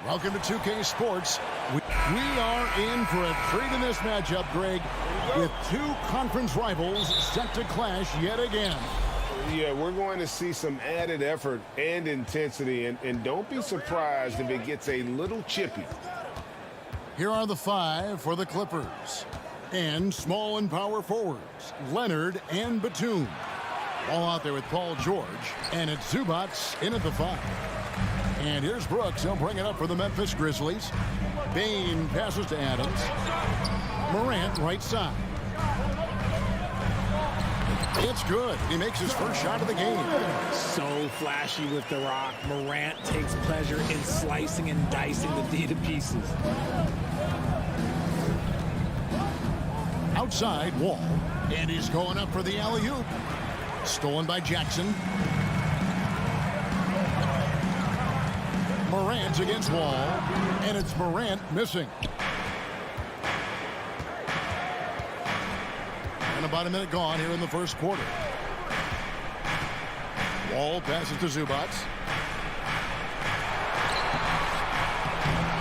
Welcome to 2K Sports. We are in for a treat in this matchup, Greg, with two conference rivals set to clash yet again. Yeah, we're going to see some added effort and intensity, and don't be surprised if it gets a little chippy. Here are the five for the Clippers. And small and power forwards, Leonard and Batum. All out there with Paul George, and it's Zubats in at the five. And here's Brooks. He'll bring it up for the Memphis Grizzlies. Bain passes to Adams. Morant right side. It's good. He makes his first shot of the game. So flashy with the rock. Morant takes pleasure in slicing and dicing the D to pieces. Outside, Wall. And he's going up for the alley-oop. Stolen by Jackson. Morant against Wall, and it's Morant missing. And about a minute gone here in the first quarter. Wall passes to Zubats.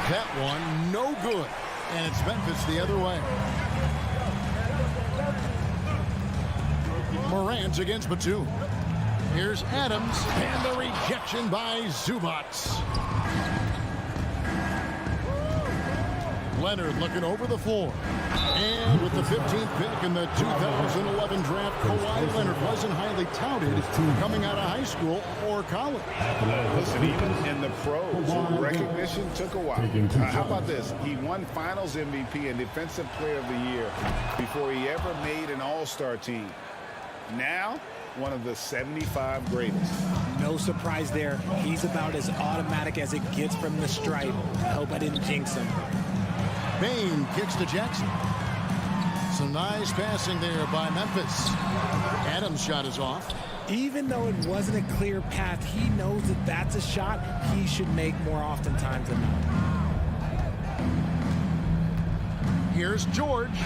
That one, no good. And it's Memphis the other way. Morant against Batum. Here's Adams, and the rejection by Zubats. Leonard looking over the floor. And with the 15th pick in the 2011 draft, Kawhi Leonard wasn't highly touted coming out of high school or college. Listen, even in the pros, recognition took a while. How about this? He won Finals MVP and Defensive Player of the Year before he ever made an All-Star team. Now, one of the 75 greatest. No surprise there. He's about as automatic as it gets from the stripe. I hope I didn't jinx him. Bain kicks to Jackson. Some nice passing there by Memphis. Adams' shot is off. Even though it wasn't a clear path, he knows that that's a shot he should make more oftentimes than not. Here's George.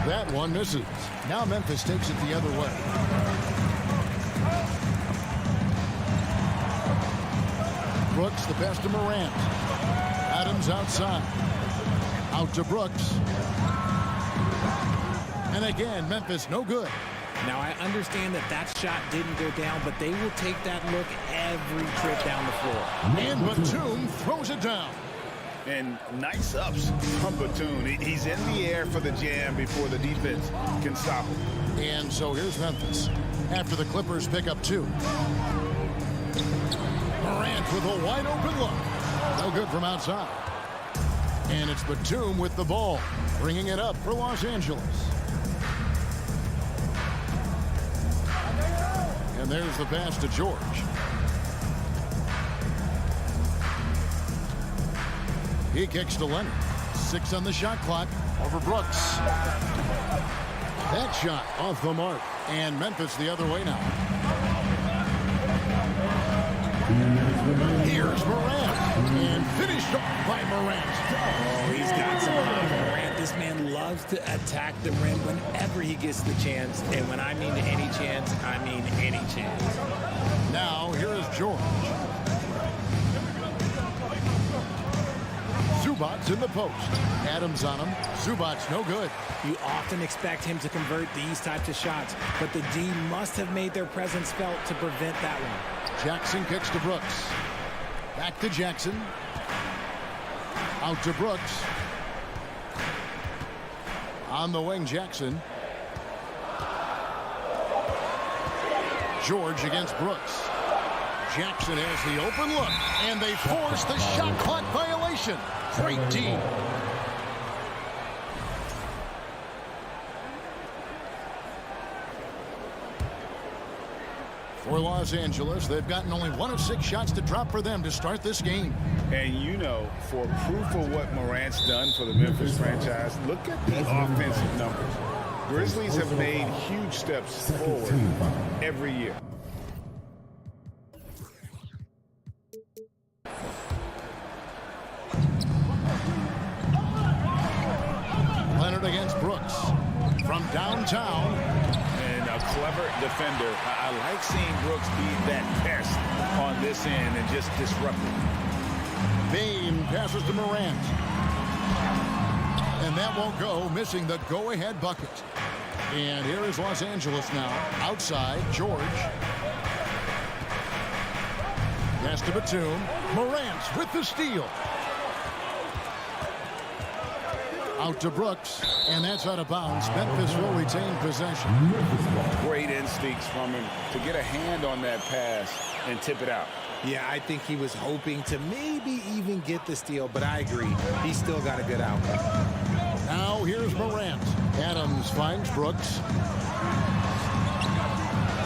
That one misses. Now Memphis takes it the other way. Brooks, the pass to Morant. Adams outside. Out to Brooks. And again, Memphis no good. Now, I understand that that shot didn't go down, but they will take that look every trip down the floor. And Batum throws it down. And nice ups from Batum. He's in the air for the jam before the defense can stop him. And so here's Memphis after the Clippers pick up two. Morant with a wide open look. No good from outside. And it's Batum with the ball, bringing it up for Los Angeles. And there's the pass to George. He kicks to Leonard. 6 on the shot clock. Over Brooks. That shot off the mark. And Memphis the other way now. Here's Morant. And finished off by Morant. Oh, he's got some Morant. This man loves to attack the rim whenever he gets the chance. And when I mean any chance, I mean any chance. Now, here is George. Zubats in the post. Adams on him. Zubats no good. You often expect him to convert these types of shots, but the D must have made their presence felt to prevent that one. Jackson kicks to Brooks. Back to Jackson. Out to Brooks. On the wing, Jackson. George against Brooks. Jackson has the open look, and they force the shot clock violation. Great D. For Los Angeles, they've gotten only 1 of 6 shots to drop for them to start this game. And you know, for proof of what Morant's done for the Memphis franchise, look at the offensive numbers. Grizzlies have made huge steps forward every year. Leonard against Brooks. From downtown. And a clever defender. I like seeing Brooks be that pest on this end and just disrupt it. Bain passes to Morant. And that won't go, missing the go-ahead bucket. And here is Los Angeles now. Outside, George. Pass to Batum. Morant with the steal. Out to Brooks, and that's out of bounds. Memphis will retain possession. Great instincts from him to get a hand on that pass and tip it out. Yeah, I think he was hoping to maybe even get the steal, but I agree. He's still got a good outlet. Now here's Morant. Adams finds Brooks.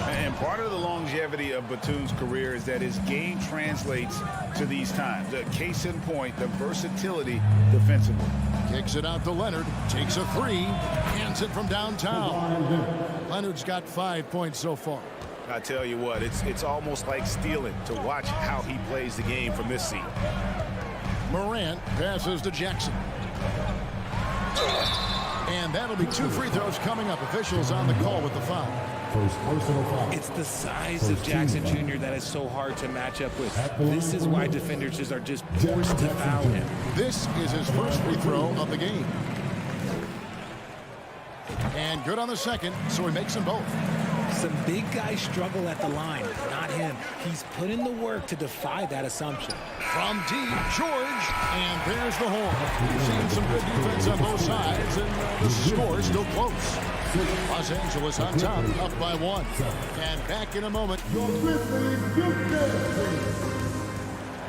And part of the longevity of Batum's career is that his game translates to these times. The case in point, the versatility defensively. Kicks it out to Leonard. Takes a three. Hands it from downtown. Leonard's got 5 points so far. I tell you what, it's almost like stealing to watch how he plays the game from this seat. Morant passes to Jackson. And that'll be 2 free throws coming up. Officials on the call with the foul. First personal foul. It's the size of Jackson Jr. that is so hard to match up with. This is why defenders are just forced to foul him. This is his first free throw of the game. And good on the second, so he makes them both. Some big guys struggle at the line, not him. He's put in the work to defy that assumption. From deep, George, and there's the horn. We've seen some good defense on both sides, and the score is still close. Los Angeles on top, up by 1. And back in a moment. Your Grizzlies, you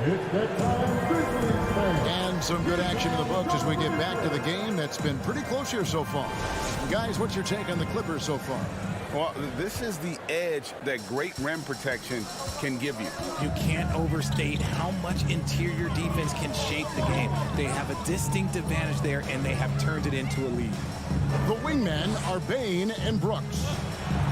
It's that time, Grizzlies fans. And some good action in the books as we get back to the game that's been pretty close here so far. Guys, what's your take on the Clippers so far? Well, this is the edge that great rim protection can give you. You can't overstate how much interior defense can shape the game. They have a distinct advantage there, and they have turned it into a lead. The wingmen are Bain and Brooks.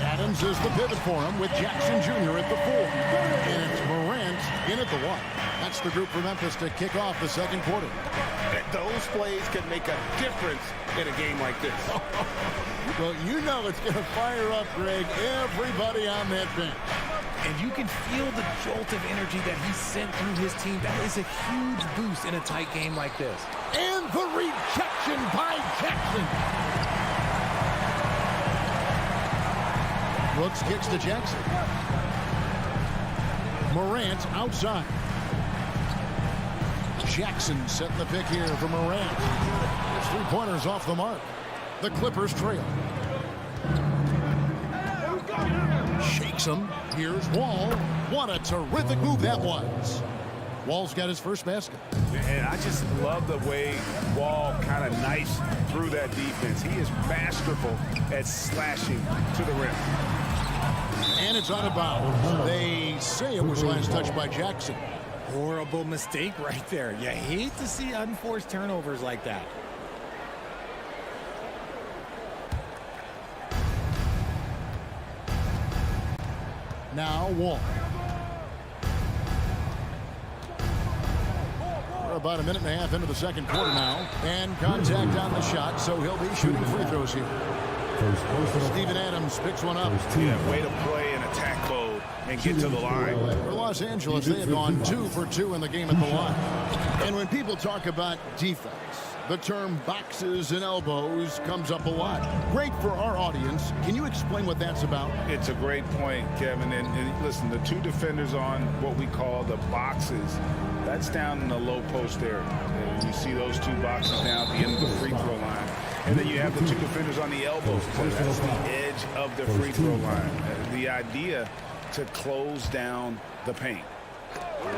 Adams is the pivot for him with Jackson Jr. at the 4. And it's Morant in at the 1. That's the group for Memphis to kick off the second quarter. Those plays can make a difference in a game like this. Well, you know it's going to fire up, Greg, everybody on that bench. And you can feel the jolt of energy that he sent through his team. That is a huge boost in a tight game like this. And the rejection by Jackson. Brooks kicks to Jackson. Morant outside. Jackson setting the pick here for Morant. His 3-pointers off the mark. The Clippers trail. Shakes him. Here's Wall. What a terrific move that was. Wall's got his first basket. And I just love the way Wall kind of knifes through that defense. He is masterful at slashing to the rim. And it's out of bounds. They say it was last touched by Jackson. Horrible mistake right there. You hate to see unforced turnovers like that. Now Wall. We're about a minute and a half into the second quarter now. And contact on the shot, so he'll be shooting free throws here. Steven Adams picks one up. Yeah, way to play in attack mode and get to the line. For Los Angeles, they have gone 2 for 2 in the game at the line. And when people talk about defense, the term boxes and elbows comes up a lot. Great for our audience. Can you explain what that's about? It's a great point, Kevin. And listen, the 2 defenders on what we call the boxes, that's down in the low post area. And you see those 2 boxes down at the end of the free throw line. And then you have the 2 defenders on the elbows. That's the edge of the free throw line. The idea to close down the paint.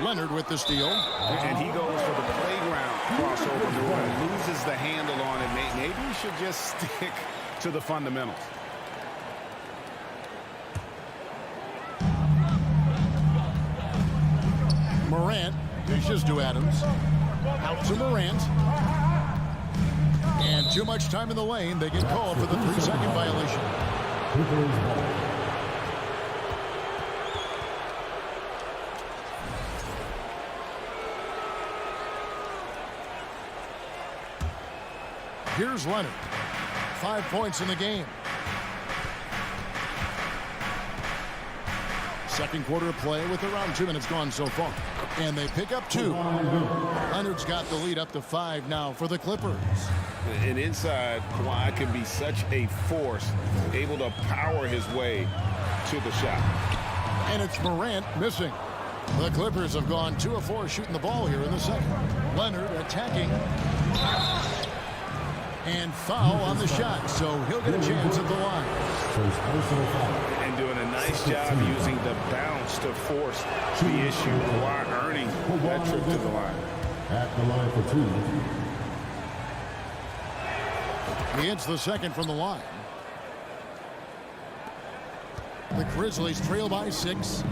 Leonard with the steal. And he goes for the playground crossover move and loses the handle on it. Maybe we should just stick to the fundamentals. Morant dishes to Adams. Out to Morant. And too much time in the lane. They get called for the 3-second violation. Here's Leonard. 5 points in the game. Second quarter of play with around 2 minutes gone so far. And they pick up 2. Leonard's got the lead up to 5 now for the Clippers. And inside, Kawhi can be such a force, able to power his way to the shot. And it's Morant missing. The Clippers have gone 2 of 4 shooting the ball here in the second. Leonard attacking. And foul on the shot, so he'll get a chance at the line. And doing a nice job using the bounce to force the issue. Kawhi earning that trip to the line. At the line for 2. He hits the second from the line. The Grizzlies trail by 6.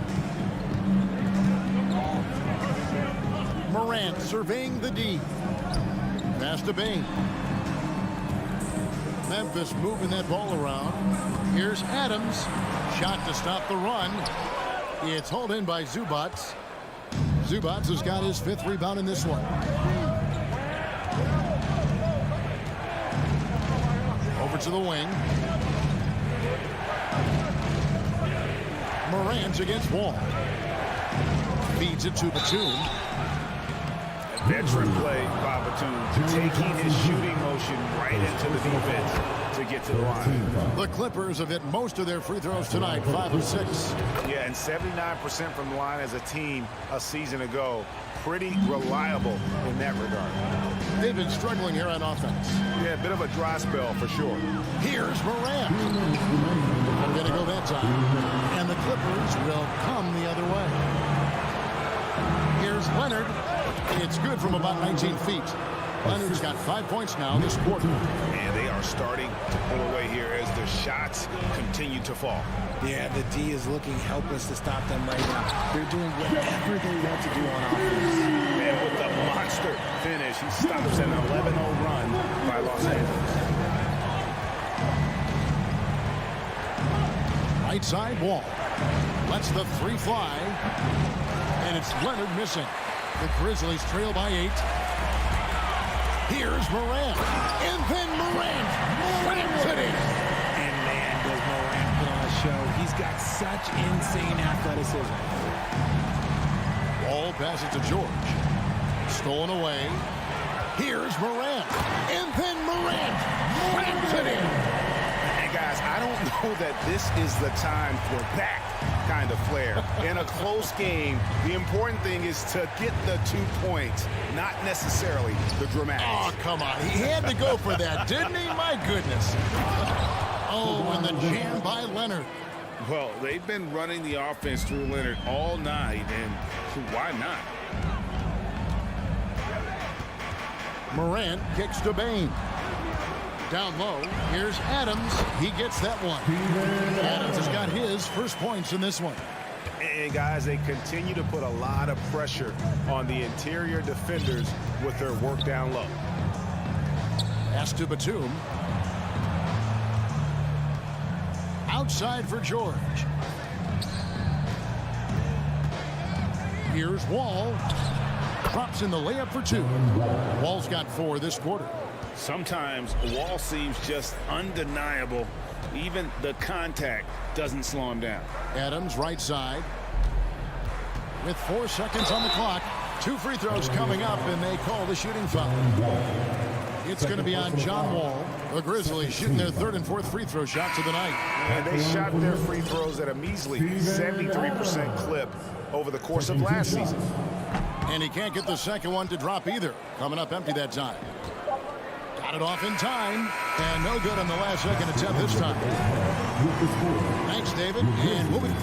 Morant surveying the D. Pass to Bain. Memphis moving that ball around. Here's Adams. Shot to stop the run. It's hauled in by Zubats. Zubats has got his 5th rebound in this one. Over to the wing. Morant's against Wall. Feeds it to Batum. Veteran play by Batum, taking his shooting motion right into the defense to get to the line. The Clippers have hit most of their free throws tonight, 5 of 6. Yeah, and 79% from the line as a team a season ago. Pretty reliable in that regard. They've been struggling here on offense. Yeah, a bit of a dry spell for sure. Here's Morant. They're going to go that time. And the Clippers will come the other way. Here's Leonard. It's good from about 19 feet. Leonard's got 5 points now this quarter. And they are starting to pull away here as the shots continue to fall. Yeah, the D is looking helpless to stop them right now. They're doing whatever they want to do on offense. And with the monster finish, he stops an 11-0 run by Los Angeles. Right side Wall. Lets the 3 fly. And it's Leonard missing. The Grizzlies trail by 8. Here's Morant. And then Morant. Slams it in. And man, does Morant put on a show. He's got such insane athleticism. Wall passes to George. Stolen away. Here's Morant. And then Morant. Slams it in. And guys, I don't know that this is the time for that kind of flair. In a close game, the important thing is to get the 2 points, not necessarily the dramatics. Oh, come on. He had to go for that, didn't he? My goodness. Oh, and the jam by Leonard. Well, they've been running the offense through Leonard all night, and why not? Morant kicks to Bain. Down low, here's Adams. He gets that one. Adams has got his first points in this one. And guys, they continue to put a lot of pressure on the interior defenders with their work down low. Pass to Batum. Outside for George. Here's Wall. Drops in the layup for 2. Wall's got 4 this quarter. Sometimes Wall seems just undeniable. Even the contact doesn't slow him down. Adams right side. With 4 seconds on the clock. 2 free throws coming up, and they call the shooting foul. It's going to be on John Wall. The Grizzlies shooting their 3rd and 4th free throw shots of the night. And they shot their free throws at a measly 73% clip over the course of last season. And he can't get the second one to drop either. Coming up empty that time. Got it off in time, and no good on the last second attempt this time. Thanks, David. And moving.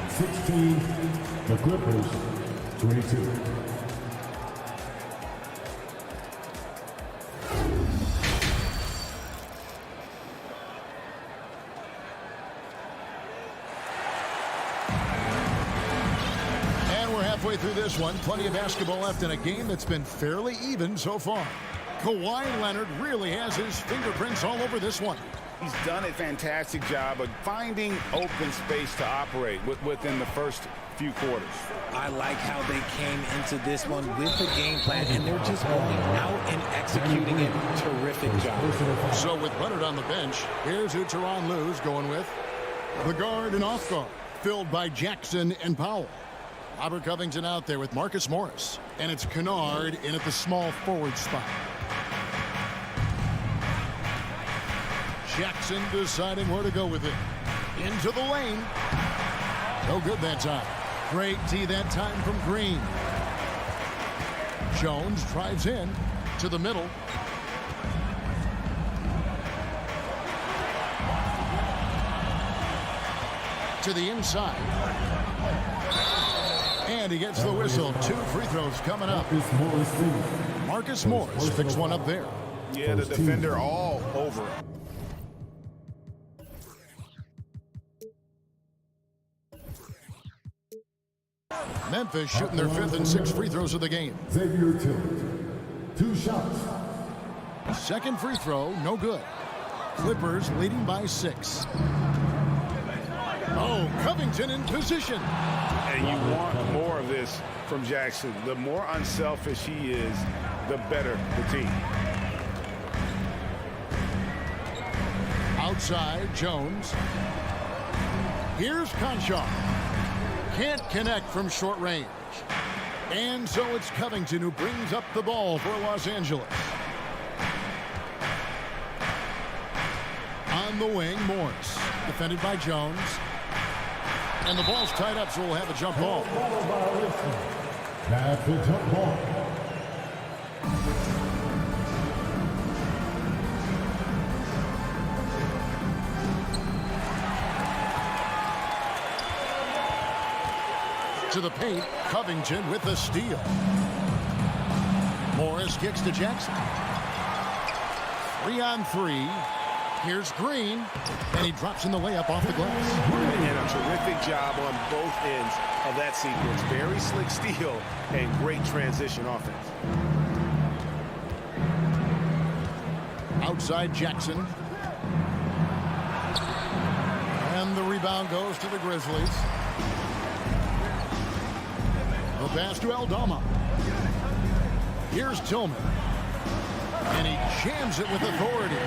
16, the Clippers, 22. And we're halfway through this one. Plenty of basketball left in a game that's been fairly even so far. Kawhi Leonard really has his fingerprints all over this one. He's done a fantastic job of finding open space to operate within the first few quarters. I like how they came into this one with the game plan, and they're just going out and executing it. Terrific job. So with Leonard on the bench, here's who Tyronn Lue's going with. The guard and off guard. filled by Jackson and Powell. Robert Covington out there with Marcus Morris. And it's Kennard in at the small forward spot. Jackson deciding where to go with it. Into the lane. No good that time. Great D that time from Green. Jones drives in to the middle. To the inside. And he gets the whistle. 2 free throws coming up. Marcus Morris picks one up there. Yeah, the defender all over it. Memphis shooting their 5th and 6th free throws of the game. Xavier Tillett, 2 shots. Second free throw, no good. Clippers leading by 6. Oh, Covington in position. And you want more of this from Jackson. The more unselfish he is, the better the team. Outside, Jones. Here's Conchar. Can't connect from short range. And so it's Covington who brings up the ball for Los Angeles. On the wing, Morris. Defended by Jones. And the ball's tied up, so we'll have a jump ball. That's a jump ball. To the paint, Covington with the steal. Morris kicks to Jackson. 3 on 3. Here's Green, and he drops in the layup off the glass. And a terrific job on both ends of that sequence. Very slick steal and great transition offense. Outside Jackson. And the rebound goes to the Grizzlies. The pass to Aldama. Here's Tillman. And he jams it with authority.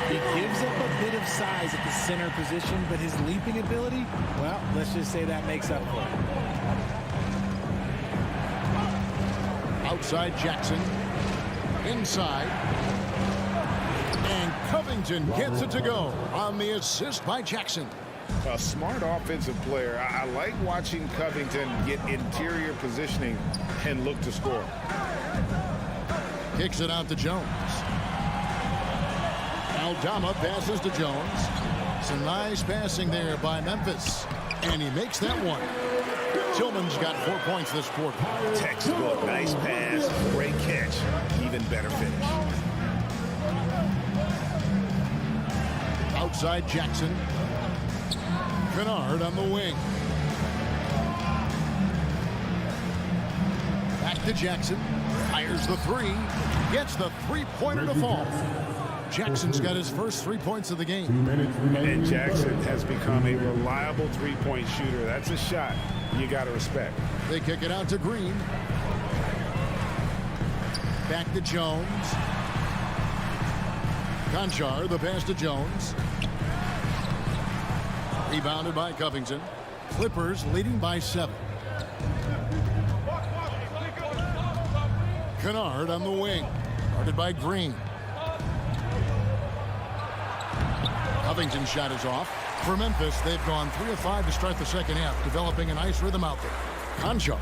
He gives up a bit of size at the center position, but his leaping ability, well, let's just say that makes up for it. Outside Jackson. Inside. And Covington gets it to go on the assist by Jackson. A smart offensive player. I like watching Covington get interior positioning and look to score. Kicks it out to Jones. Aldama passes to Jones. Some nice passing there by Memphis. And he makes that one. Tillman's got 4 points this quarter. Textbook, nice pass, great catch, even better finish. Outside Jackson. Kennard on the wing. Back to Jackson. Fires the 3. Gets the 3-pointer to fall. Jackson's got his first 3 points of the game. And Jackson has become a reliable 3-point shooter. That's a shot you got to respect. They kick it out to Green. Back to Jones. Conchar, the pass to Jones. Rebounded by Covington. Clippers leading by 7. Kennard on the wing. Guarded by Green. Covington's shot is off. For Memphis, they've gone 3 of 5 to start the second half, developing a nice rhythm out there. Conchar.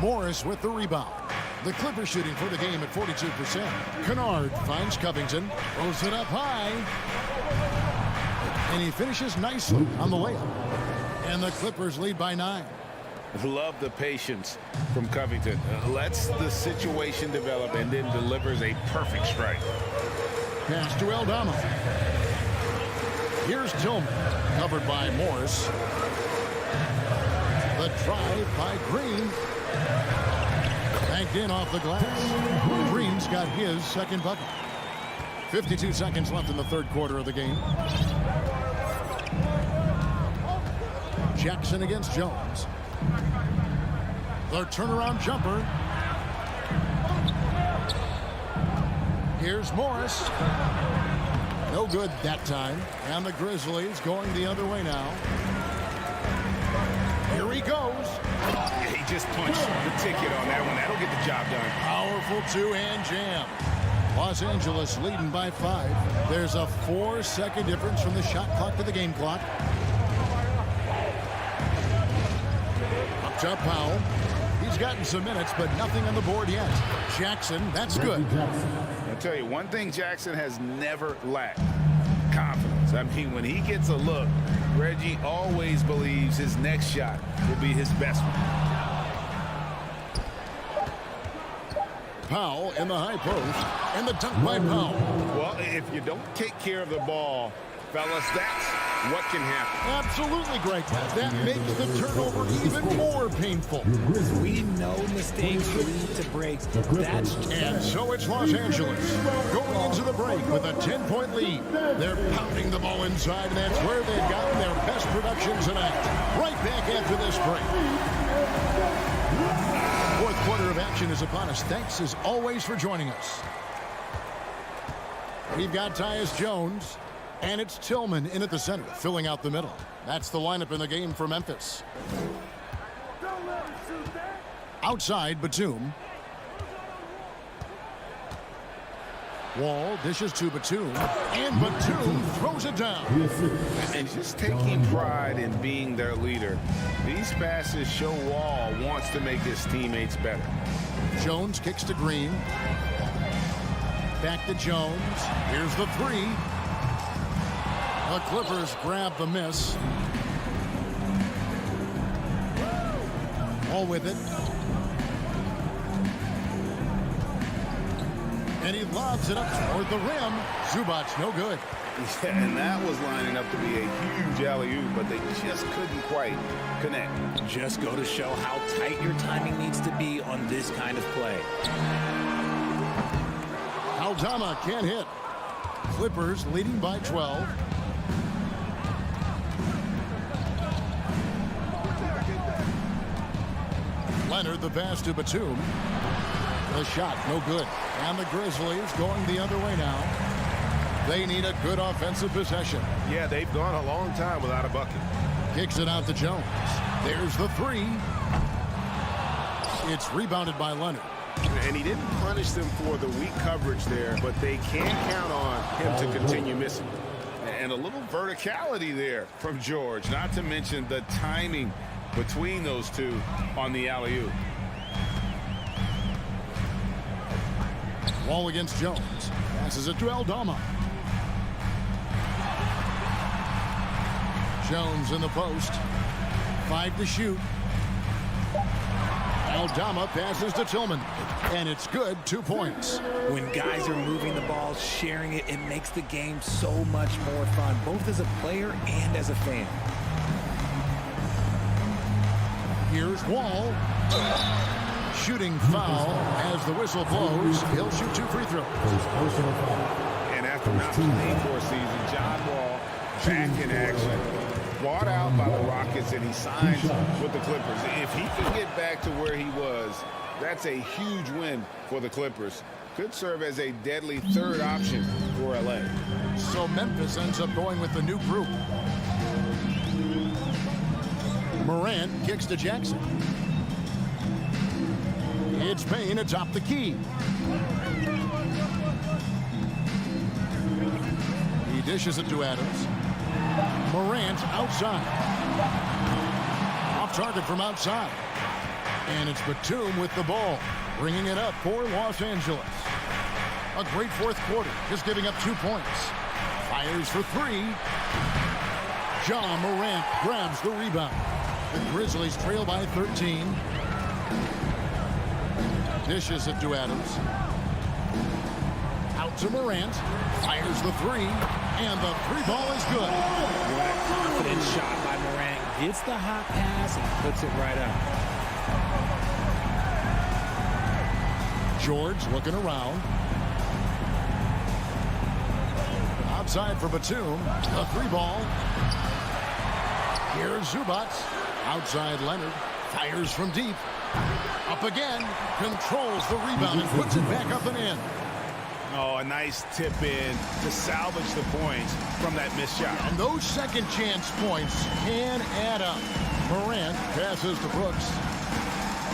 Morris with the rebound. The Clippers shooting for the game at 42%. Kennard finds Covington. Throws it up high. And he finishes nicely on the layup. And the Clippers lead by 9. Love the patience from Covington. Lets the situation develop and then delivers a perfect strike. Pass to Aldama. Here's Tillman, covered by Morris. The drive by Green. Banked in off the glass. Green's got his second bucket. 52 seconds left in the third quarter of the game. Jackson against Jones. The turnaround jumper. Here's Morris. No good that time. And the Grizzlies going the other way now. he goes. He just punched the ticket on that one. That'll get the job done. Powerful two-hand jam. Los Angeles leading by 5. There's a 4-second difference from the shot clock to the game clock. Up top, Powell. He's gotten some minutes, but nothing on the board yet. Jackson, that's good. I'll tell you, one thing Jackson has never lacked: confidence. I mean, when he gets a look, Reggie always believes his next shot will be his best one. Powell in the high post, and the dunk by Powell. Well, if you don't take care of the ball, fellas, that's what can happen. Absolutely, Greg. That makes the turnover even more painful. We know mistakes lead to breaks. And so it's Los Angeles going into the break with a 10-point lead. They're pounding the ball inside, and that's where they've gotten their best production tonight. Right back after this break. Fourth quarter of action is upon us. Thanks, as always, for joining us. We've got Tyus Jones, and it's Tillman in at the center, filling out the middle. That's the lineup in the game for Memphis. Outside, Batum. Wall dishes to Batum, and Batum throws it down. And just taking pride in being their leader, these passes show Wall wants to make his teammates better. Jones kicks to Green. Back to Jones. Here's the 3. The Clippers grab the miss. All with it. And he lobs it up toward the rim. Zubac's no good. Yeah, and that was lining up to be a huge alley-oop, but they just couldn't quite connect. Just go to show how tight your timing needs to be on this kind of play. Aldama can't hit. Clippers leading by 12. Leonard, the pass to Batum. The shot, no good. And the Grizzlies going the other way now. They need a good offensive possession. Yeah, they've gone a long time without a bucket. Kicks it out to Jones. There's the 3. It's rebounded by Leonard. And he didn't punish them for the weak coverage there, but they can't count on him to continue missing. And a little verticality there from George, not to mention the timing between those two on the alley-oop. Wall against Jones. Passes it to Aldama. Jones in the post. 5 to shoot. Aldama passes to Tillman. And it's good, 2 points. When guys are moving the ball, sharing it, it makes the game so much more fun, both as a player and as a fan. Here's Wall. Shooting foul as the whistle blows. He'll shoot 2 free throws. And after not playing for a season, John Wall back in action. Bought out by the Rockets, and he signs with the Clippers. If he can get back to where he was, that's a huge win for the Clippers. Could serve as a deadly third option for LA. So Memphis ends up going with the new group. Morant kicks to Jackson. It's Payne atop the key. He dishes it to Adams. Morant outside. Off target from outside. And it's Batum with the ball, bringing it up for Los Angeles. A great fourth quarter, just giving up 2 points. Fires for 3. Ja Morant grabs the rebound. The Grizzlies trail by 13. Dishes it to Adams. Out to Morant. Fires the 3. And the 3 ball is good. What a confident shot by Morant. Gets the hot pass and puts it right up. George looking around. Outside for Batum. The 3 ball. Here's Zubac. Outside Leonard. Fires from deep. Up again. Controls the rebound and puts it back up and in. Oh, a nice tip in to salvage the points from that missed shot. And those second chance points can add up. Morant passes to Brooks.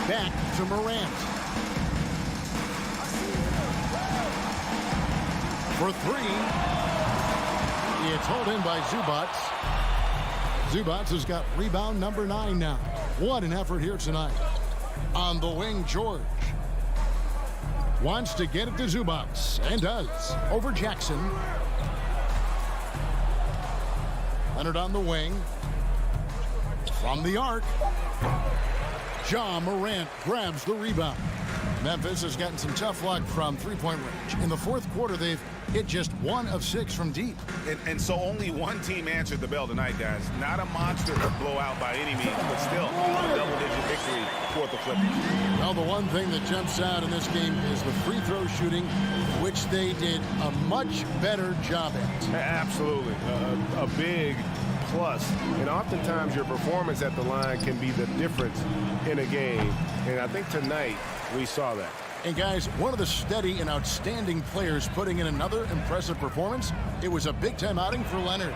Back to Morant. For three. It's hauled in by Zubats. Zubats has got rebound number 9 now. What an effort here tonight. On the wing, George. Wants to get it to Zubats, and does. Over Jackson. Leonard on the wing. From the arc. Ja Morant grabs the rebound. Memphis has gotten some tough luck from three-point range. In the fourth quarter, they've hit just 1 of 6 from deep. And so only one team answered the bell tonight, guys. Not a monster blowout by any means, but still a double-digit victory for the Clippers. Well, the one thing that jumps out in this game is the free throw shooting, which they did a much better job at. Absolutely. A big plus. And oftentimes your performance at the line can be the difference in a game. And I think tonight we saw that. And guys, one of the steady and outstanding players putting in another impressive performance, it was a big-time outing for Leonard.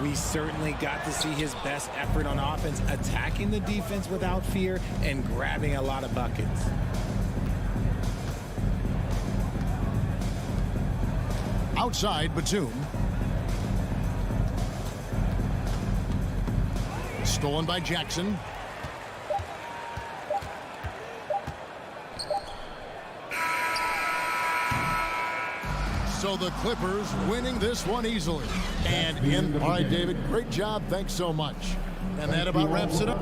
We certainly got to see his best effort on offense, attacking the defense without fear and grabbing a lot of buckets. Outside, Batum. Stolen by Jackson. So the Clippers winning this one easily. And all right, David, great job. Thanks so much. And that about wraps it up.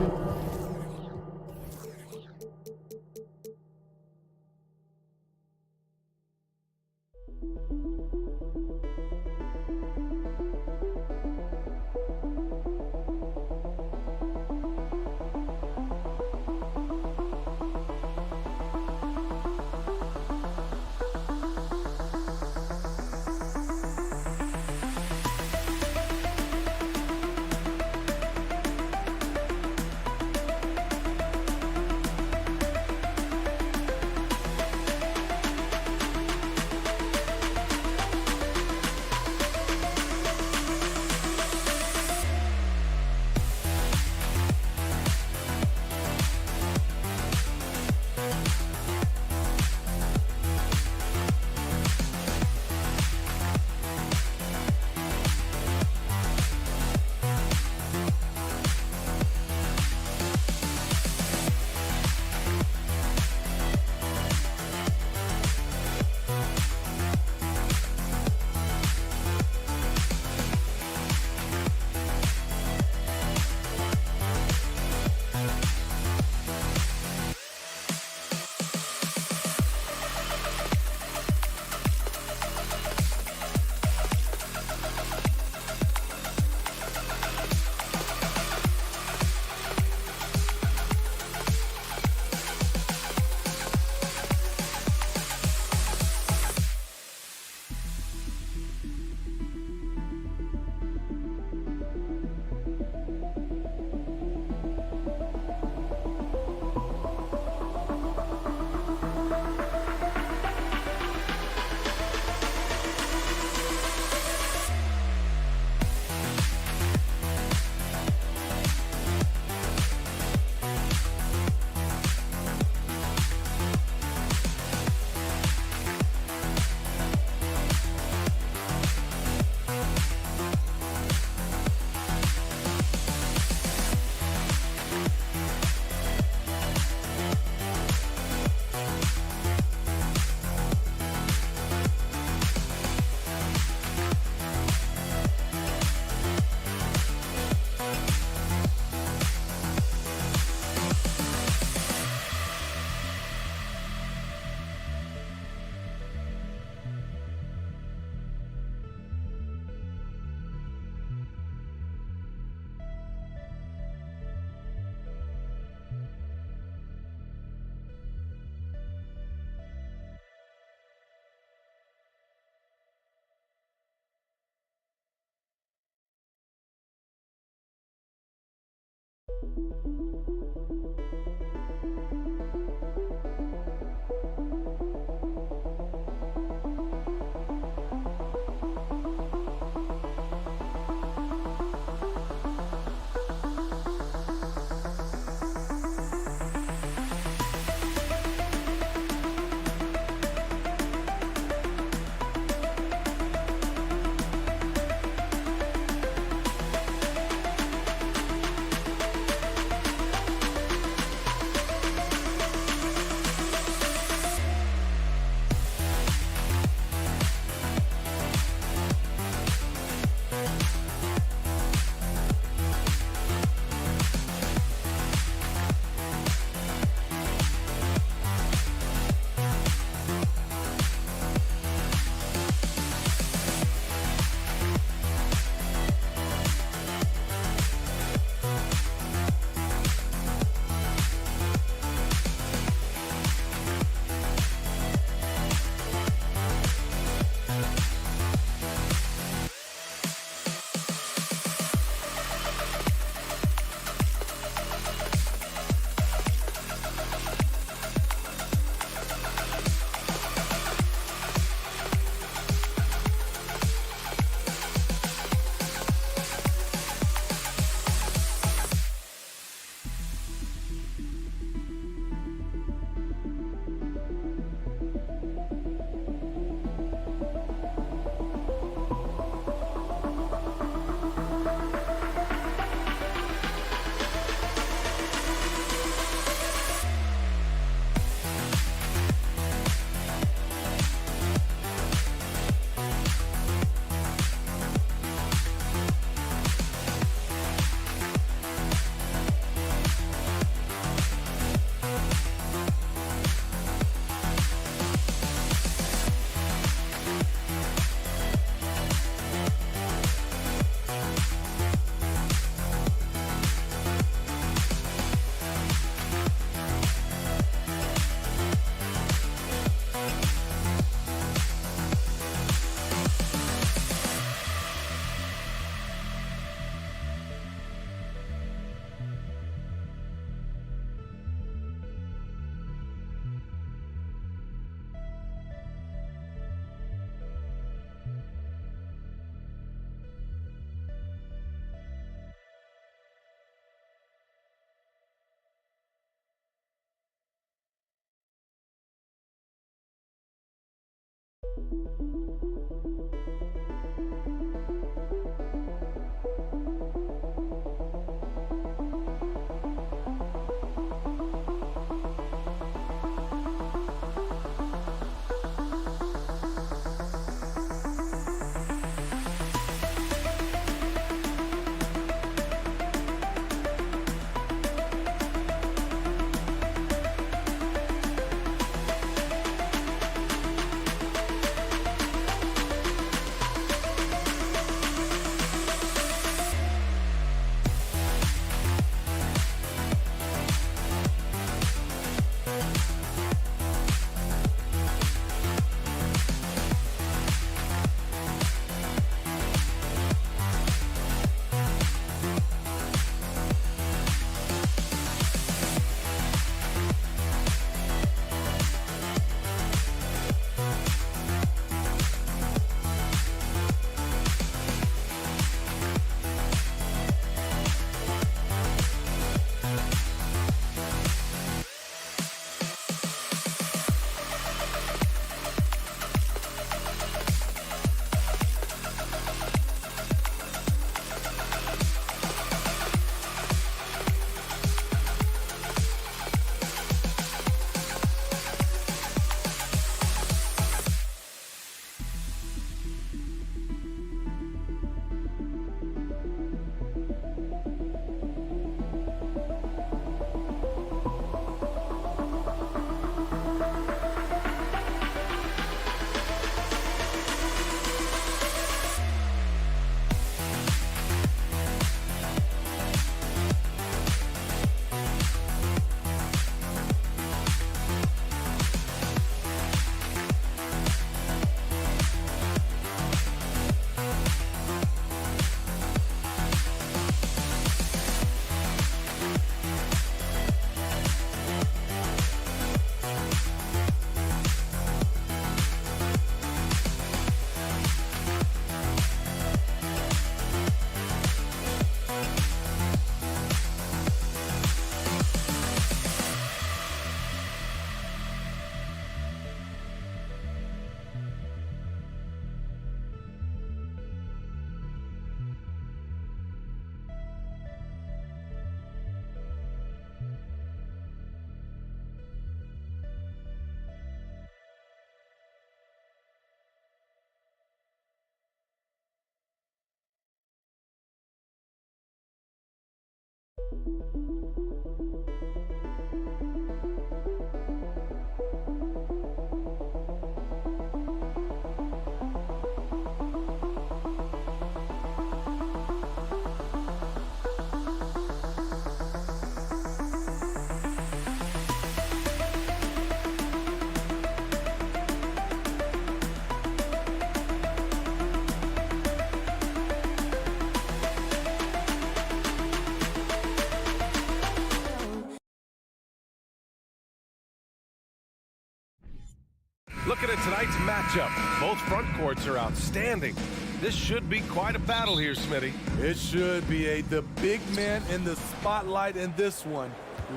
Looking at tonight's matchup, both front courts are outstanding. This should be quite a battle here, Smitty. It should be the big man in the spotlight in this one.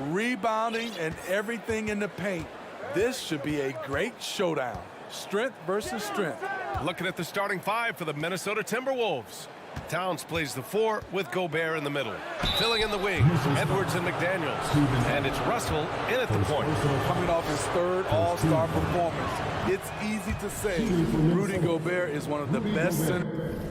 Rebounding and everything in the paint. This should be a great showdown. Strength versus strength. Looking at the starting five for the Minnesota Timberwolves. Towns plays the 4 with Gobert in the middle. Filling in the wings, Edwards and McDaniels. And it's Russell in at the point. Coming off his third All-Star performance, it's easy to say Rudy Gobert is one of the best centers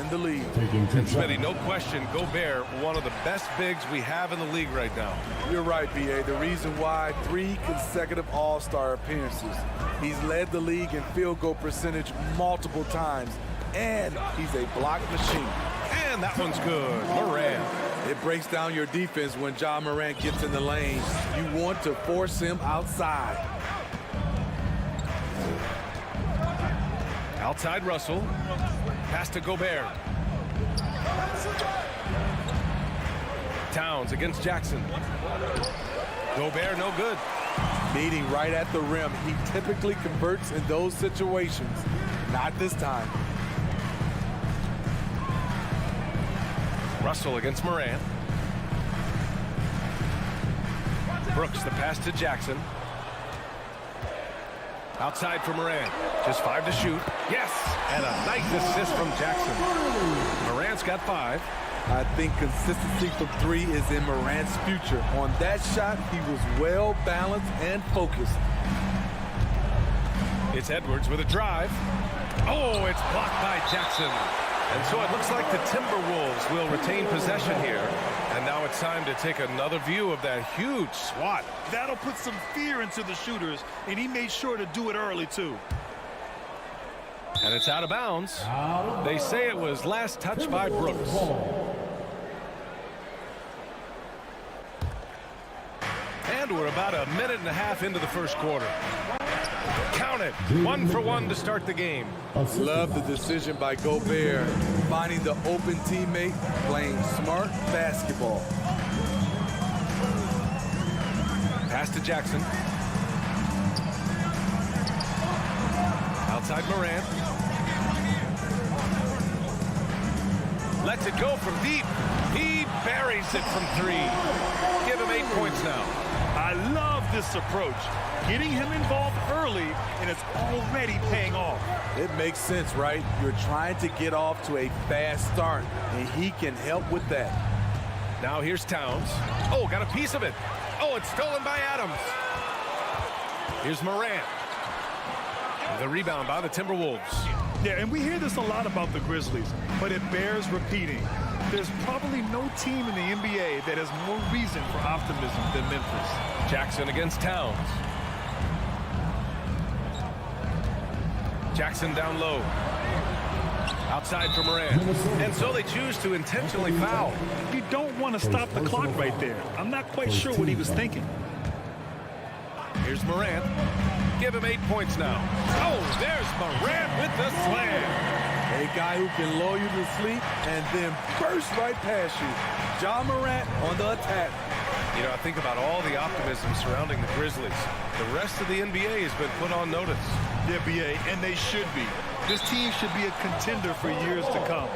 in the league. And Smitty, no question, Gobert, one of the best bigs we have in the league right now. You're right, B.A. The reason why 3 consecutive All-Star appearances. He's led the league in field goal percentage multiple times, and he's a block machine. And that one's good. Morant. It breaks down your defense when Ja Morant gets in the lane. You want to force him outside. Outside Russell. Pass to Gobert. Towns against Jackson. Gobert no good. Meeting right at the rim. He typically converts in those situations. Not this time. Russell against Morant. Brooks, the pass to Jackson. Outside for Moran. Just 5 to shoot. Yes! And a nice assist from Jackson. Morant's got 5. I think consistency from 3 is in Morant's future. On that shot, he was well balanced and focused. It's Edwards with a drive. Oh, it's blocked by Jackson. And so it looks like the Timberwolves will retain possession here. And now it's time to take another view of that huge swat. That'll put some fear into the shooters, and he made sure to do it early, too. And it's out of bounds. They say it was last touched by Brooks. And we're about a minute and a half into the first quarter. Count it. 1 for 1 to start the game. Love the decision by Gobert, finding the open teammate, playing smart basketball. Pass to Jackson. Outside Morant. Lets it go from deep. He buries it from 3. Give him 8 points now. I love this approach. Getting him involved early, and it's already paying off. It makes sense, right? You're trying to get off to a fast start, and he can help with that. Now here's Towns. Oh, got a piece of it. Oh, it's stolen by Adams. Here's Morant. The rebound by the Timberwolves. Yeah, and we hear this a lot about the Grizzlies, but it bears repeating. There's probably no team in the NBA that has more reason for optimism than Memphis. Jackson against Towns. Jackson down low. Outside for Moran. And so they choose to intentionally foul. You don't want to stop the clock right there. I'm not quite sure what he was thinking. Here's Morant. Give him 8 points now. Oh, there's Morant with the slam. A guy who can lull you to sleep and then burst right past you. Ja Morant on the attack. You know, I think about all the optimism surrounding the Grizzlies. The rest of the NBA has been put on notice. The NBA, and they should be. This team should be a contender for years to come.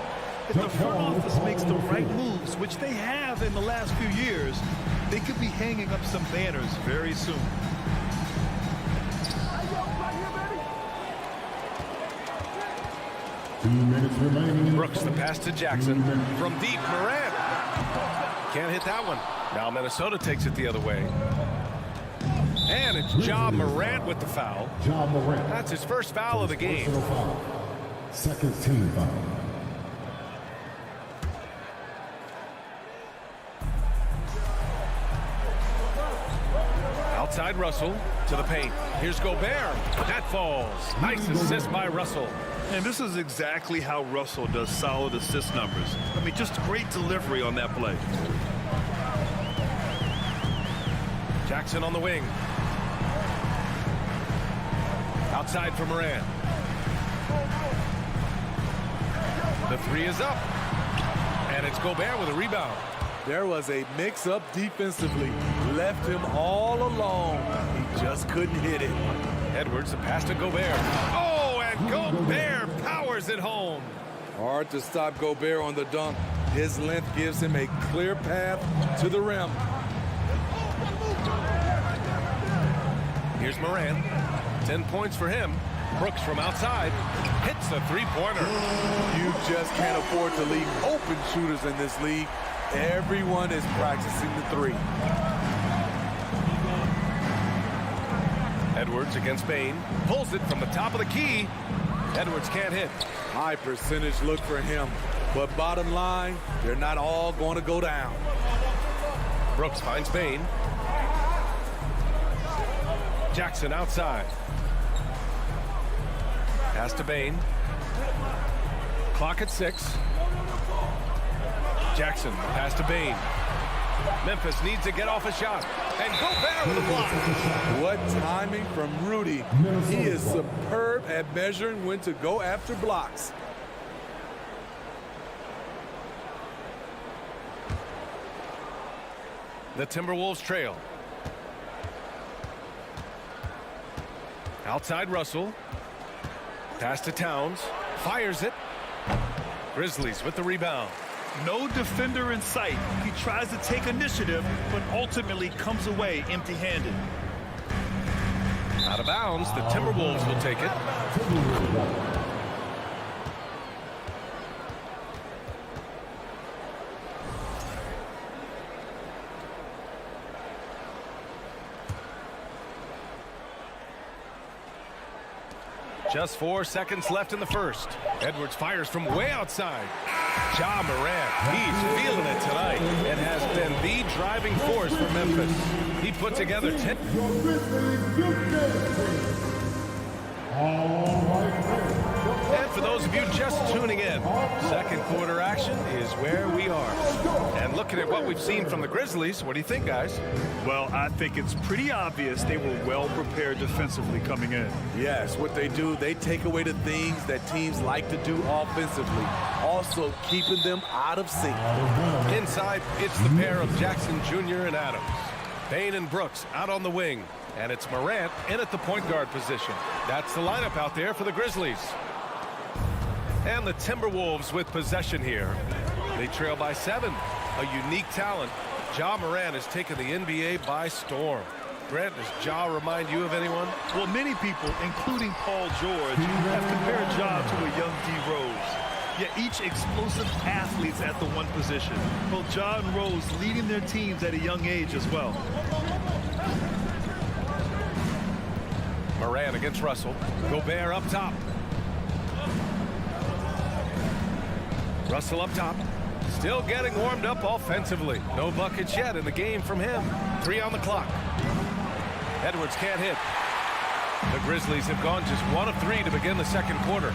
If the front office makes the right moves, which they have in the last few years, they could be hanging up some banners very soon. Brooks, the pass to Jackson. From deep, Morant. Can't hit that one. Now Minnesota takes it the other way. And it's Ja Morant with the foul. Ja Morant. That's his first foul of the game. Second team foul. Outside Russell to the paint. Here's Gobert. That falls. Nice assist by Russell. And this is exactly how Russell does solid assist numbers. I mean, just great delivery on that play. Jackson on the wing. Outside for Moran. The 3 is up. And it's Gobert with a rebound. There was a mix-up defensively. Left him all alone. He just couldn't hit it. Edwards, the pass to Gobert. Oh, and Gobert powers it home. Hard to stop Gobert on the dunk. His length gives him a clear path to the rim. Here's Moran. 10 points for him. Brooks from outside hits a 3-pointer. You just can't afford to leave open shooters in this league. Everyone is practicing the 3. Edwards against Bain. Pulls it from the top of the key. Edwards can't hit. High percentage look for him. But bottom line, they're not all going to go down. Brooks finds Bain. Jackson outside. Pass to Bain. Clock at 6. Jackson, pass to Bain. Memphis needs to get off a shot. And Gobert with a block. What timing from Rudy. He is superb at measuring when to go after blocks. The Timberwolves trail. Outside Russell. Pass to Towns. Fires it. Grizzlies with the rebound. No defender in sight. He tries to take initiative, but ultimately comes away empty-handed. Out of bounds, the Timberwolves will take it. Just 4 seconds left in the first. Edwards fires from way outside. Ja Morant, he's feeling it tonight and has been the driving force for Memphis. He put together 10. And for those of you just tuning in, second quarter action is where we are. And looking at what we've seen from the Grizzlies, what do you think, guys? Well, I think it's pretty obvious they were well prepared defensively coming in. Yes, what they do, they take away the things that teams like to do offensively, also keeping them out of sync. Inside, it's the pair of Jackson Jr. and Adams. Bane and Brooks out on the wing. And it's Morant in at the point guard position. That's the lineup out there for the Grizzlies. And the Timberwolves with possession here. They trail by 7. A unique talent. Ja Morant has taken the NBA by storm. Grant, does Ja remind you of anyone? Well, many people, including Paul George, have compared Ja to a young D. Rose. Yet each explosive athletes at the one position. Both Ja and Rose leading their teams at a young age as well. Morant against Russell. Gobert up top. Russell up top. Still getting warmed up offensively. No buckets yet in the game from him. 3 on the clock. Edwards can't hit. The Grizzlies have gone just 1 of 3 to begin the second quarter.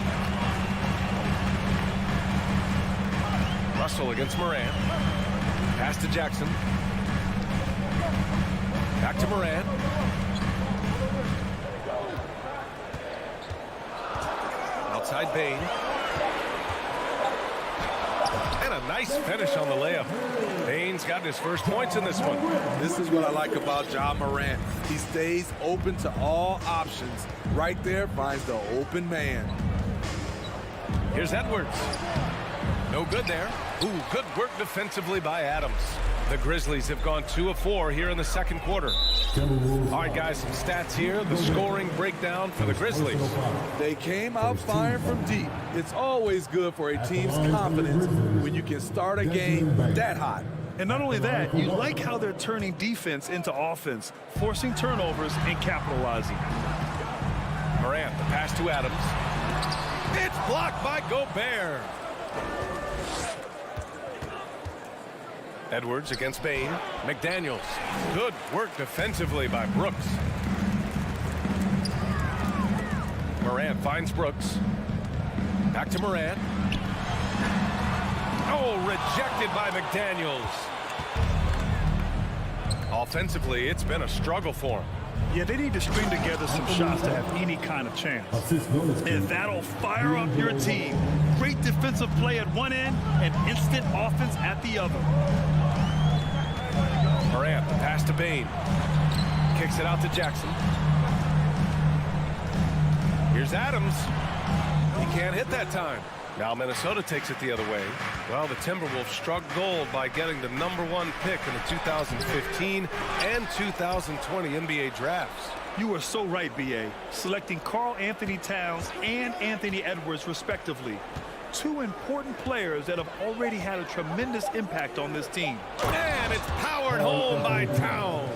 Russell against Morant. Pass to Jackson. Back to Morant. Outside Bane. And a nice finish on the layup. Bane's got his first points in this one. This is what I like about Ja Morant. He stays open to all options. Right there finds the open man. Here's Edwards. No good there. Ooh, good work defensively by Adams. The Grizzlies have gone 2 of 4 here in the second quarter. All right, guys, some stats here. The scoring breakdown for the Grizzlies. They came out firing from deep. It's always good for a team's confidence when you can start a game that hot. And not only that, you like how they're turning defense into offense, forcing turnovers and capitalizing. Morant, the pass to Adams. It's blocked by Gobert. Edwards against Bane. McDaniels. Good work defensively by Brooks. Morant finds Brooks. Back to Morant. Oh, rejected by McDaniels. Offensively, it's been a struggle for him. Yeah, they need to string together some shots to have any kind of chance. And that'll fire up your team. Great defensive play at one end and instant offense at the other. Morant, the pass to Bane. Kicks it out to Jackson. Here's Adams. He can't hit that time. Now Minnesota takes it the other way. Well, the Timberwolves struck gold by getting the #1 pick in the 2015 and 2020 NBA drafts. You were so right, B.A. Selecting Karl Anthony Towns and Anthony Edwards, respectively. 2 important players that have already had a tremendous impact on this team. And it's powered home by Towns.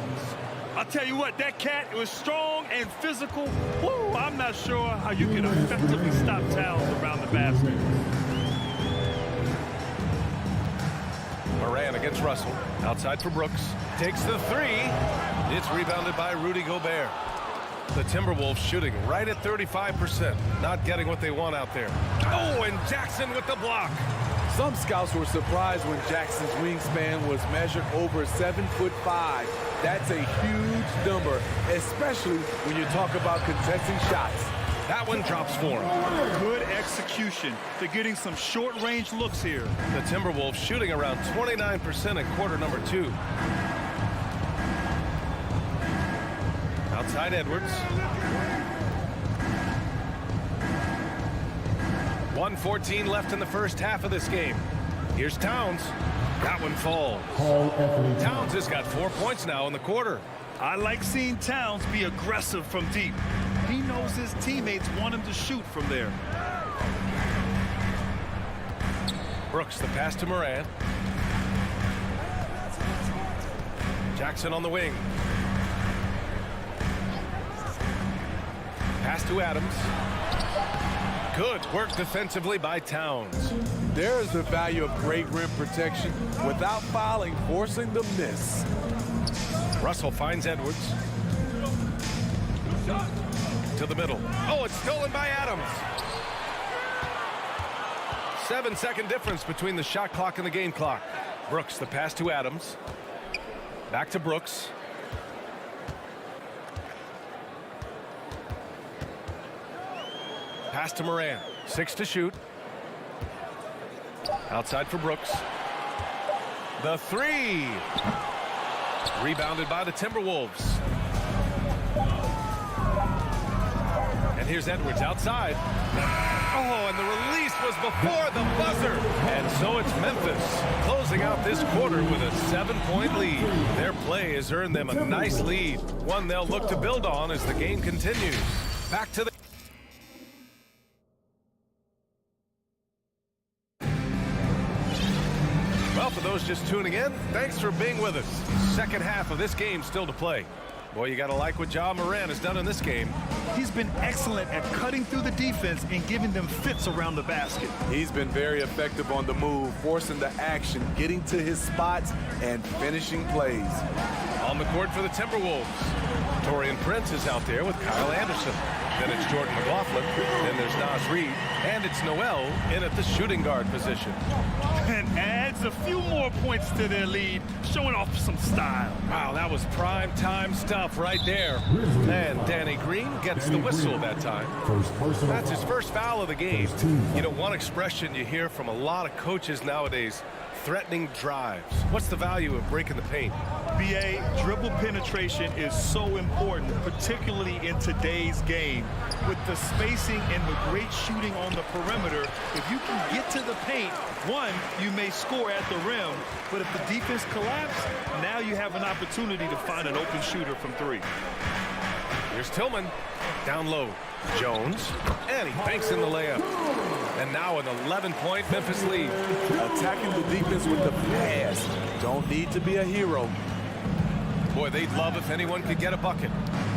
I'll tell you what, that cat, it was strong and physical. Woo, I'm not sure how you can effectively stop Towns around the basket. Morant against Russell. Outside for Brooks. Takes the 3. It's rebounded by Rudy Gobert. The Timberwolves shooting right at 35%. Not getting what they want out there. Oh, and Jackson with the block. Some scouts were surprised when Jackson's wingspan was measured over 7'5". That's a huge number, especially when you talk about contesting shots. That one drops for him. Good execution. They're getting some short-range looks here. The Timberwolves shooting around 29% in quarter number 2. Outside Edwards. 1:14 left in the first half of this game. Here's Towns. That one falls. Towns has got 4 points now in the quarter. I like seeing Towns be aggressive from deep. He knows his teammates want him to shoot from there. Brooks, the pass to Morant. Jackson on the wing. Pass to Adams. Good work defensively by Towns. There's the value of great rim protection without fouling, forcing the miss. Russell finds Edwards. To the middle. Oh, it's stolen by Adams. 7-second difference between the shot clock and the game clock. Brooks, the pass to Adams. Back to Brooks. Pass to Morant. 6 to shoot. Outside for Brooks. The three. Rebounded by the Timberwolves. And here's Edwards outside. Oh, and the release was before the buzzer. And so it's Memphis closing out this quarter with a 7-point lead. Their play has earned them a nice lead, one they'll look to build on as the game continues. Back to the Well, for those just tuning in, thanks for being with us. Second half of this game still to play. Boy, you got to like what Ja Morant has done in this game. He's been excellent at cutting through the defense and giving them fits around the basket. He's been very effective on the move, forcing the action, getting to his spots, and finishing plays. On the court for the Timberwolves, Taurean Prince is out there with Kyle Anderson. Then it's Jordan McLaughlin. Then there's Naz Reid. And it's Noel in at the shooting guard position. And adds a few more points to their lead, showing off some style. Wow, that was prime time stuff right there. And Danny Green gets the whistle that time. That's his first foul of the game. You know, one expression you hear from a lot of coaches nowadays, threatening drives. What's the value of breaking the paint? BA, dribble penetration is so important, particularly in today's game. With the spacing and the great shooting on the perimeter, if you can get to the paint, one, you may score at the rim, but if the defense collapses, now you have an opportunity to find an open shooter from three. Here's Tillman, down low. Jones, and he banks in the layup. And now an 11-point Memphis lead. Attacking the defense with the pass. Don't need to be a hero. Boy, they'd love if anyone could get a bucket.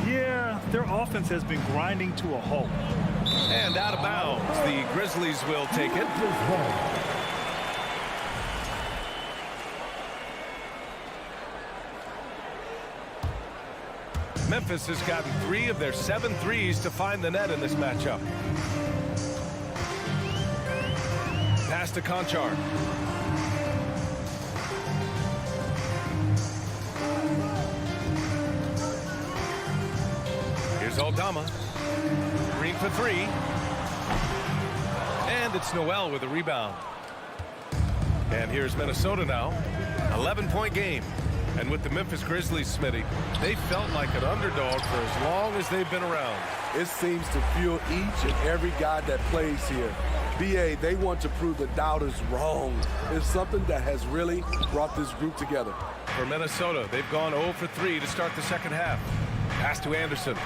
Yeah, their offense has been grinding to a halt. And out of bounds, the Grizzlies will take it. Memphis has gotten 3 of their 7 threes to find the net in this matchup. Pass to Conchar. Here's Aldama. Green for 3. And it's Noel with a rebound. And here's Minnesota now. 11-point game. And with the Memphis Grizzlies, Smitty, they felt like an underdog for as long as they've been around. It seems to fuel each and every guy that plays here. BA, they want to prove the doubters wrong. It's something that has really brought this group together. For Minnesota, they've gone 0 for 3 to start the second half. Pass to Anderson.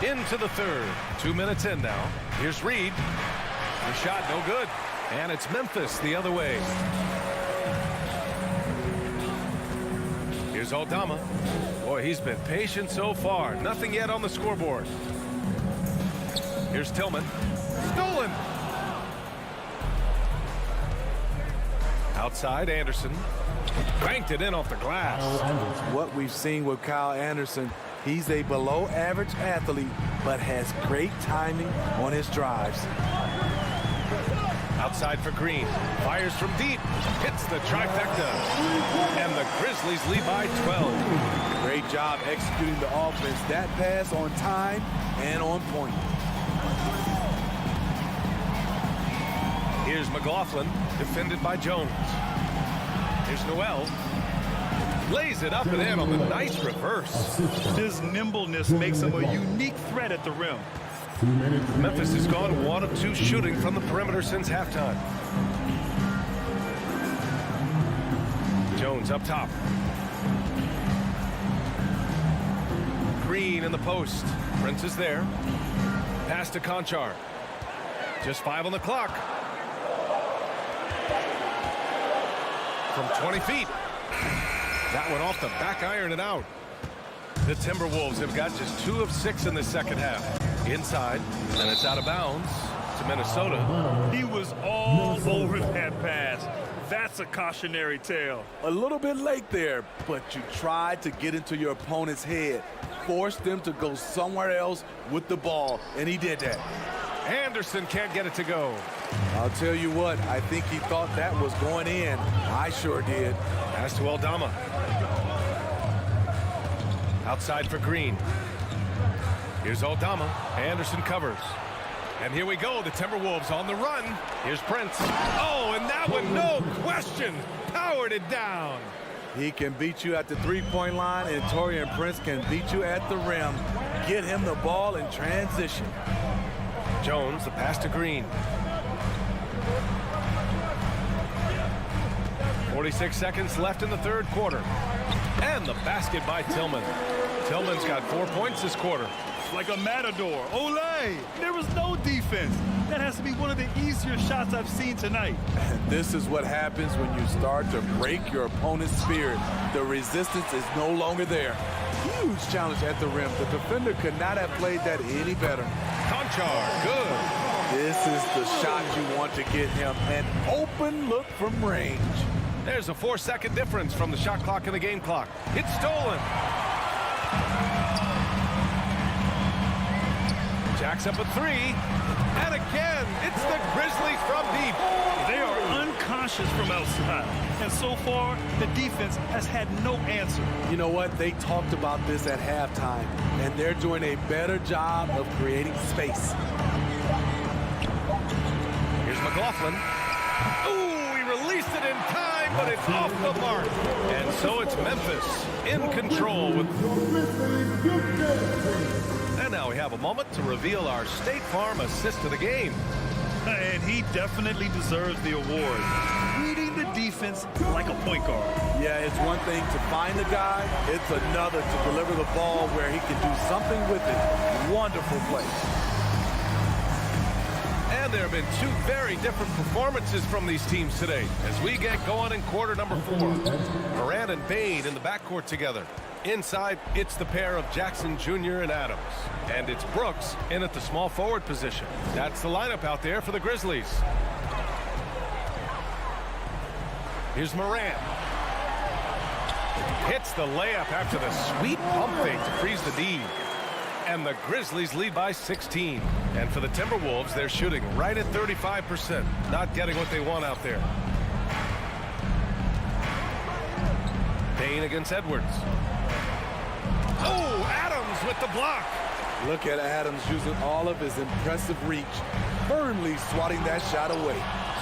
Into the third. 2 minutes in now. Here's Reid. The shot no good. And it's Memphis the other way. Here's Aldama. Boy, he's been patient so far. Nothing yet on the scoreboard. Here's Tillman. Stolen. Outside, Anderson. Banked it in off the glass. What we've seen with Kyle Anderson, he's a below-average athlete, but has great timing on his drives. Outside for Green. Fires from deep. Hits the trifecta. And the Grizzlies lead by 12. Great job executing the offense. That pass on time and on point. Here's McLaughlin, defended by Jones. Here's Noel. Lays it up and in on the nice reverse. His nimbleness makes him a unique threat at the rim. 2 minutes. Memphis has gone 1 of 2 shooting from the perimeter since halftime. Jones up top. Green in the post. Prince is there. Pass to Conchar. Just 5 on the clock. From 20 feet. That one off the back iron and out. The Timberwolves have got just 2 of 6 in the second half. Inside, and it's out of bounds to Minnesota. He was all over that pass. That's a cautionary tale. A little bit late there, but you tried to get into your opponent's head. Forced them to go somewhere else with the ball, and he did that. Anderson can't get it to go. I'll tell you what, I think he thought that was going in. I sure did. Pass to Aldama. Outside for Green. Here's Aldama. Anderson covers. And here we go, the Timberwolves on the run. Here's Prince. Oh, and that one, no question, powered it down. He can beat you at the three-point line, and Taurean Prince can beat you at the rim. Get him the ball in transition. Jones, the pass to Green. 46 seconds left in the third quarter. And the basket by Tillman. Tillman's got 4 points this quarter. Like a matador. Olay! There was no defense. That has to be one of the easier shots I've seen tonight. And this is what happens when you start to break your opponent's spirit. The resistance is no longer there. Huge challenge at the rim. The defender could not have played that any better. Conchar, good. This is the shot you want to get him. An open look from range. There's a 4-second difference from the shot clock and the game clock. It's stolen. Jacks up a 3. And again, it's the Grizzlies from deep. They are unconscious from outside. And so far, the defense has had no answer. You know what? They talked about this at halftime, and they're doing a better job of creating space. Here's McLaughlin. Ooh, he released it in time, but it's off the mark. And so it's Memphis in control with... And now we have a moment to reveal our State Farm assist of the game. And he definitely deserves the award. Reading the defense like a point guard. Yeah, it's one thing to find the guy. It's another to deliver the ball where he can do something with it. Wonderful play. And there have been 2 very different performances from these teams today as we get going in quarter number 4. Morant and Bain in the backcourt together. Inside, it's the pair of Jackson Jr. and Adams. And it's Brooks in at the small forward position. That's the lineup out there for the Grizzlies. Here's Morant. Hits the layup after the sweet pump fake to freeze the D. And the Grizzlies lead by 16. And for the Timberwolves, they're shooting right at 35%. Not getting what they want out there. Payne against Edwards. Oh, Adams with the block. Look at Adams using all of his impressive reach, firmly swatting that shot away.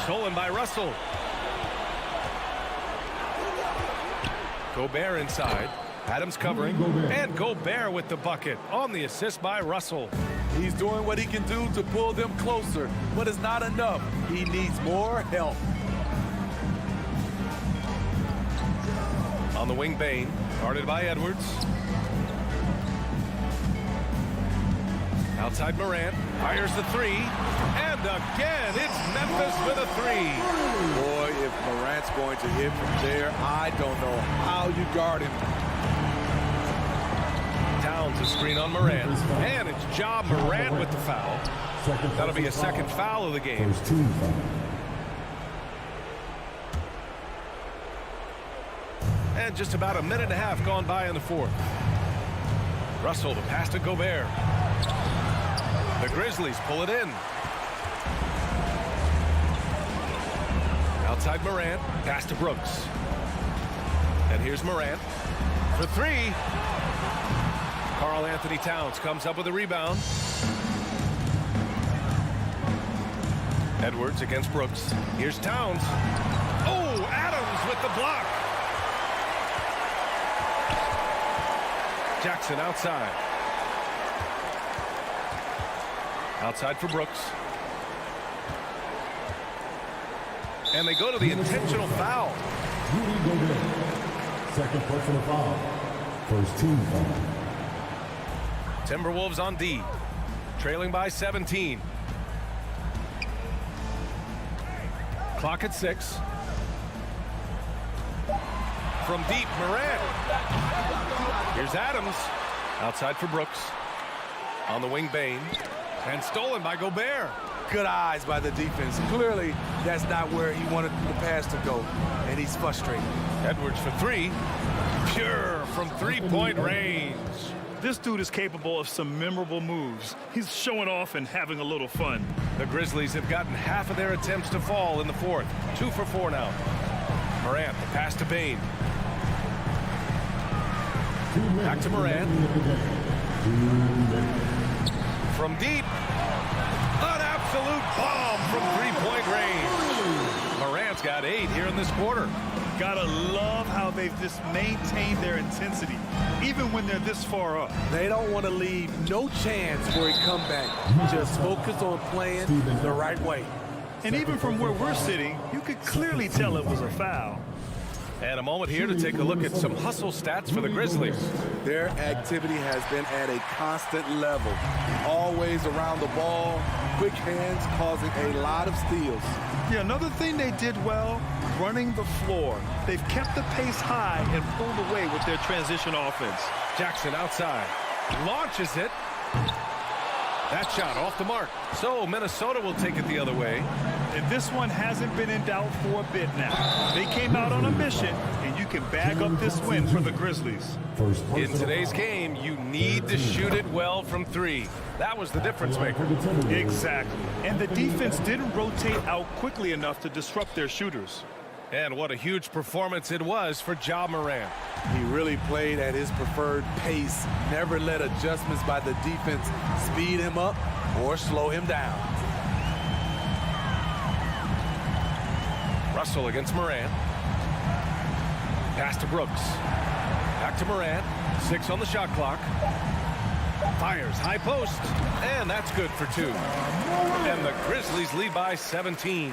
Stolen by Russell. Gobert inside. Adams covering. And Gobert with the bucket on the assist by Russell. He's doing what he can do to pull them closer, but it's not enough. He needs more help. On the wing, Bain. Guarded by Edwards. Outside Morant. Fires the 3. And again, it's Memphis with a 3. Boy, if Morant's going to hit from there, I don't know how you guard him. Towns a screen on Morant. And it's Ja Morant with the foul. That'll be a second foul of the game. First team foul. And just about a minute and a half gone by in the fourth. Russell, the pass to Gobert. The Grizzlies pull it in. Outside Morant, pass to Brooks. And here's Morant for 3. Karl Anthony Towns comes up with a rebound. Edwards against Brooks. Here's Towns. Oh, Adams with the block. Jackson outside. Outside for Brooks. And they go to the intentional foul. Rudy Gobert. Second personal foul. First team foul. Timberwolves on D. Trailing by 17. Clock at 6. From deep, Morant. Here's Adams. Outside for Brooks. On the wing, Bane. And stolen by Gobert. Good eyes by the defense. Clearly, that's not where he wanted the pass to go, and he's frustrated. Edwards for 3. Pure from three-point range. This dude is capable of some memorable moves. He's showing off and having a little fun. The Grizzlies have gotten half of their attempts to fall in the fourth. 2 for 4 now. Morant, the pass to Bane. Back to Morant. From deep. An absolute bomb from three-point range. Morant's got 8 here in this quarter. Gotta love how they've just maintained their intensity, even when they're this far up. They don't want to leave no chance for a comeback. Just focus on playing the right way. And even from where we're sitting, you could clearly tell it was a foul. And a moment here to take a look at some hustle stats for the Grizzlies. Their activity has been at a constant level. Always around the ball, quick hands causing a lot of steals. Yeah, another thing they did well, running the floor. They've kept the pace high and pulled away with their transition offense. Jackson outside. Launches it. That shot off the mark. So Minnesota will take it the other way. And this one hasn't been in doubt for a bit now. They came out on a mission, and you can bag up this win for the Grizzlies. In today's game, you need to shoot it well from 3. That was the difference maker. Exactly. And the defense didn't rotate out quickly enough to disrupt their shooters. And what a huge performance it was for Ja Morant. He really played at his preferred pace, never let adjustments by the defense speed him up or slow him down. Russell against Morant. Pass to Brooks. Back to Morant. 6 on the shot clock. Fires high post. And that's good for 2. And the Grizzlies lead by 17.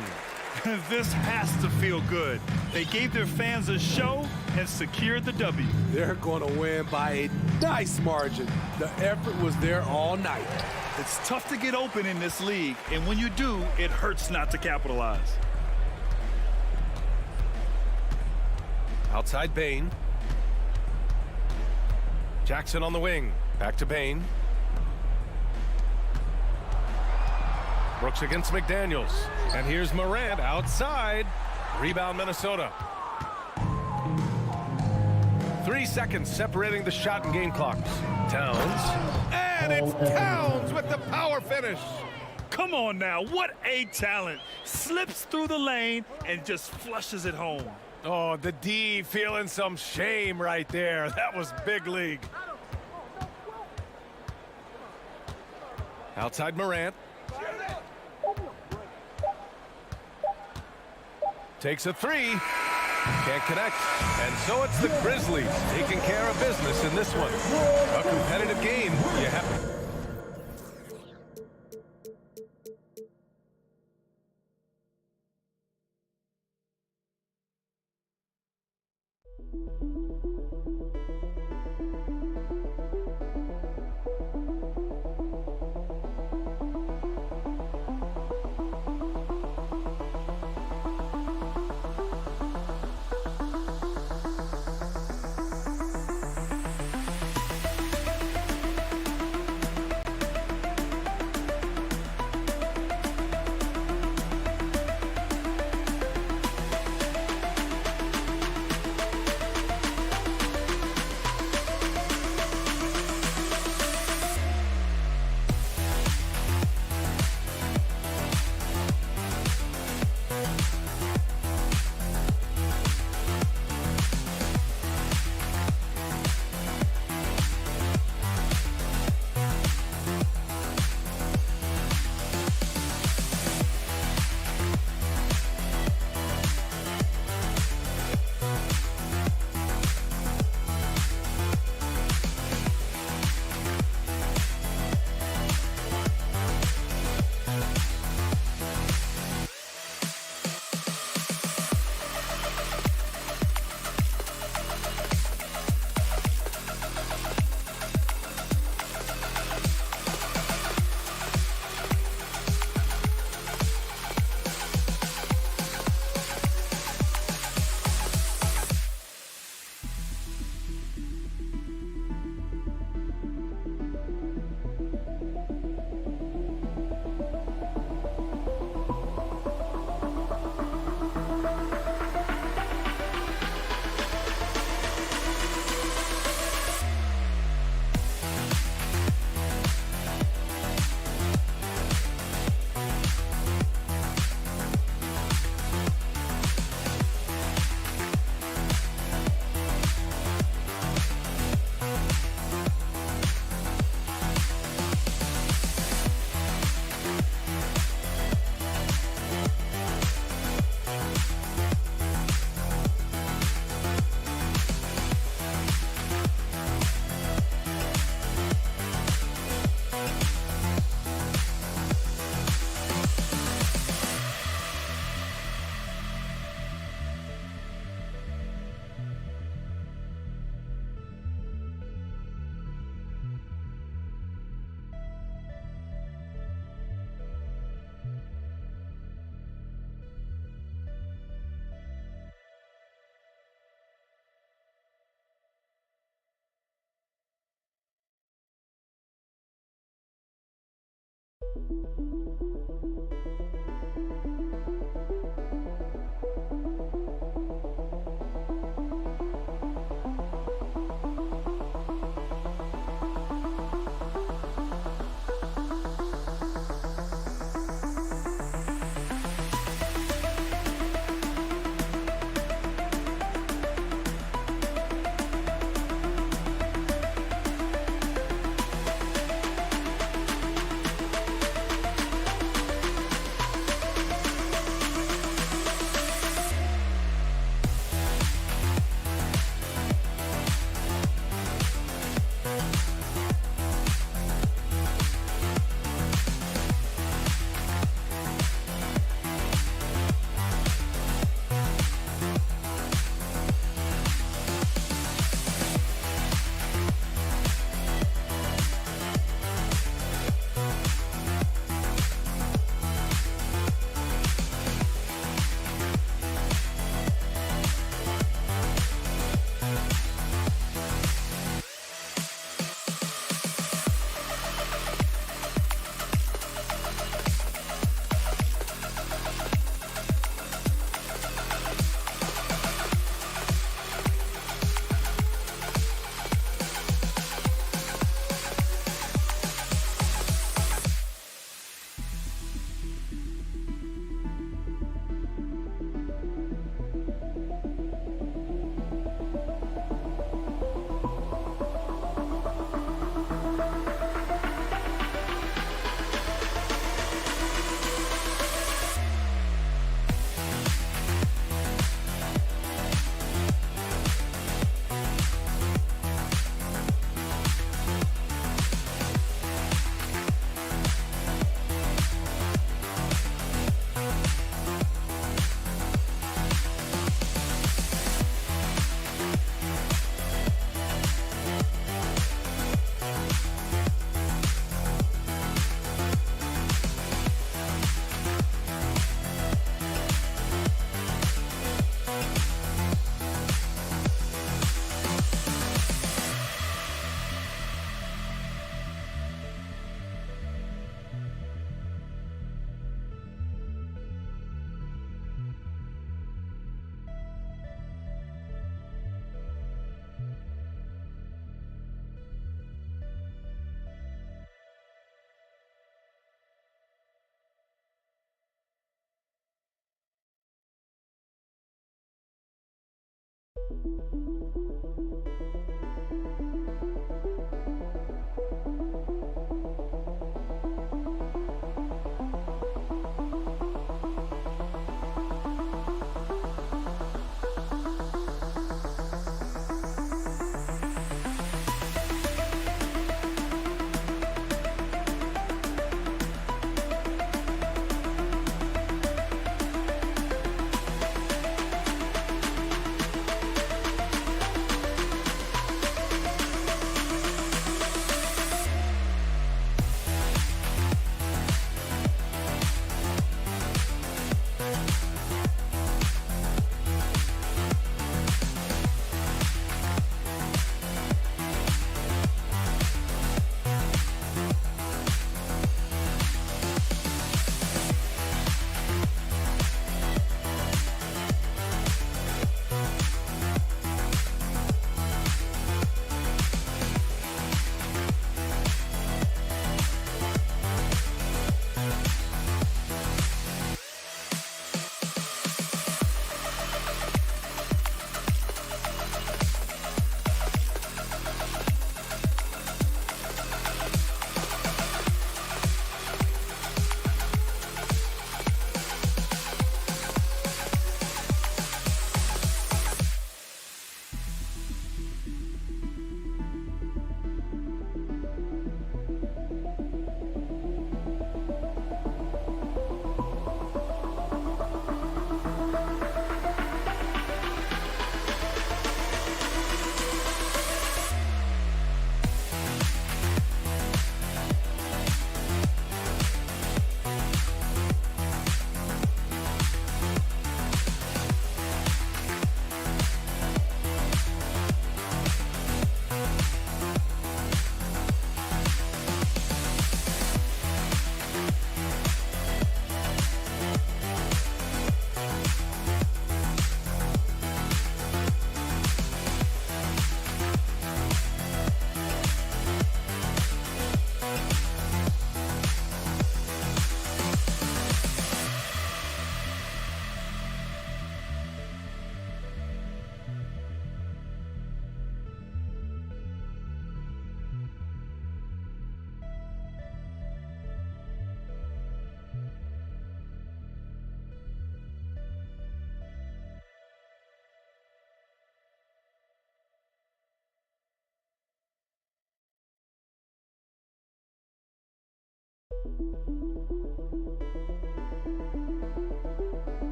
This has to feel good. They gave their fans a show and secured the W. They're going to win by a nice margin. The effort was there all night. It's tough to get open in this league, and when you do, it hurts not to capitalize. Outside Bane. Jackson on the wing. Back to Bane. Brooks against McDaniels. And here's Morant outside. Rebound Minnesota. 3 seconds separating the shot and game clocks. Towns. And it's Towns with the power finish. Come on now, what a talent. Slips through the lane and just flushes it home. Oh, the D feeling some shame right there. That was big league. Outside Morant. Takes a 3. Can't connect. And so it's the Grizzlies taking care of business in this one. A competitive game. You have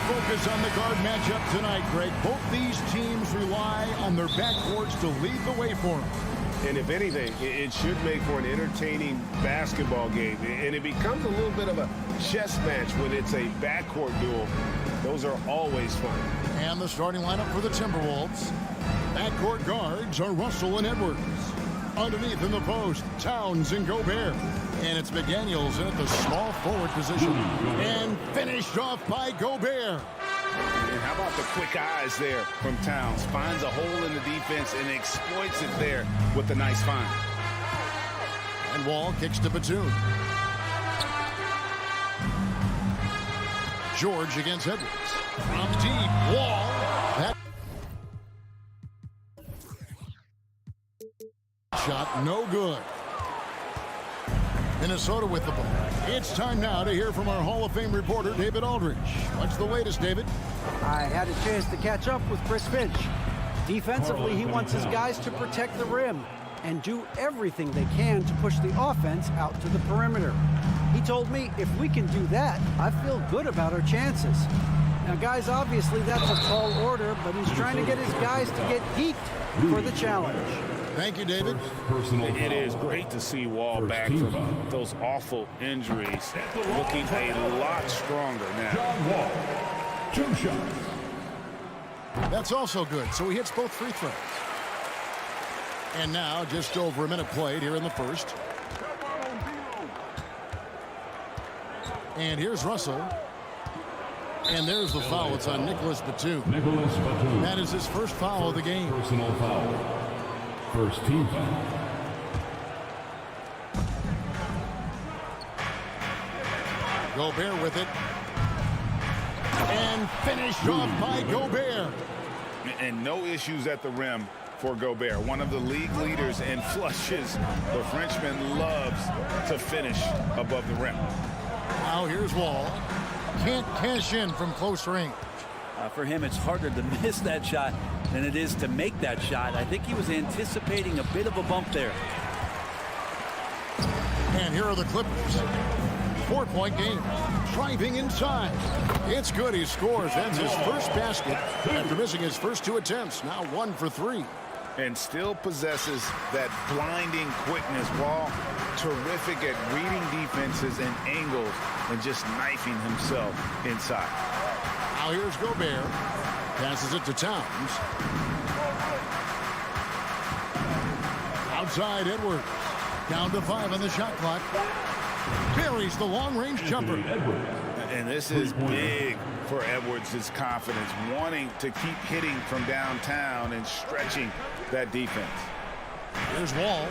Focus on the guard matchup tonight, Greg. Both these teams rely on their backcourts to lead the way for them. And if anything, it should make for an entertaining basketball game. And it becomes a little bit of a chess match when it's a backcourt duel. Those are always fun. And the starting lineup for the Timberwolves. Backcourt guards are Russell and Edwards. Underneath in the post, Towns and Gobert. And it's McDaniels in at the small forward position. And finished off by Gobert. And how about the quick eyes there from Towns? Finds a hole in the defense and exploits it there with a nice find. And Wall kicks to Batum. George against Edwards. From deep, Wall. That shot no good. Minnesota with the ball. It's time now to hear from our Hall of Fame reporter, David Aldridge. What's the latest, David? I had a chance to catch up with Chris Finch. Defensively, he wants his guys to protect the rim and do everything they can to push the offense out to the perimeter. He told me if we can do that, I feel good about our chances. Now, guys, obviously that's a tall order, but he's trying to get his guys to get geeked for the challenge. Thank you, David. It is great to see Wall back from those awful injuries, looking a lot stronger now. John Wall, 2 shots. That's also good, so he hits both free throws. And now, just over a minute played here in the first. And here's Russell. And there's the foul. It's on Nicholas Batum. That is his first foul of the game. Personal foul. First team foul. Gobert with it. And finished off by Gobert. And no issues at the rim for Gobert. One of the league leaders in flushes. The Frenchman loves to finish above the rim. Now here's Wall. Can't cash in from close range. For him, it's harder to miss that shot than it is to make that shot. I think he was anticipating a bit of a bump there. And here are the Clippers. 4-point game. Driving inside. It's good. He scores. That's his first basket after missing his first 2 attempts. Now 1 for 3. And still possesses that blinding quickness. Wall, terrific at reading defenses and angles and just knifing himself inside. Now here's Gobert. Passes it to Towns. Outside Edwards. Down to 5 on the shot clock. Buries the long-range jumper. And this is big for Edwards' confidence, wanting to keep hitting from downtown and stretching that defense. Here's Wall.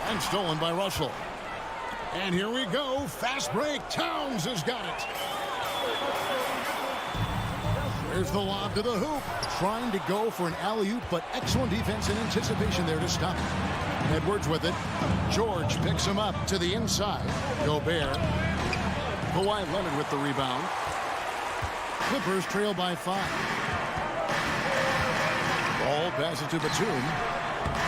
And stolen by Russell. And here we go. Fast break. Towns has got it. There's the lob to the hoop. Trying to go for an alley-oop, but excellent defense and anticipation there to stop it. Edwards with it. George picks him up to the inside. Gobert. Kawhi Leonard with the rebound. Clippers trail by 5. Ball passes to Batum.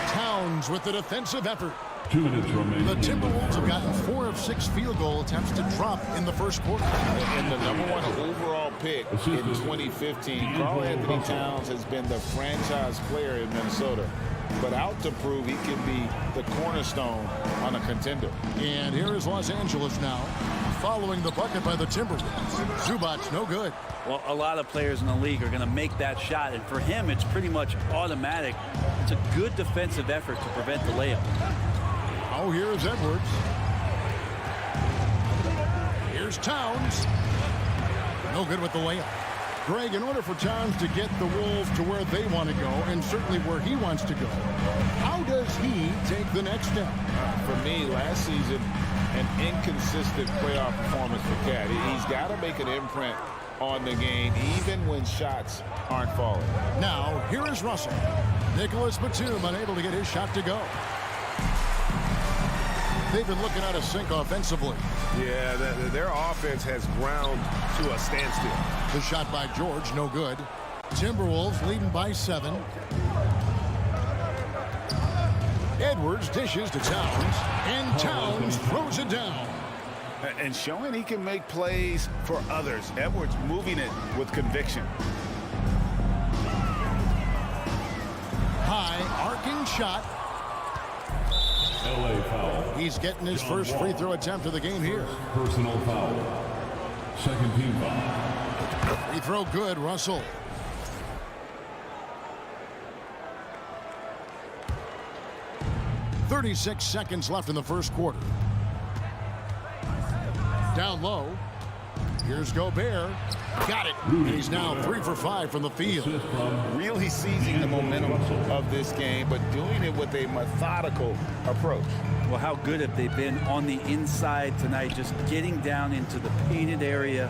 Towns with the defensive effort. 2 minutes remaining. The Timberwolves have gotten 4 of 6 field goal attempts to drop in the first quarter. And the #1 overall pick in 2015, Karl Anthony Towns has been the franchise player in Minnesota, but out to prove he can be the cornerstone on a contender. And here is Los Angeles now, following the bucket by the Timberwolves. Zubac's no good. Well, a lot of players in the league are going to make that shot, and for him, it's pretty much automatic. It's a good defensive effort to prevent the layup. Oh, here's Edwards. Here's Towns. No good with the layup. Greg, in order for Towns to get the Wolves to where they want to go, and certainly where he wants to go, how does he take the next step? For me, last season, an inconsistent playoff performance for Cat. He's got to make an imprint on the game, even when shots aren't falling. Now, here is Russell. Nicholas Batum unable to get his shot to go. They've been looking out of sync offensively. Yeah, their offense has ground to a standstill. The shot by George, no good. Timberwolves leading by 7. Edwards dishes to Towns, and Towns throws it down. And showing he can make plays for others. Edwards moving it with conviction. High arcing shot. LA foul. He's getting his first free throw attempt of the game here. Personal foul. Second team foul. Free throw good, Russell. .36 seconds left in the first quarter. Down low. Here's Gobert. Got it. He's now 3 for 5 from the field. Really seizing the momentum of this game, but doing it with a methodical approach. Well, how good have they been on the inside tonight, just getting down into the painted area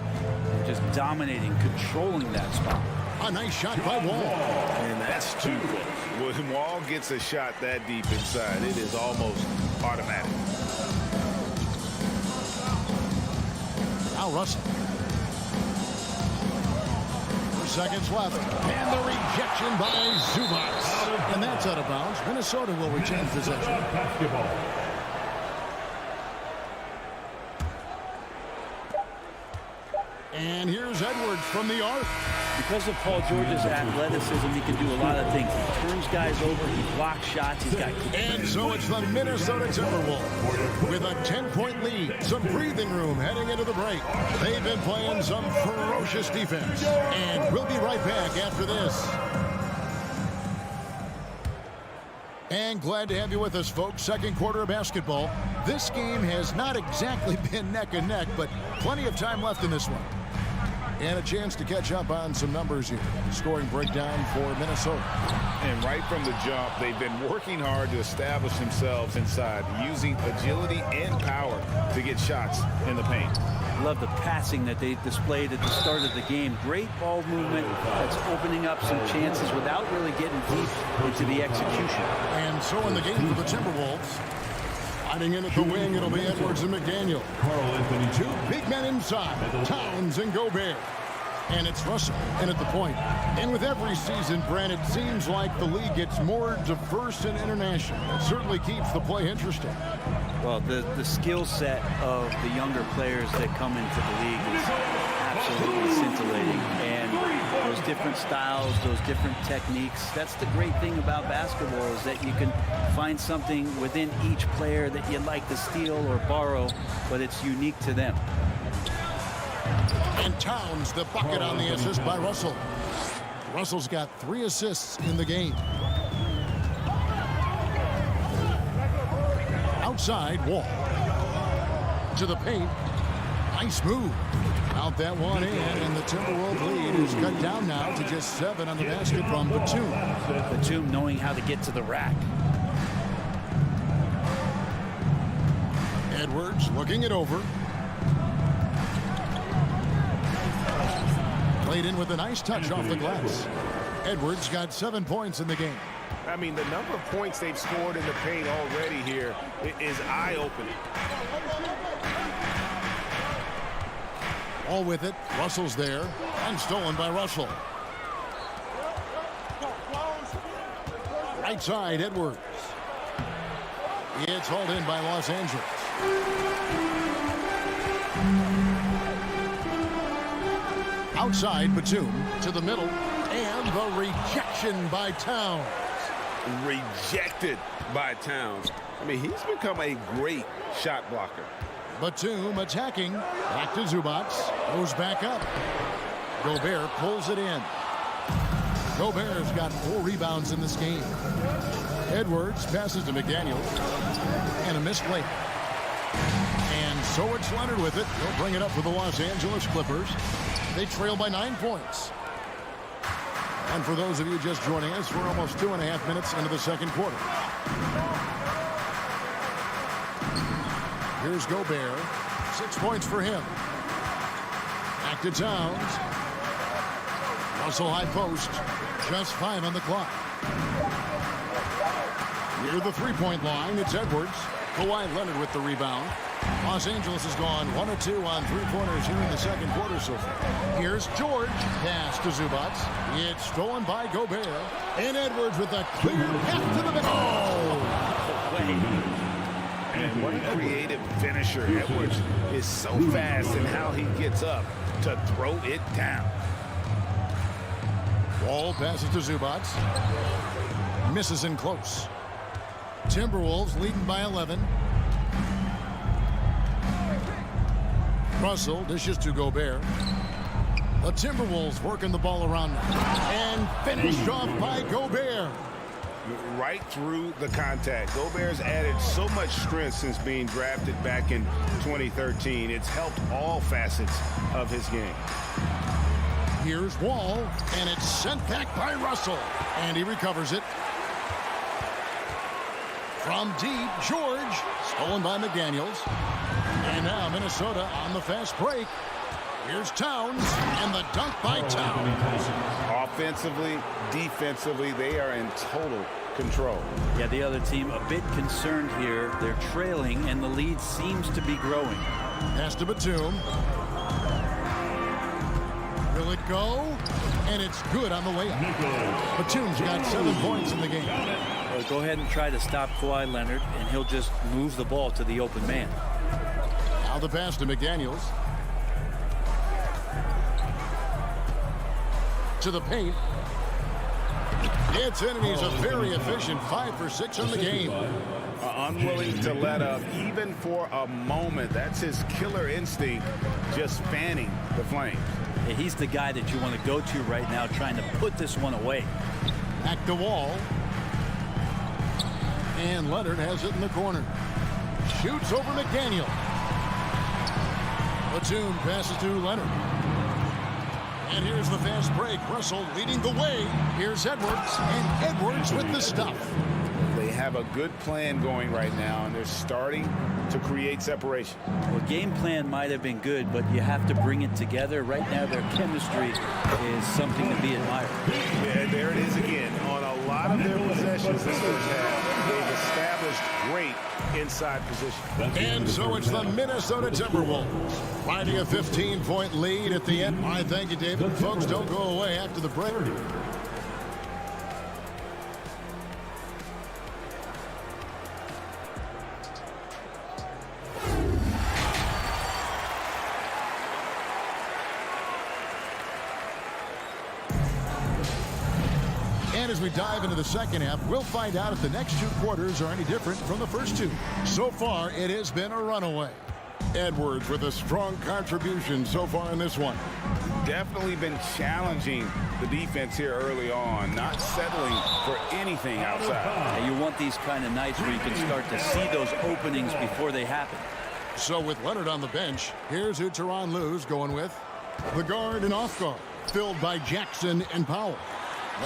and just dominating, controlling that spot. A nice shot by Wall. And that's too close. When Wall gets a shot that deep inside, it is almost automatic. Now Russell. 4 seconds left. And the rejection by Zubac. And that's out of bounds. Minnesota will retain possession. Basketball. And here's Edwards from the arc. Because of Paul George's athleticism, he can do a lot of things. He turns guys over, he blocks shots, he's got... And so it's the Minnesota Timberwolves with a 10-point lead. Some breathing room heading into the break. They've been playing some ferocious defense. And we'll be right back after this. And glad to have you with us, folks. Second quarter of basketball. This game has not exactly been neck and neck, but plenty of time left in this one. And a chance to catch up on some numbers here. Scoring breakdown for Minnesota. And right from the jump, they've been working hard to establish themselves inside, using agility and power to get shots in the paint. Love the passing that they displayed at the start of the game. Great ball movement that's opening up some chances without really getting deep into the execution. And so in the game for the Timberwolves, hiding in at the wing, it'll be Edwards and McDaniel. Karl Anthony. 2 big men inside, Towns and Gobert. And it's Russell in at the point. And with every season, Brent, it seems like the league gets more diverse and international. It certainly keeps the play interesting. Well, the skill set of the younger players that come into the league is absolutely scintillating. And those different styles, those different techniques, that's the great thing about basketball, is that you can find something within each player that you'd like to steal or borrow, but it's unique to them. And Towns, the bucket on the assist by Russell. Russell's got 3 assists in the game. Outside, Wall. To the paint. Nice move. Out that one in, and the Timberwolves lead is cut down now to just 7 on the basket from Batum. Batum knowing how to get to the rack. Edwards looking it over. Played in with a nice touch off the glass. Edwards got 7 points in the game. I mean, the number of points they've scored in the paint already here is eye-opening. All with it. Russell's there. And stolen by Russell. Right side, Edwards. It's hauled in by Los Angeles. Outside, Batum to the middle. And the rejection by Towns. Rejected by Towns. I mean, he's become a great shot blocker. Batum attacking. Back to Zubac. Goes back up. Gobert pulls it in. Gobert's got 4 rebounds in this game. Edwards passes to McDaniels. And a missed late. And so it's Leonard with it. He'll bring it up for the Los Angeles Clippers. They trail by 9 points. And for those of you just joining us, we're almost 2.5 minutes into the second quarter. Here's Gobert. 6 points for him. Back to Towns. Russell high post. Just 5 on the clock. Near the three-point line, it's Edwards. Kawhi Leonard with the rebound. Los Angeles has gone 1 or 2 on three-pointers here in the second quarter so far. Here's George. Pass to Zubac. It's stolen by Gobert. And Edwards with a clear path to the middle. And what a creative finisher. Edwards is so fast in how he gets up to throw it down. Wall passes to Zubac. Misses in close. Timberwolves leading by 11. Russell dishes to Gobert. The Timberwolves working the ball around now. And finished off by Gobert. Right through the contact. Gobert's added so much strength since being drafted back in 2013. It's helped all facets of his game. Here's Wall, and it's sent back by Russell. And he recovers it. From deep, George. Stolen by McDaniels. And now Minnesota on the fast break. Here's Towns, and the dunk by Towns. Offensively, defensively, they are in total control. Yeah, the other team a bit concerned here. They're trailing, and the lead seems to be growing. Pass to Batum. Will it go? And it's good on the way up. Batum's got 7 points in the game. Well, go ahead and try to stop Kawhi Leonard, and he'll just move the ball to the open man. Now the pass to McDaniels. To the paint. It's in, and he's a very efficient 5 for 6 on the game. Unwilling to let up even for a moment. That's his killer instinct, just fanning the flames. Yeah, he's the guy that you want to go to right now, trying to put this one away. Back to Wall. And Leonard has it in the corner. Shoots over McDaniel. Batum passes to Leonard. And here's the fast break. Russell leading the way. Here's Edwards. And Edwards with the stuff. They have a good plan going right now, and they're starting to create separation. Well, game plan might have been good, but you have to bring it together. Right now, their chemistry is something to be admired. Yeah, there it is again. On a lot of their possessions this first half, they've established great inside position. And so it's the Minnesota Timberwolves finding a 15-point lead at the end. I thank you, David. Folks, don't go away after the break. And as we dive into the second half, we'll find out if the next 2 quarters are any different from the first 2. So far, it has been a runaway. Edwards with a strong contribution so far in this one. Definitely been challenging the defense here early on, not settling for anything outside. And you want these kind of nights where you can start to see those openings before they happen. So with Leonard on the bench, here's who Tyronn Lue's going with. The guard and off guard, filled by Jackson and Powell.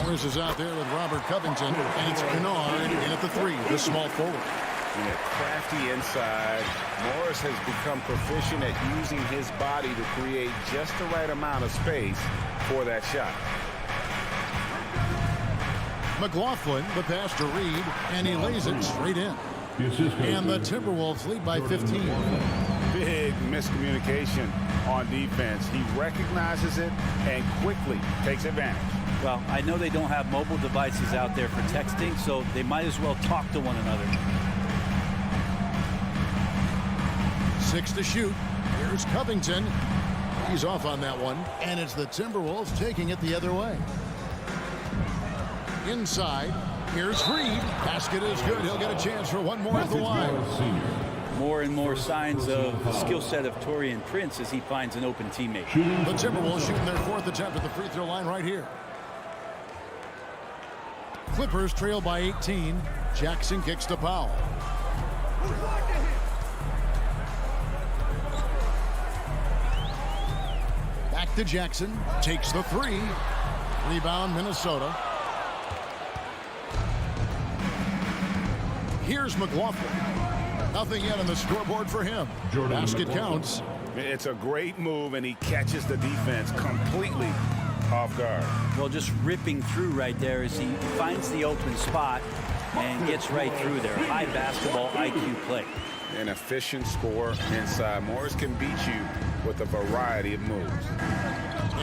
Morris is out there with Robert Covington, and it's Kennard in at the 3, the small forward. Yeah, crafty inside. Morris has become proficient at using his body to create just the right amount of space for that shot. McLaughlin, the pass to Reed, and he lays it straight in. And the Timberwolves lead by 15. Big miscommunication on defense. He recognizes it and quickly takes advantage. Well, I know they don't have mobile devices out there for texting, so they might as well talk to one another. 6 to shoot. Here's Covington. He's off on that one. And it's the Timberwolves taking it the other way. Inside. Here's Reed. Basket is good. He'll get a chance for one more at the line. More and more signs of the skill set of Taurean Prince as he finds an open teammate. The Timberwolves shooting their 4th attempt at the free throw line right here. Clippers trail by 18. Jackson kicks to Powell. Back to Jackson. Takes the 3. Rebound Minnesota. Here's McLaughlin. Nothing yet on the scoreboard for him. Basket counts. It's a great move, and he catches the defense completely off guard. Well, just ripping through right there as he finds the open spot and gets right through there. High basketball IQ play. An efficient score inside. Morris can beat you with a variety of moves.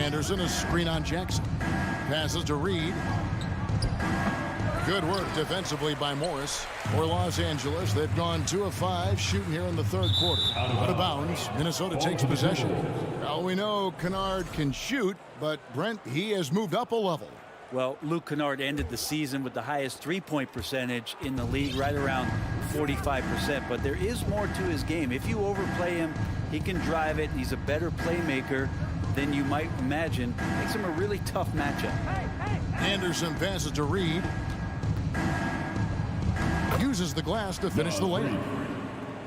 Anderson, a screen on Jackson. Passes to Reed. Good work defensively by Morris. For Los Angeles, they've gone 2 of 5 shooting here in the 3rd quarter. Out of bounds, Minnesota takes possession. Now we know Kennard can shoot, but Brent, he has moved up a level. Well, Luke Kennard ended the season with the highest three-point percentage in the league, right around 45%. But there is more to his game. If you overplay him, he can drive it. He's a better playmaker than you might imagine. Makes him a really tough matchup. Anderson passes to Reed. Uses the glass to finish the layup.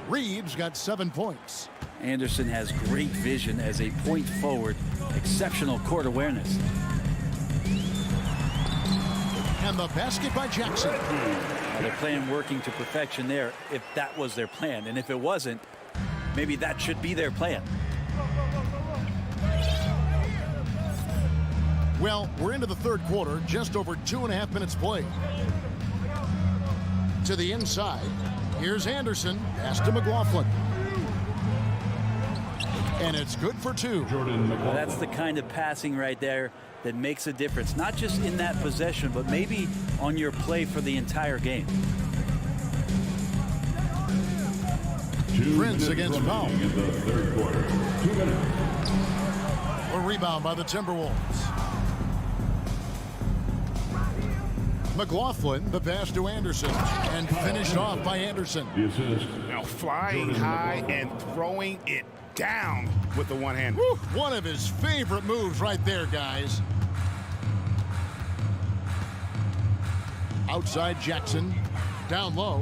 Reed's got 7 points. Anderson has great vision as a point forward. Exceptional court awareness. And the basket by Jackson. They're playing working to perfection there if that was their plan. And if it wasn't, maybe that should be their plan. Well, we're into the 3rd quarter, just over 2.5 minutes played. To the inside. Here's Anderson. Pass to McLaughlin. And it's good for 2. Well, that's the kind of passing right there that makes a difference. Not just in that possession, but maybe on your play for the entire game. Prince against Powell. In the 3rd quarter. 2 minutes. A rebound by the Timberwolves. McLaughlin, the pass to Anderson, and finished off by Anderson. Now flying high and throwing it down with the one hand. One of his favorite moves right there, guys. Outside Jackson, down low,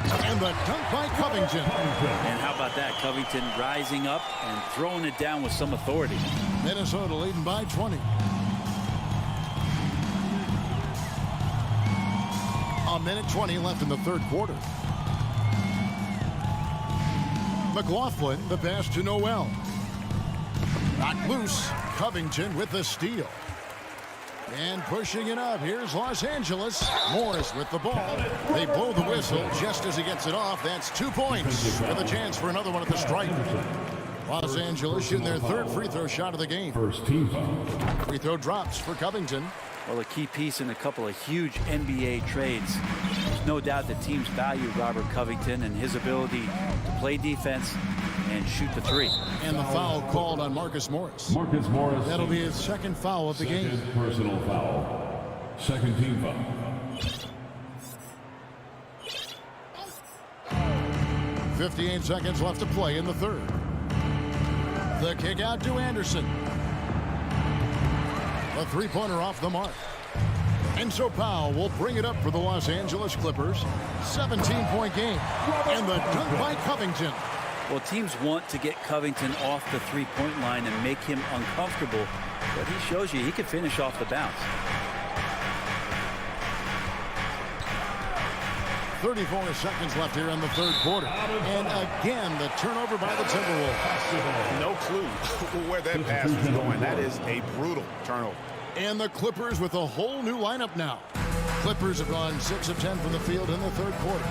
and the dunk by Covington. And how about that? Covington rising up and throwing it down with some authority. Minnesota leading by 20. A minute 20 left in the 3rd quarter. McLaughlin, the pass to Noel. Knocked loose. Covington with the steal. And pushing it up. Here's Los Angeles. Morris with the ball. They blow the whistle just as he gets it off. That's 2 points with a chance for another one at the stripe. Los Angeles shooting their 3rd free throw shot of the game. First team foul. Free throw drops for Covington. Well, a key piece in a couple of huge NBA trades. There's no doubt that teams value Robert Covington and his ability to play defense and shoot the 3. And the foul called on Marcus Morris. Marcus Morris. That'll be his 2nd foul of the game. Second personal foul. 2nd team foul. 58 seconds left to play in the 3rd. The kick out to Anderson. A three-pointer off the mark. And so Powell will bring it up for the Los Angeles Clippers. 17-point game. And the dunk by Covington. Well, teams want to get Covington off the three-point line and make him uncomfortable, but he shows you he can finish off the bounce. 34 seconds left here in the third quarter. And again, the turnover by the Timberwolves. No clue where that pass was going. That is a brutal turnover. And the Clippers with a whole new lineup now. Clippers have gone 6 of 10 from the field in the third quarter.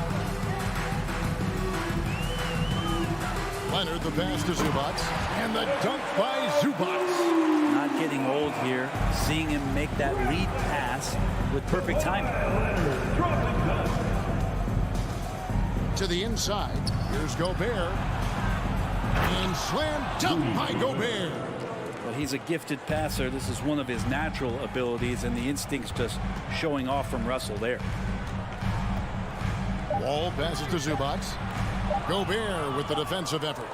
Leonard, the pass to Zubac. And the dunk by Zubac. Not getting old here. Seeing him make that lead pass with perfect timing. To the inside. Here's Gobert. And slam dunk by Gobert. Well, he's a gifted passer. This is one of his natural abilities, and the instincts just showing off from Russell there. Wall passes to Zubac. Gobert with the defensive effort.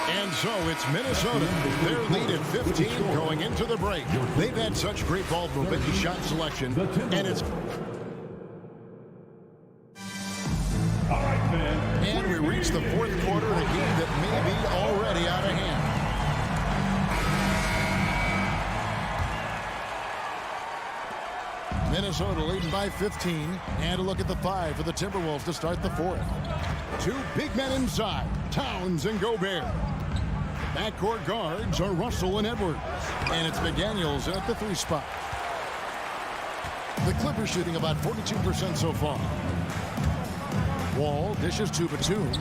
And so it's Minnesota. Their lead at 15 going into the break. They've had such great ball movement and shot selection. And it's... And we reach the fourth quarter in a game that may be already out of hand. Minnesota leading by 15. And a look at the 5 for the Timberwolves to start the fourth. Two big men inside, Towns and Gobert. Backcourt guards are Russell and Edwards. And it's McDaniels at the 3 spot. The Clippers shooting about 42% so far. Wall dishes to Batum.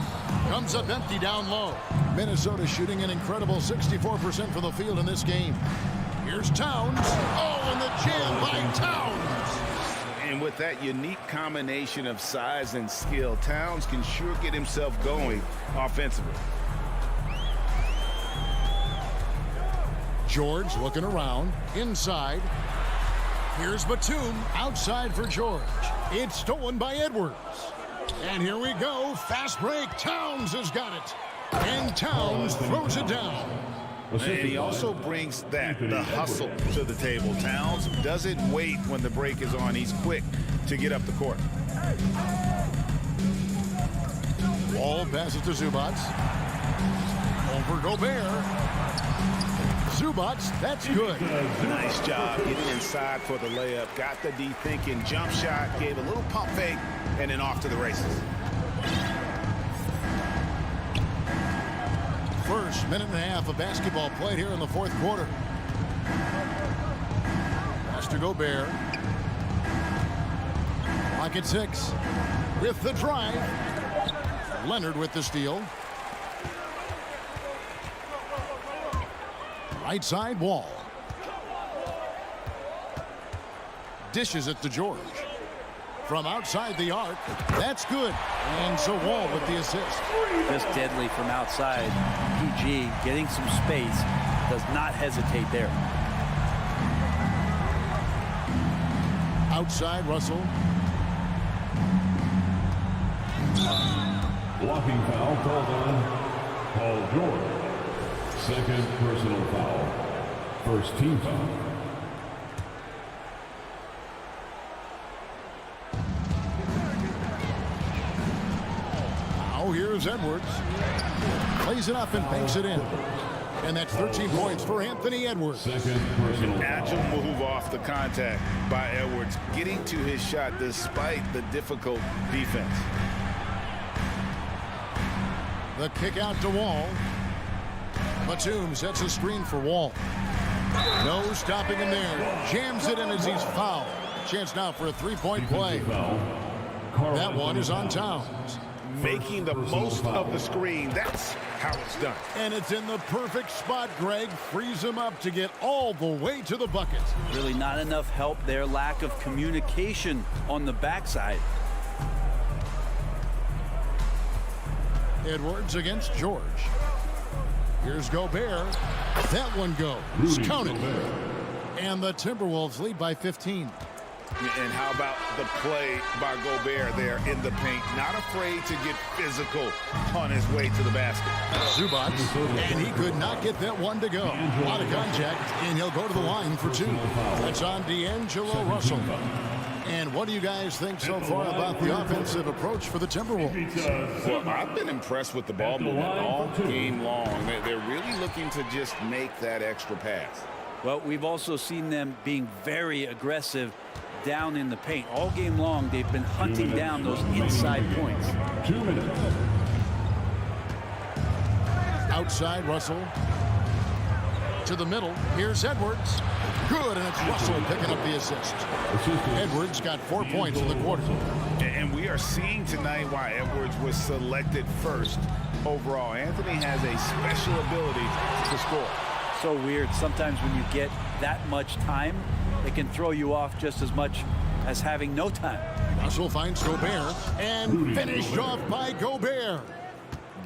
Comes up empty down low. Minnesota shooting an incredible 64% from the field in this game. Here's Towns. Oh, and the jam by Towns. And with that unique combination of size and skill, Towns can sure get himself going offensively. George looking around. Inside. Here's Batum. Outside for George. It's stolen by Edwards. And here we go. Fast break. Towns has got it. And Towns throws it down. And he also brings the hustle to the table. Towns doesn't wait when the break is on. He's quick to get up the court. Wall passes to Zubac. Over Gobert. Zubac, that's good. Nice job getting inside for the layup. Got the D thinking jump shot, gave a little pump fake, and then off to the races. First minute and a half of basketball played here in the fourth quarter. Pass to Gobert. Pocket 6 with the drive. Leonard with the steal. Right side, Wall. Dishes it to George. From outside the arc, that's good. And so Wall with the assist. Just deadly from outside. PG getting some space. Does not hesitate there. Outside, Russell. Blocking foul called on Paul George. Second personal foul. First team foul. Now here's Edwards. Plays it up and banks it in. And that's 13 points for Anthony Edwards. Second personal foul. Agile move off the contact by Edwards, getting to his shot despite the difficult defense. The kick out to Wall. Batum sets a screen for Wall. No stopping him there. Jams it in as he's fouled. Chance now for a three-point play. That one is on Towns. Making the most of the screen. That's how it's done. And it's in the perfect spot, Greg. Frees him up to get all the way to the bucket. Really not enough help there. Lack of communication on the backside. Edwards against George. Here's Gobert. That one goes. Counted. And the Timberwolves lead by 15. And how about the play by Gobert there in the paint? Not afraid to get physical on his way to the basket. Zubac, and he could not get that one to go. A lot of contact, and he'll go to the line for 2. That's on D'Angelo Russell. And what do you guys think so far about the offensive approach for the Timberwolves? Well, I've been impressed with the ball movement all game long. They're really looking to just make that extra pass. Well, we've also seen them being very aggressive down in the paint. All game long, they've been hunting down those inside points. 2 minutes. Outside Russell. To the middle. Here's Edwards. Good, and it's Russell picking up the assist. Edwards got 4 points in the quarter. And we are seeing tonight why Edwards was selected first overall. Anthony has a special ability to score. So weird. Sometimes when you get that much time, it can throw you off just as much as having no time. Russell finds Gobert, and finished off by Gobert.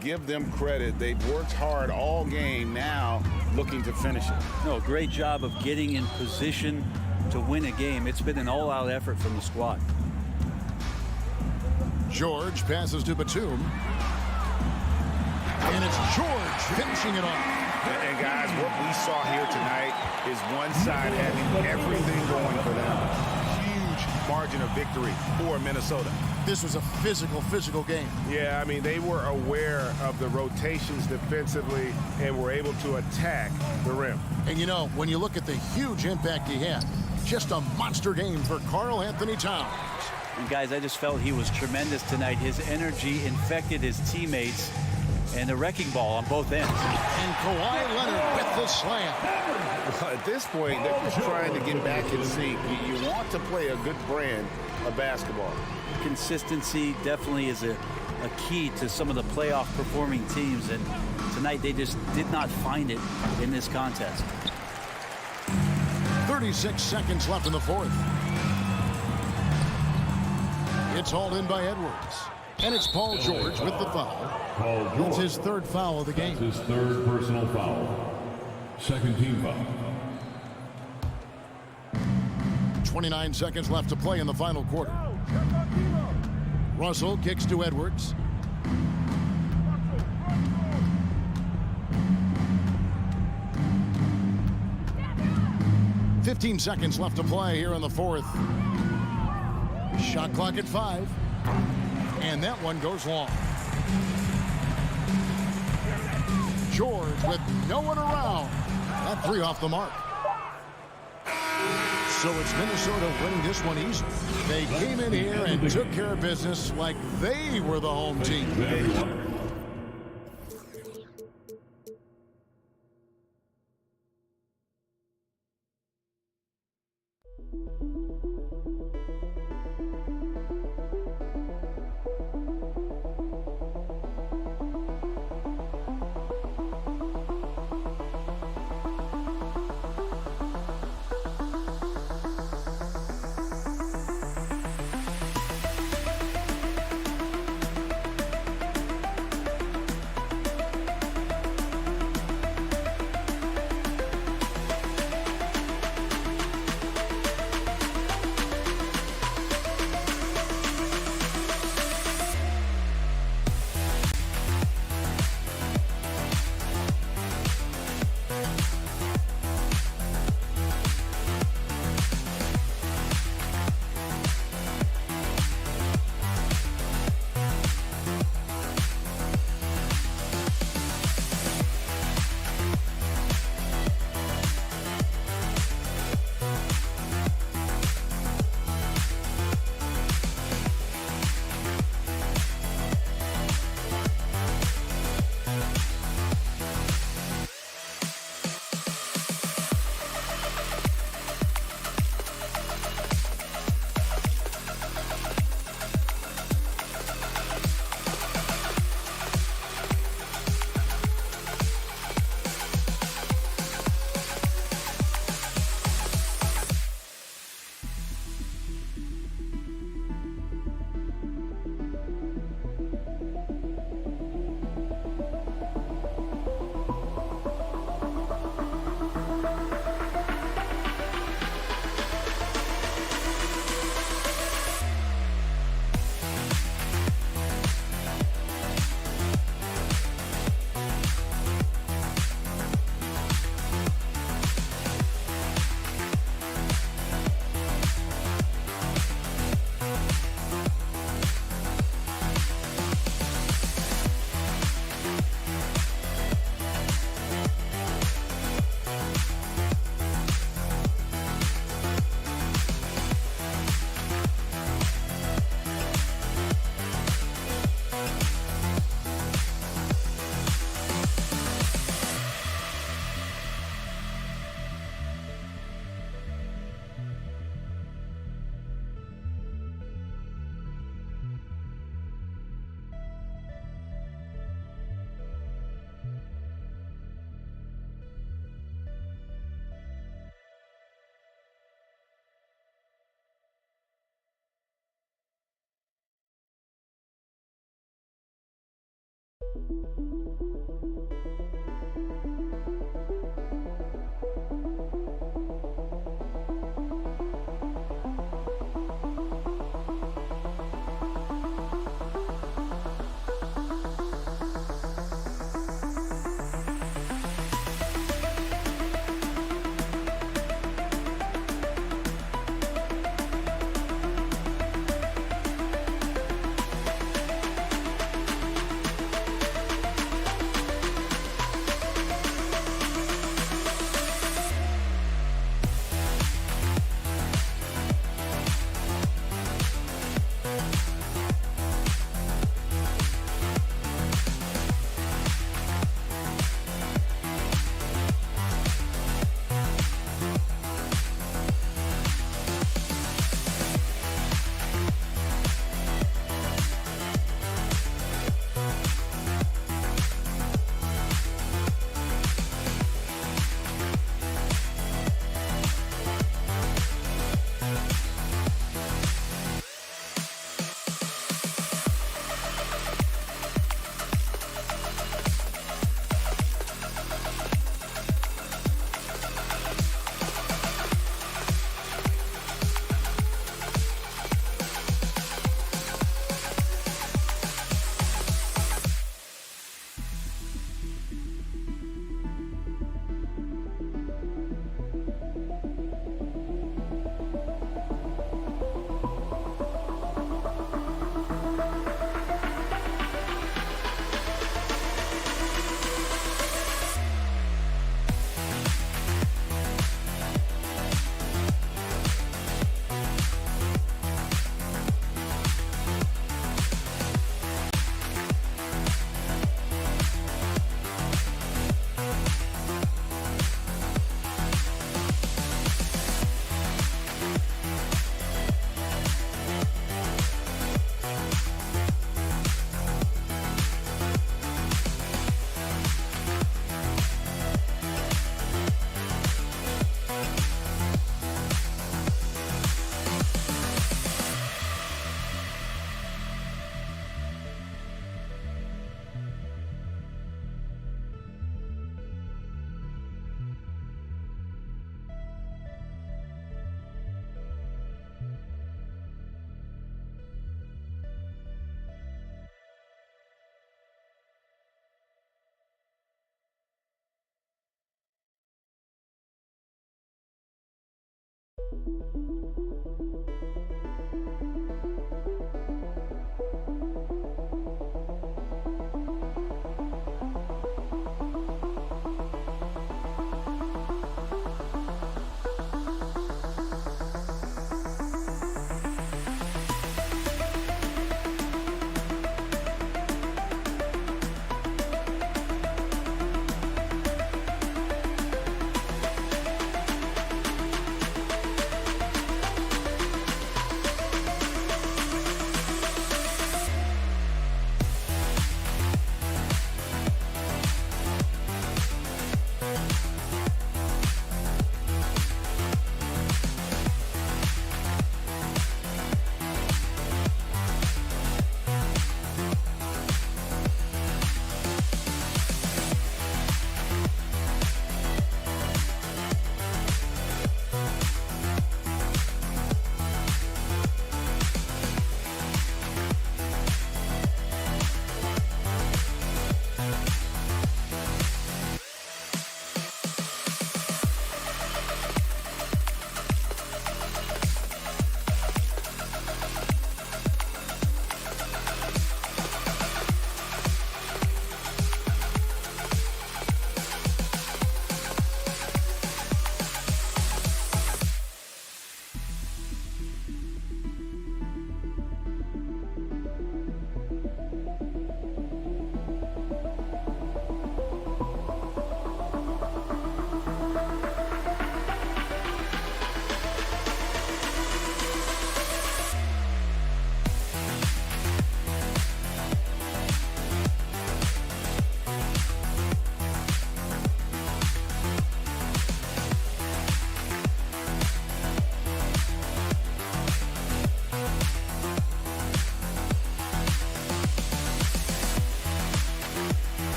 Give them credit. They've worked hard all game, now looking to finish it. No, great job of getting in position to win a game. It's been an all-out effort from the squad. George passes to Batum. And it's George finishing it off. And guys, what we saw here tonight is one side having everything going for them. Huge margin of victory for Minnesota. This was a physical game. Yeah, I mean, they were aware of the rotations defensively and were able to attack the rim. And you know, when you look at the huge impact he had, just a monster game for Karl Anthony Towns. And guys, I just felt he was tremendous tonight. His energy infected his teammates, and the wrecking ball on both ends. And Kawhi Leonard with the slam. At this point, they're just trying to get back in sync. You want to play a good brand of basketball. Consistency definitely is a key to some of the playoff performing teams, and tonight they just did not find it in this contest. 36 seconds left in the fourth. It's hauled in by Edwards. And it's Paul George with the foul. It's his third foul of the game. That's his third personal foul. Second team foul. 29 seconds left to play in the final quarter. Russell kicks to Edwards. "15 seconds left to play here in the fourth. Shot clock at 5. And that one goes long. George with no one around. That 3 off the mark. So it's Minnesota winning this one easy. They came in here and took care of business like they were the home team.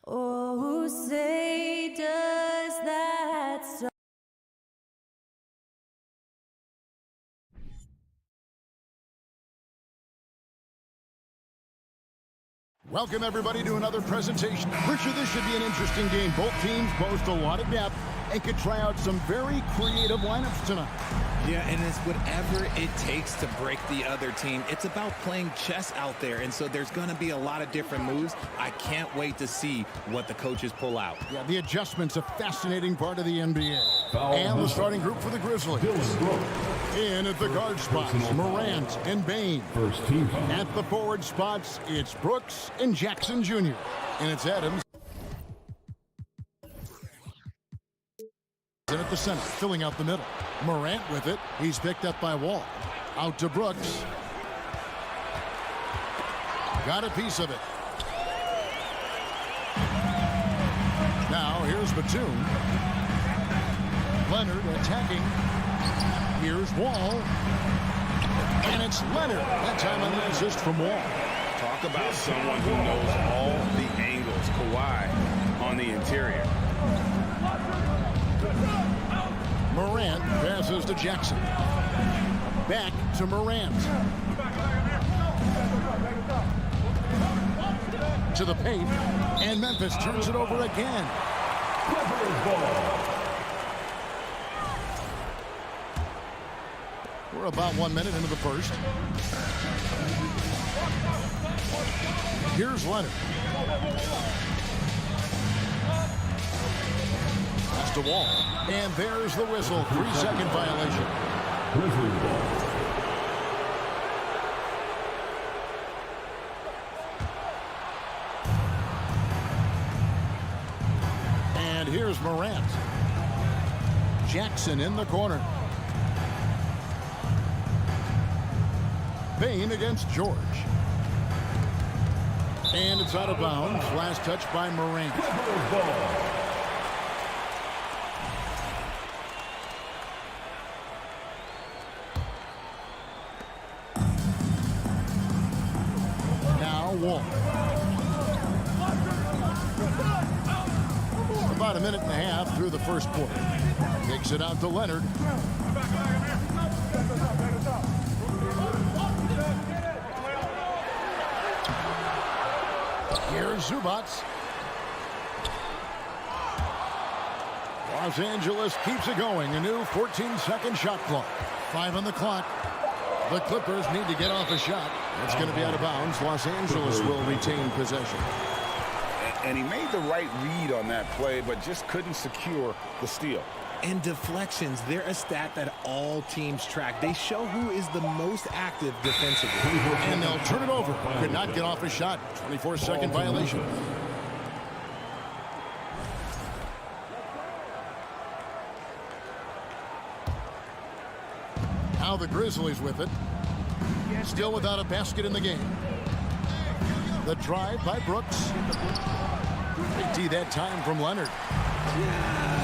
Oh, say does that so. Welcome, everybody, to another presentation. Richard, this should be an interesting game. Both teams boast a lot of depth and could try out some very creative lineups tonight. Yeah, and it's whatever it takes to break the other team. It's about playing chess out there, and so there's going to be a lot of different moves. I can't wait to see what the coaches pull out. Yeah, the adjustment's a fascinating part of the NBA. And the starting group for the Grizzlies. In at the guard spots, Morant and Bain. First team. At the forward spots, it's Brooks and Jackson Jr. And it's Adams. And at the center, filling out the middle. Morant with it. He's picked up by Wall. Out to Brooks. Got a piece of it. Now here's Batum. Leonard attacking. Here's Wall. And it's Leonard. That time on the assist from Wall. Talk about someone who knows all the angles. Kawhi on the interior. Morant passes to Jackson. Back to Morant. To the paint. And Memphis turns it over again. We're about 1 minute into the first. Here's Leonard. Pass to Wall. And there's the whistle. 3-second violation. Grizzlies ball. And here's Morant. Jackson in the corner. Bain against George. And it's out of bounds. Last touch by Morant. Now Wall. About a minute and a half through the first quarter. Kicks it out to Leonard. Here's Zubats. Los Angeles keeps it going. A new 14-second shot clock. 5 on the clock. The Clippers need to get off a shot. It's going to be out of bounds. Los Angeles will retain possession. And he made the right read on that play, but just couldn't secure the steal. And deflections, they're a stat that all teams track. They show who is the most active defensively. And they'll turn it over. Could not get off a shot. 24-second violation. Now the Grizzlies with it. Still without a basket in the game. The drive by Brooks. Big D that time from Leonard.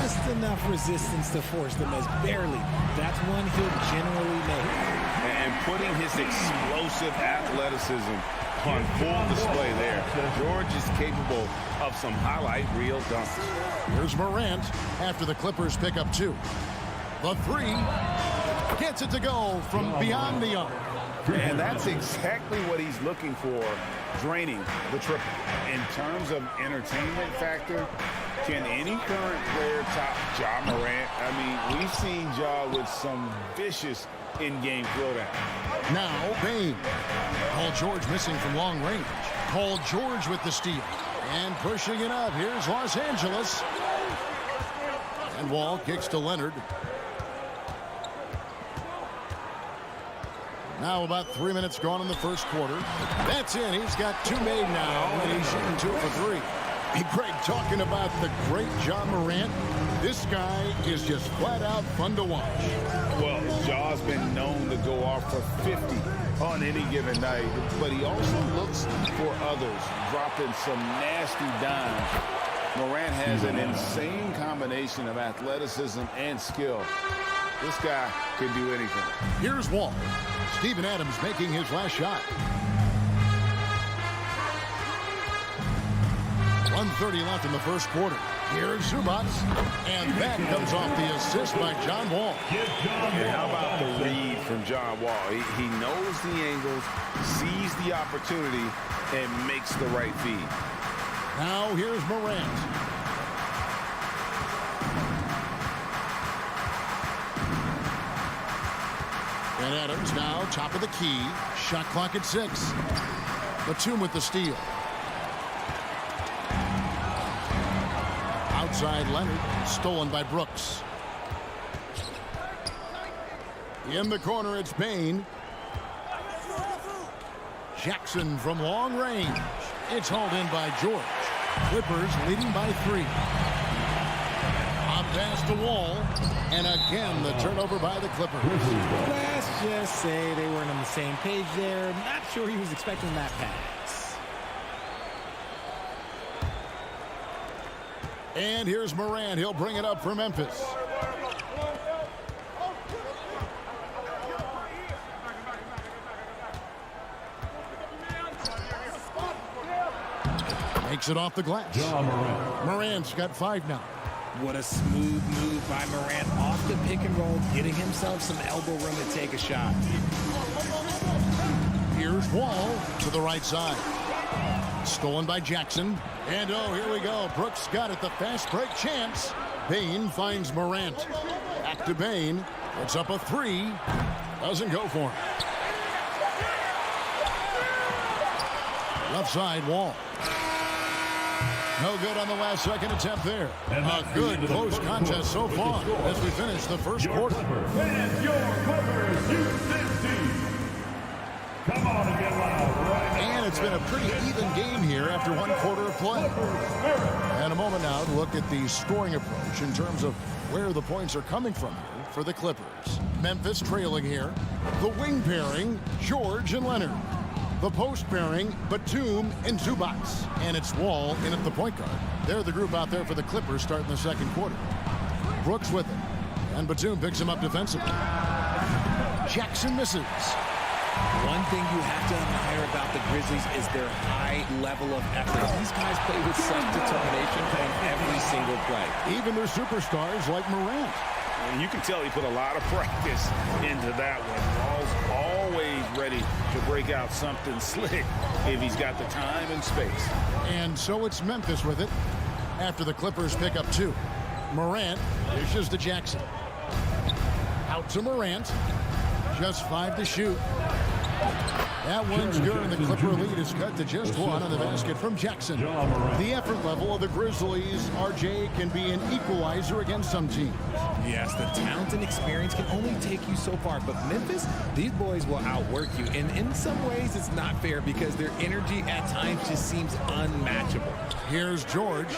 Just enough resistance to force them as barely. That's one he'll generally make. And putting his explosive athleticism on full display there. George is capable of some highlight reel dunks. Here's Morant after the Clippers pick up 2. The 3 gets it to go from beyond the arc. And that's exactly what he's looking for, draining the triple. In terms of entertainment factor, can any current player top Ja Morant? I mean, we've seen Ja with some vicious in-game throwdown. Now Bane. Paul George missing from long range. Paul George with the steal. And pushing it up. Here's Los Angeles. And Wall kicks to Leonard. Now about 3 minutes gone in the first quarter. That's in. He's got 2 made now, and he's shooting 2 for 3. Hey, Greg, talking about the great Ja Morant, this guy is just flat out fun to watch. Well, Ja's been known to go off for 50 on any given night, but he also looks for others, dropping some nasty dimes. Morant has an insane combination of athleticism and skill. This guy can do anything. Here's Wall. Steven Adams making his last shot. 1:30 left in the first quarter. Here's Zubats, and that comes off the assist by John Wall. And how about the read from John Wall? He knows the angles, sees the opportunity, and makes the right feed. Now here's Morant. And Adams now top of the key. Shot clock at 6. Batum with the steal. Outside Leonard, stolen by Brooks. In the corner, it's Bane. Jackson from long range. It's hauled in by George. Clippers leading by 3. On pass to Wall. And again, the turnover by the Clippers. Let's just say they weren't on the same page there. Not sure he was expecting that pass. And here's Morant. He'll bring it up for Memphis. Makes it off the glass. Morant's got 5 now. What a smooth move by Morant off the pick and roll, getting himself some elbow room to take a shot. Here's Wall to the right side. Stolen by Jackson. And oh, here we go. Brooks got it. The fast break chance. Bane finds Morant. Back to Bane. It's up a 3. Doesn't go for him. Left side, Wall. No good on the last second attempt there. A good close contest so far as we finish the first quarter. And your Clippers, Houston. Come on and get loud right now. And it's been a pretty even game here after 1 quarter of play. And a moment now to look at the scoring approach in terms of where the points are coming from here for the Clippers. Memphis trailing here. The wing pairing, George and Leonard. The post pairing, Batum and Zubats. And it's Wall in at the point guard. They're the group out there for the Clippers starting the second quarter. Brooks with it. And Batum picks him up defensively. Jackson misses. One thing you have to admire about the Grizzlies is their high level of effort. These guys play with such determination on every single play. Even their superstars like Morant. And you can tell he put a lot of practice into that one. Wall's always ready to break out something slick if he's got the time and space. And so it's Memphis with it after the Clippers pick up 2. Morant dishes to Jackson. Out to Morant. Just 5 to shoot. That one's good, and the Clipper lead is cut to just one on the basket from Jackson. The effort level of the Grizzlies, RJ, can be an equalizer against some teams. Yes, the talent and experience can only take you so far, but Memphis, these boys will outwork you, and in some ways it's not fair because their energy at times just seems unmatchable. Here's George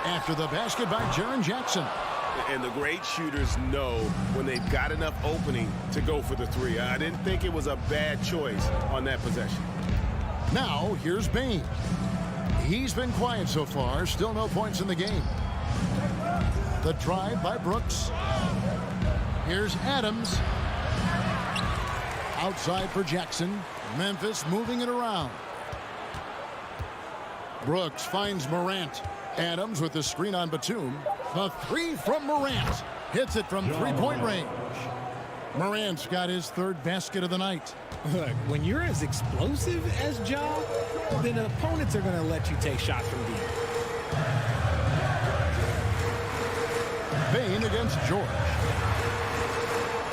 after the basket by Jaren Jackson. And the great shooters know when they've got enough opening to go for the three. I didn't think it was a bad choice on that possession. Now, here's Bain. He's been quiet so far, still no points in the game. The drive by Brooks. Here's Adams. Outside for Jackson. Memphis moving it around. Brooks finds Morant. Adams with the screen on Batum. The three from Morant. Hits it from three-point range. Morant's got his third basket of the night. Look, when you're as explosive as Ja, then opponents are going to let you take shots from deep. Bain against George.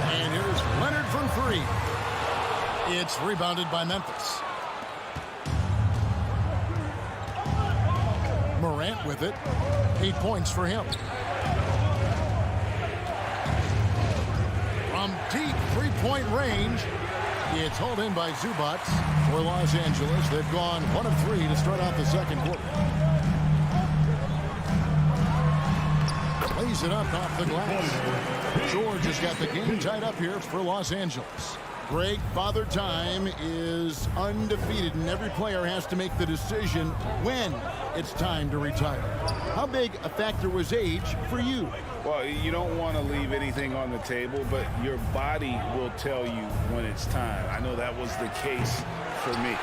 And here's Leonard from three. It's rebounded by Memphis. Morant with it. 8 points for him. From deep three-point range, it's hauled in by Zubac for Los Angeles. They've gone 1 of 3 to start out the second quarter. Lays it up off the glass. George has got the game tied up here for Los Angeles. Greg, Father Time is undefeated, and every player has to make the decision when it's time to retire. How big a factor was age for you? Well, you don't want to leave anything on the table, but your body will tell you when it's time. I know that was the case for me.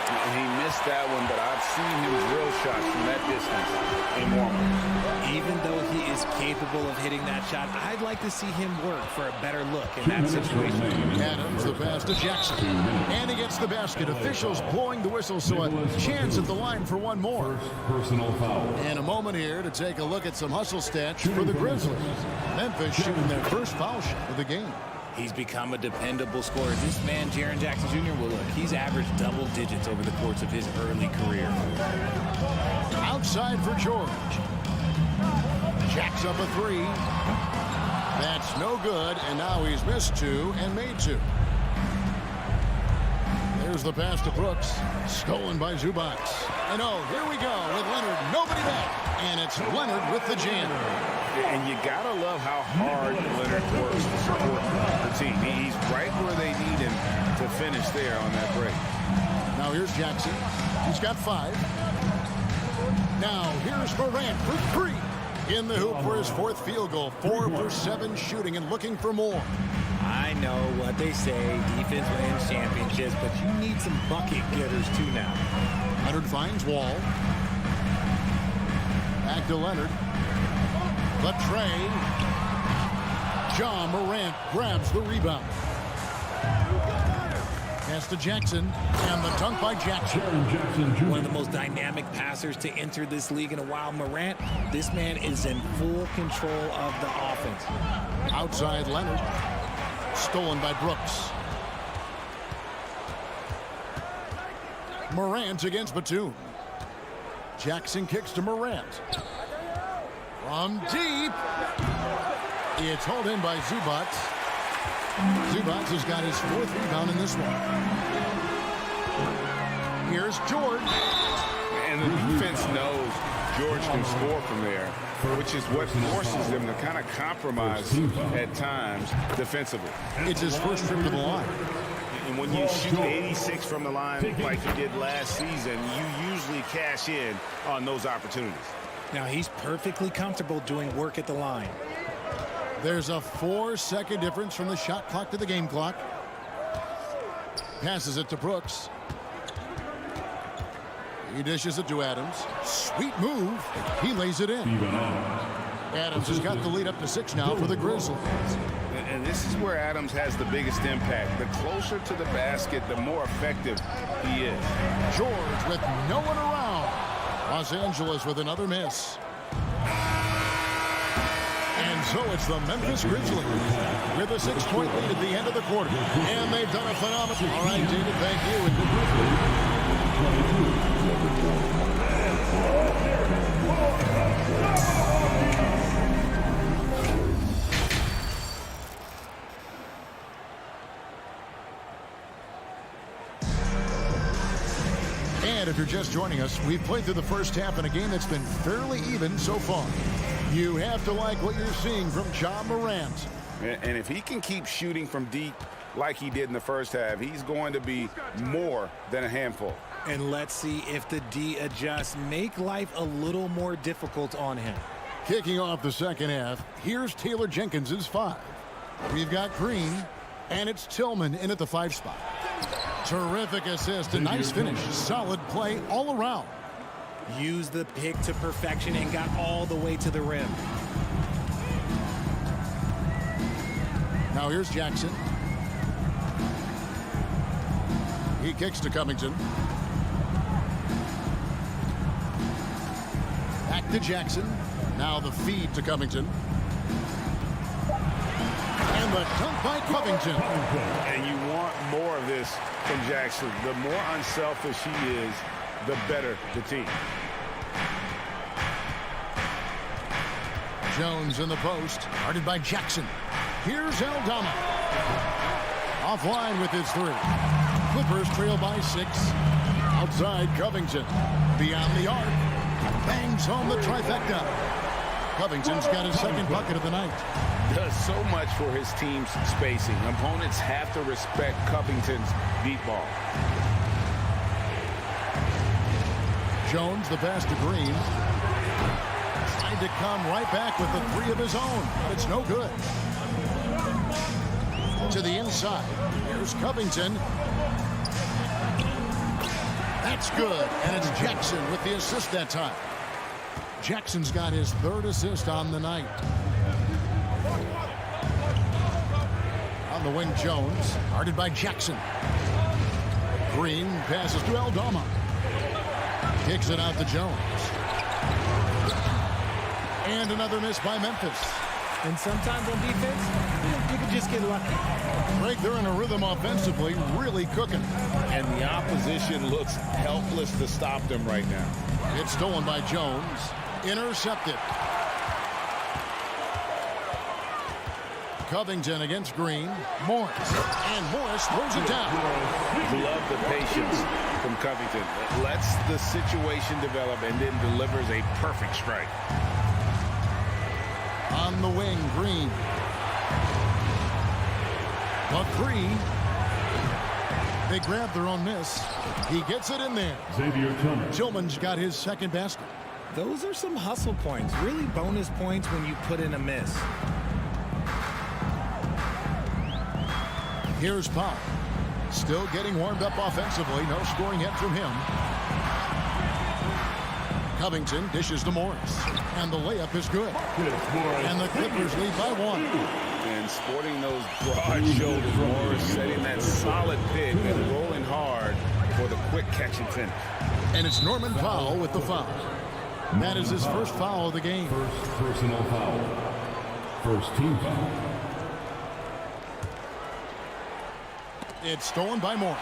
He missed that one, but I've seen him drill shots from that distance in warm-ups. Even though he is capable of hitting that shot, I'd like to see him work for a better look in that situation. Adams, the pass to Jackson. And he gets the basket. Officials blowing the whistle, so a chance at the line for one more. Personal foul. And a moment here to take a look at some hustle stats for the Grizzlies. Memphis shooting their first foul shot of the game. He's become a dependable scorer. This man, Jaren Jackson Jr., well, look, he's averaged double digits over the course of his early career. Outside for George. Jacks up a three. That's no good, and now he's missed 2 and made 2. There's the pass to Brooks. Stolen by Zubac. And oh, here we go with Leonard. Nobody back. And it's Leonard with the jam. And you got to love how hard Leonard works to support the team. He's right where they need him to finish there on that break. Now here's Jackson. He's got 5. Now here's Morant for 3. In the hoop for his 4th field goal. 4 for 7 shooting and looking for more. I know what they say, defense wins championships, but you need some bucket getters too now. Leonard finds Wall. Back to Leonard. The tray. Ja Morant grabs the rebound. Pass to Jackson, and the dunk by Jackson. One of the most dynamic passers to enter this league in a while. Morant, this man is in full control of the offense. Outside Leonard. Stolen by Brooks. Morant against Batum. Jackson kicks to Morant. From deep. It's hauled in by Zubac. Zubac has got his 4th rebound in this one. Here's George. And the defense knows George can score from there, which is what forces them to kind of compromise at times defensively. It's his first trip to the line. And when you shoot 86 from the line like you did last season, you usually cash in on those opportunities. Now he's perfectly comfortable doing work at the line. There's a 4-second difference from the shot clock to the game clock. Passes it to Brooks. He dishes it to Adams. Sweet move. He lays it in. Adams has got the lead up to 6 now for the Grizzlies. And this is where Adams has the biggest impact. The closer to the basket, the more effective he is. George with no one around. Los Angeles with another miss. And So it's the Memphis Grizzlies with a 6-point lead at the end of the quarter. And they've done a phenomenal. All right, David, thank And if you're just joining us, we've played through the first half in a game that's been fairly even so far. You have to like what you're seeing from Ja Morant. And if he can keep shooting from deep like he did in the first half, he's going to be more than a handful. And let's see if the D adjusts, make life a little more difficult on him. Kicking off the second half, here's Taylor Jenkins's 5. We've got Green, and it's Tillman in at the 5 spot. Terrific assist, a nice finish, solid play all around. Used the pick to perfection and got all the way to the rim. Now here's Jackson. He kicks to Covington. Back to Jackson. Now the feed to Covington. And the dunk by Covington. And you want more of this from Jackson. The more unselfish he is, the better the team. Jones in the post, guarded by Jackson. Here's Aldama. Offline with his 3. Clippers trail by 6. Outside Covington. Beyond the arc. Bangs home the trifecta. Covington's got his second bucket of the night. Does so much for his team's spacing. Opponents have to respect Covington's deep ball. Jones, the pass to Green. Tried to come right back with the 3 of his own, but it's no good. To the inside. Here's Covington. That's good, and it's Jackson with the assist that time. Jackson's got his 3rd assist on the night. On the wing, Jones, guarded by Jackson. Green passes to Aldama. Kicks it out to Jones. And another miss by Memphis. And sometimes on defense, you can just get lucky. Greg, they're in a rhythm offensively, really cooking. And the opposition looks helpless to stop them right now. It's stolen by Jones. Intercepted. Covington against Green. Morris. And Morris throws it down. Love the patience from Covington. Lets the situation develop and then delivers a perfect strike. On the wing, Green. A 3. They grab their own miss. He gets it in there. Tillman's got his second basket. Those are some hustle points, really bonus points when you put in a miss. Here's Powell. Still getting warmed up offensively. No scoring yet from him. Covington dishes to Morris. And the layup is good. And the Clippers lead by 1. And sporting those broad shoulders, Morris setting that solid pick and rolling hard for the quick catch and finish. And it's Norman Powell with the foul. That is his first foul of the game. First personal foul. First team foul. It's stolen by Morris.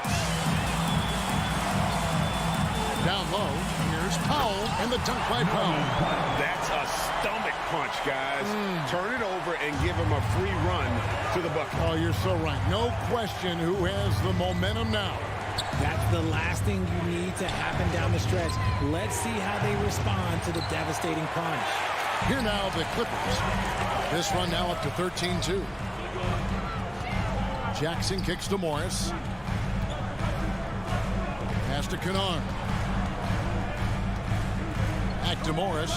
Down low, here's Powell, and the dunk by Powell. That's a stomach punch, guys. Turn it over and give him a free run to the bucket. Oh, you're so right. No question who has the momentum now. That's the last thing you need to happen down the stretch. Let's see how they respond to the devastating punch. Here now, the Clippers. This run now up to 13-2. Jackson kicks to Morris. Pass to Kennard. Back to Morris.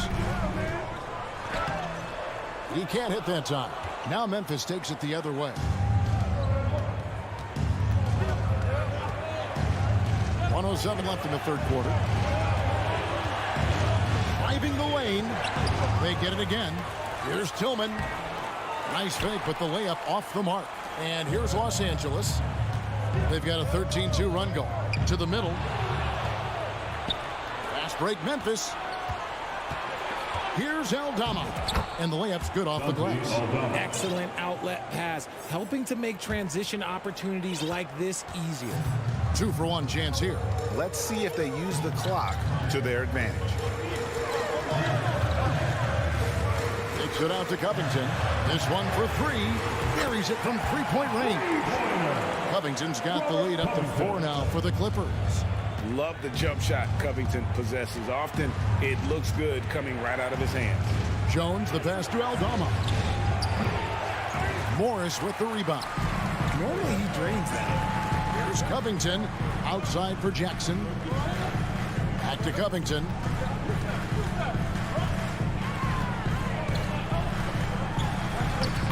He can't hit that time. Now Memphis takes it the other way. 1:07 left in the third quarter. Driving the lane. They get it again. Here's Tillman. Nice fake, but the layup off the mark. And here's Los Angeles. They've got a 13-2 run going. To the middle. Fast break, Memphis. Here's Aldama. And the layup's good off the glass. Excellent outlet pass, helping to make transition opportunities like this easier. 2-for-1 chance here. Let's see if they use the clock to their advantage. Takes it out to Covington. This one for 3. Buries it from 3-point range. Covington's got the lead up to 4 now for the Clippers. Love the jump shot Covington possesses. Often it looks good coming right out of his hands. Jones the pass to Aldama. Morris with the rebound. Normally he drains that. Here's Covington outside for Jackson. Back to Covington.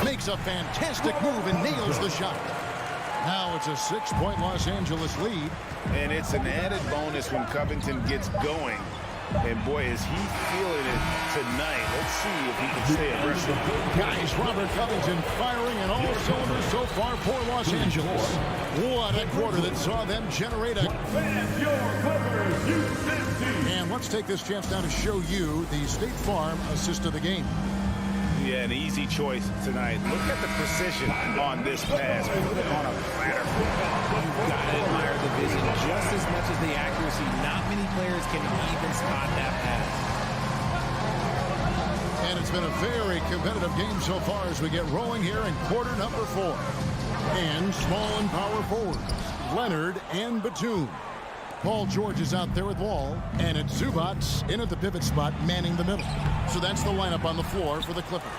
Makes a fantastic move and nails the shot. Now it's a 6-point Los Angeles lead. And it's an added bonus when Covington gets going. And boy, is he feeling it tonight. Let's see if he can stay aggressive. Guys, Robert Covington firing in all cylinders so far for Los Angeles. What a quarter that saw them generate a... And let's take this chance now to show you the State Farm assist of the game. Yeah, an easy choice tonight. Look at the precision on this pass. Put it on a platter. You've got to admire the vision just as much as the accuracy. Not many players can even spot that pass. And it's been a very competitive game so far as we get rolling here in quarter number 4. And small and power forwards, Leonard and Batum. Paul George is out there with Wall, and it's Zubac in at the pivot spot, manning the middle. So that's the lineup on the floor for the Clippers.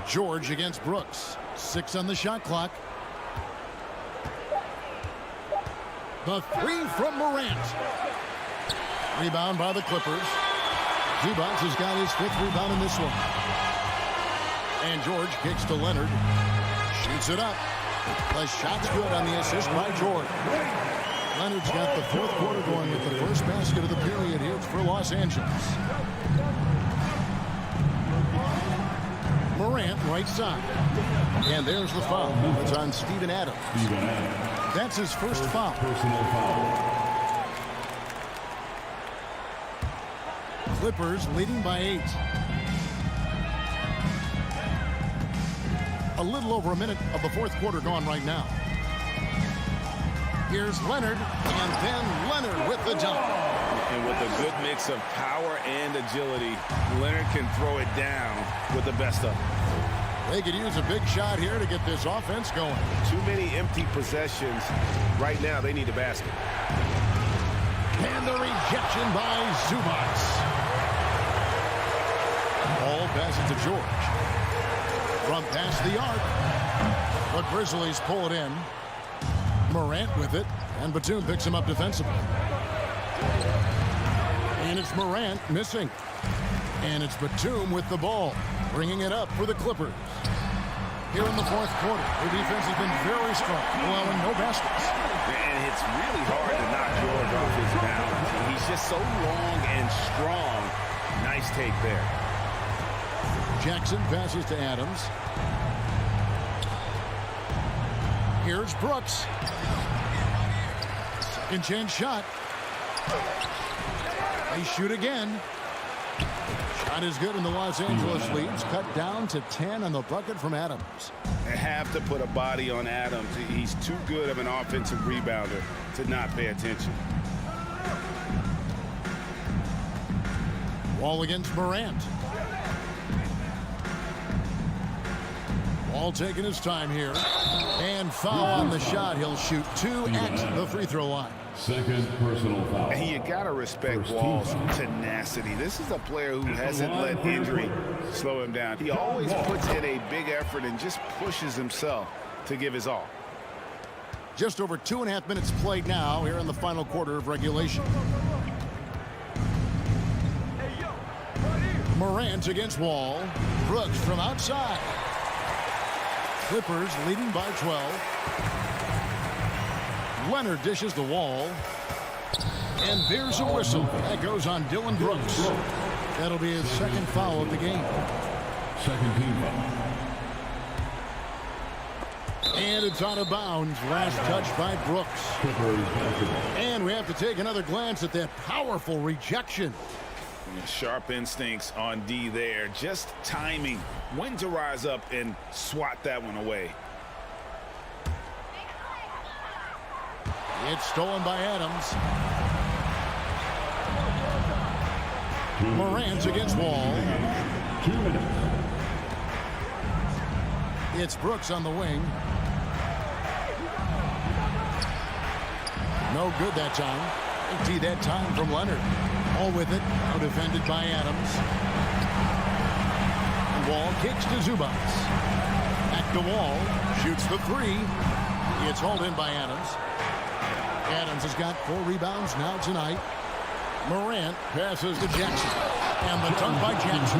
George against Brooks. 6 on the shot clock. The 3 from Morant. Rebound by the Clippers. Zubac has got his 5th rebound in this one. And George kicks to Leonard. Shoots it up. The shot's good on the assist by George. Leonard's got the 4th quarter going with the first basket of the period here for Los Angeles. Morant right side. And there's the foul. It's on Steven Adams. That's his first foul. Personal foul. Clippers leading by 8. A little over a minute of the 4th quarter gone right now. Here's Leonard, and then Leonard with the dunk. And with a good mix of power and agility, Leonard can throw it down with the best of them. They could use a big shot here to get this offense going. Too many empty possessions. Right now, they need a basket. And the rejection by Zubac. Ball passes to George. From past the arc. The Grizzlies pull it in. Morant with it. And Batum picks him up defensively. And it's Morant missing. And it's Batum with the ball, bringing it up for the Clippers. Here in the 4th quarter, the defense has been very strong, allowing no baskets. And it's really hard to knock George off his balance. He's just so long and strong. Nice take there. Jackson passes to Adams. Here's Brooks. Second chance shot. They shoot again. Shot is good, and the Los Angeles leads cut down to 10 on the bucket from Adams. They have to put a body on Adams. He's too good of an offensive rebounder to not pay attention. Wall against Morant. Wall taking his time here. And foul on the shot. He'll shoot 2 at the free throw line. Second personal foul. And you got to respect Wall's tenacity. This is a player who hasn't let injury slow him down. He always puts in a big effort and just pushes himself to give his all. Just over 2.5 minutes played now here in the final quarter of regulation. Morant against Wall. Brooks from outside. Clippers leading by 12. Leonard dishes the Wall. And there's a whistle. That goes on Dylan Brooks. That'll be his second foul of the game. Second team foul. And it's out of bounds. Last touch by Brooks. And we have to take another glance at that powerful rejection. Sharp instincts on D there. Just timing. When to rise up and swat that one away. It's stolen by Adams. Morant's against Wall. 2 minutes. It's Brooks on the wing. No good that time. Empty that time from Leonard. All with it. Now defended by Adams. Wall kicks to Zubac. Back to Wall. Shoots the three. It's hauled in by Adams. Adams has got 4 rebounds now tonight. Morant passes to Jackson. And the dunk by Jackson.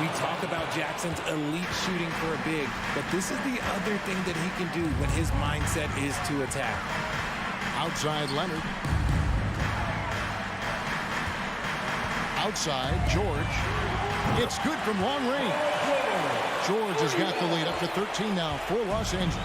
We talk about Jackson's elite shooting for a big, but this is the other thing that he can do when his mindset is to attack. Outside Leonard. Outside George. It's good from long range. George has got the lead up to 13 now for Los Angeles.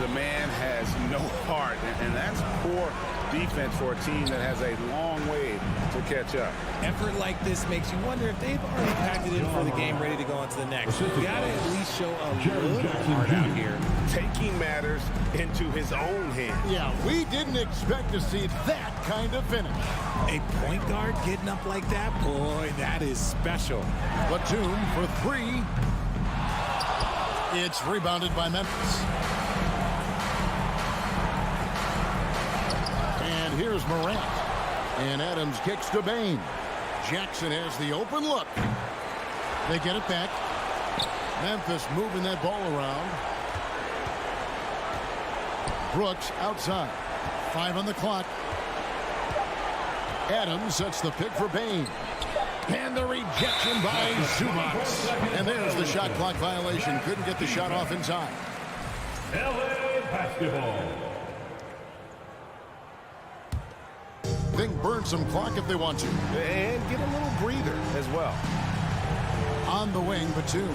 The man has no heart, and that's poor defense for a team that has a long way to catch up. Effort like this makes you wonder if they've already packed it in for the game, ready to go on to the next. You got to at least show a little heart out here. Taking matters into his own hands. Yeah, we didn't expect to see that kind of finish. A point guard getting up like that, boy, that is special. Batum for 3. It's rebounded by Memphis. And here's Morant. And Adams kicks to Bain. Jackson has the open look. They get it back. Memphis moving that ball around. Brooks outside. 5 on the clock. Adams sets the pick for Bain. And the rejection by Zubac. And there's the shot clock violation. Couldn't get the shot off in time. LA basketball. Think burn some clock if they want to. And get a little breather as well. On the wing, Batum.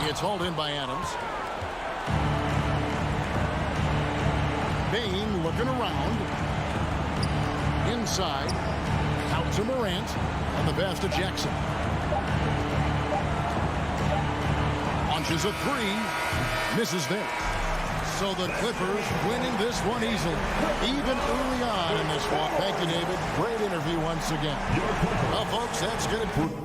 It's hauled in by Adams. Bain looking around. Inside. Out to Morant. And the pass to Jackson. Launches a 3. Misses there. So the Clippers winning this one easily. Even early on in this one. Thank you, David. Great interview once again. Well, folks, that's going to...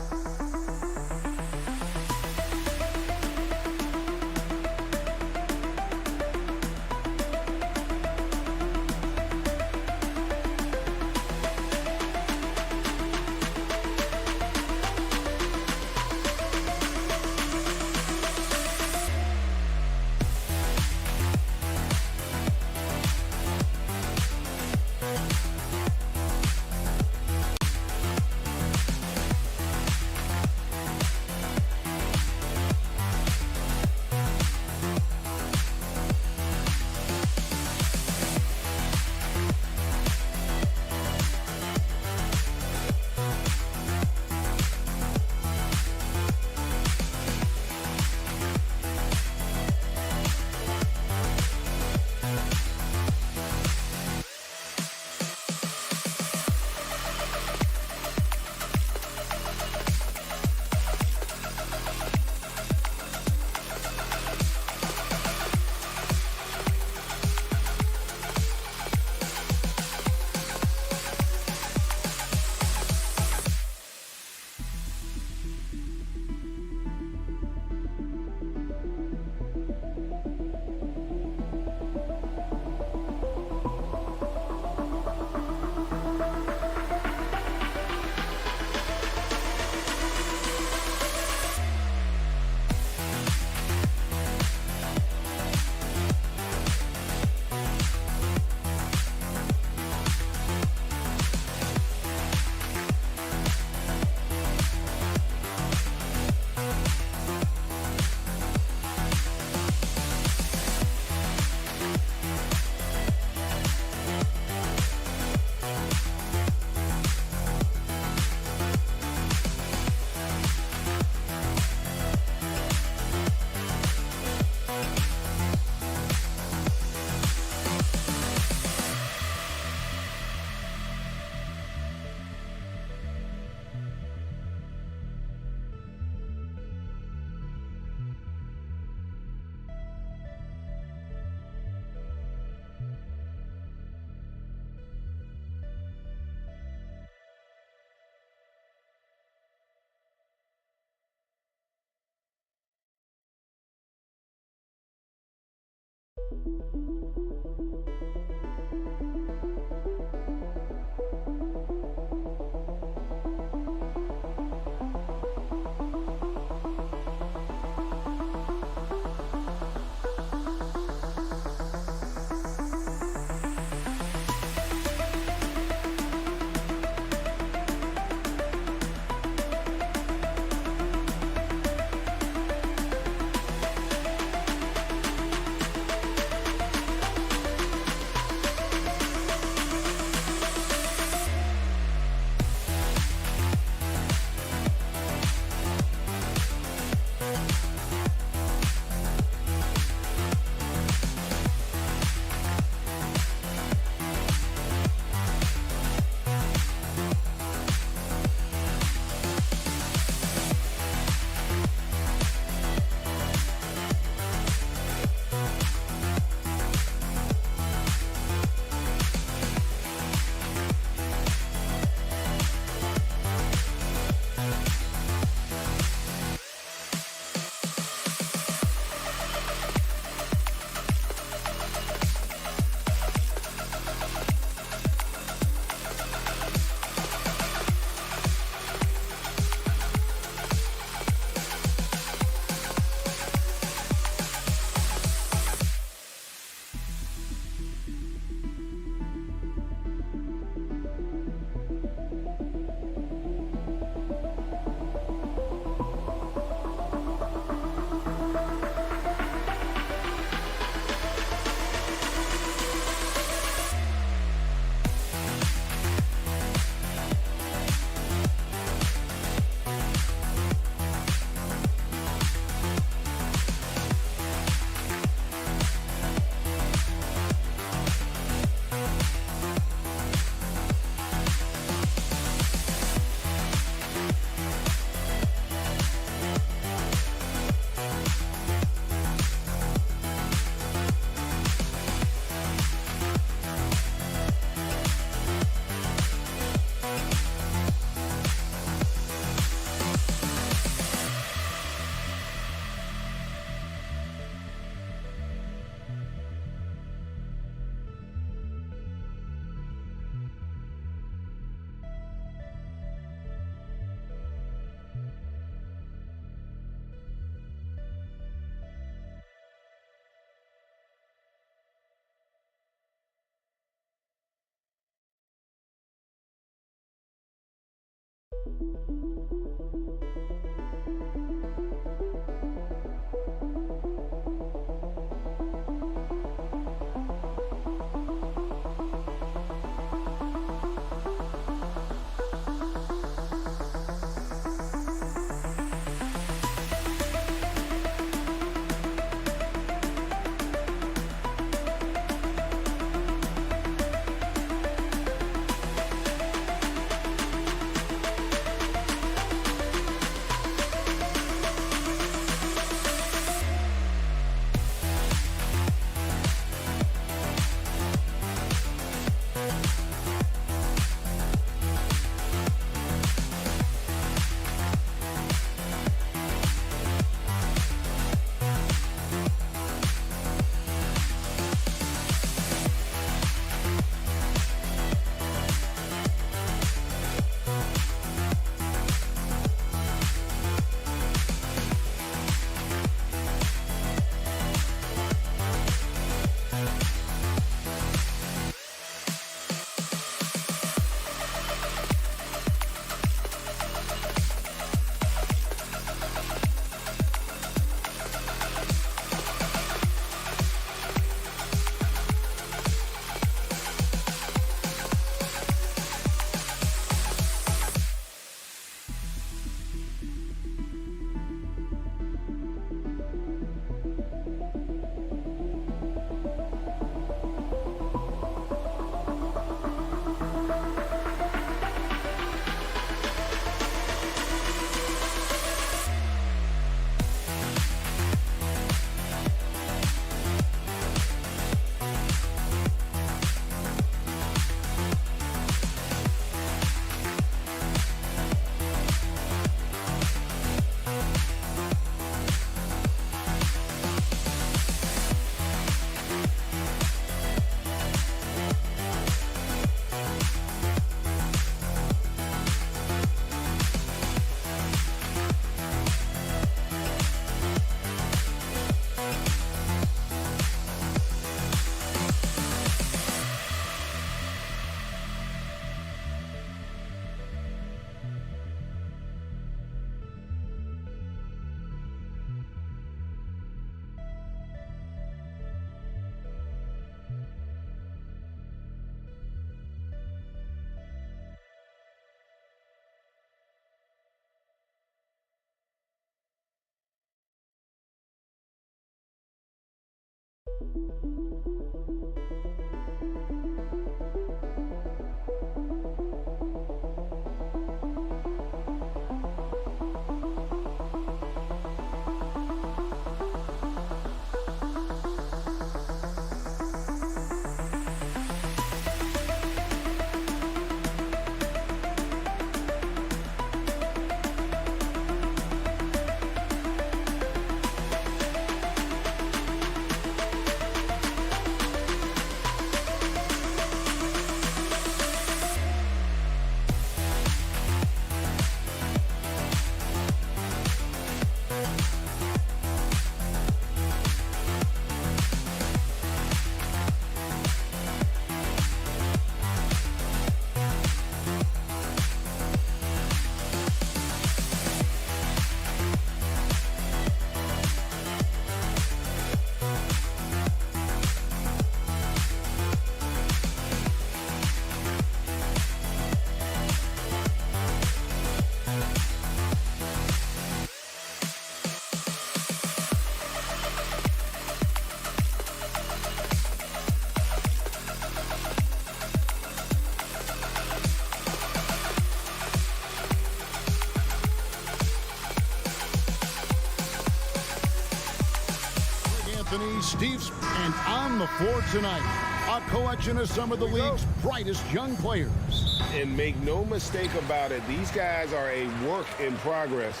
Steve's, and on the floor tonight, a collection of some of the league's brightest young players. And make no mistake about it, these guys are a work in progress,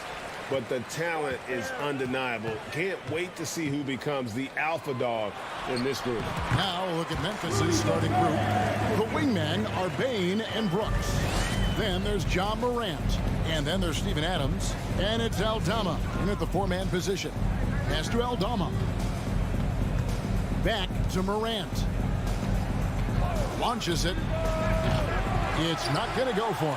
but the talent is undeniable. Can't wait to see who becomes the alpha dog in this group. Now look at Memphis' starting group. The wingmen are Bane and Brooks. Then there's John Morant. And then there's Steven Adams. And it's Aldama in at the four-man position. Pass to Aldama. Back to Morant. Launches it. It's not going to go for him.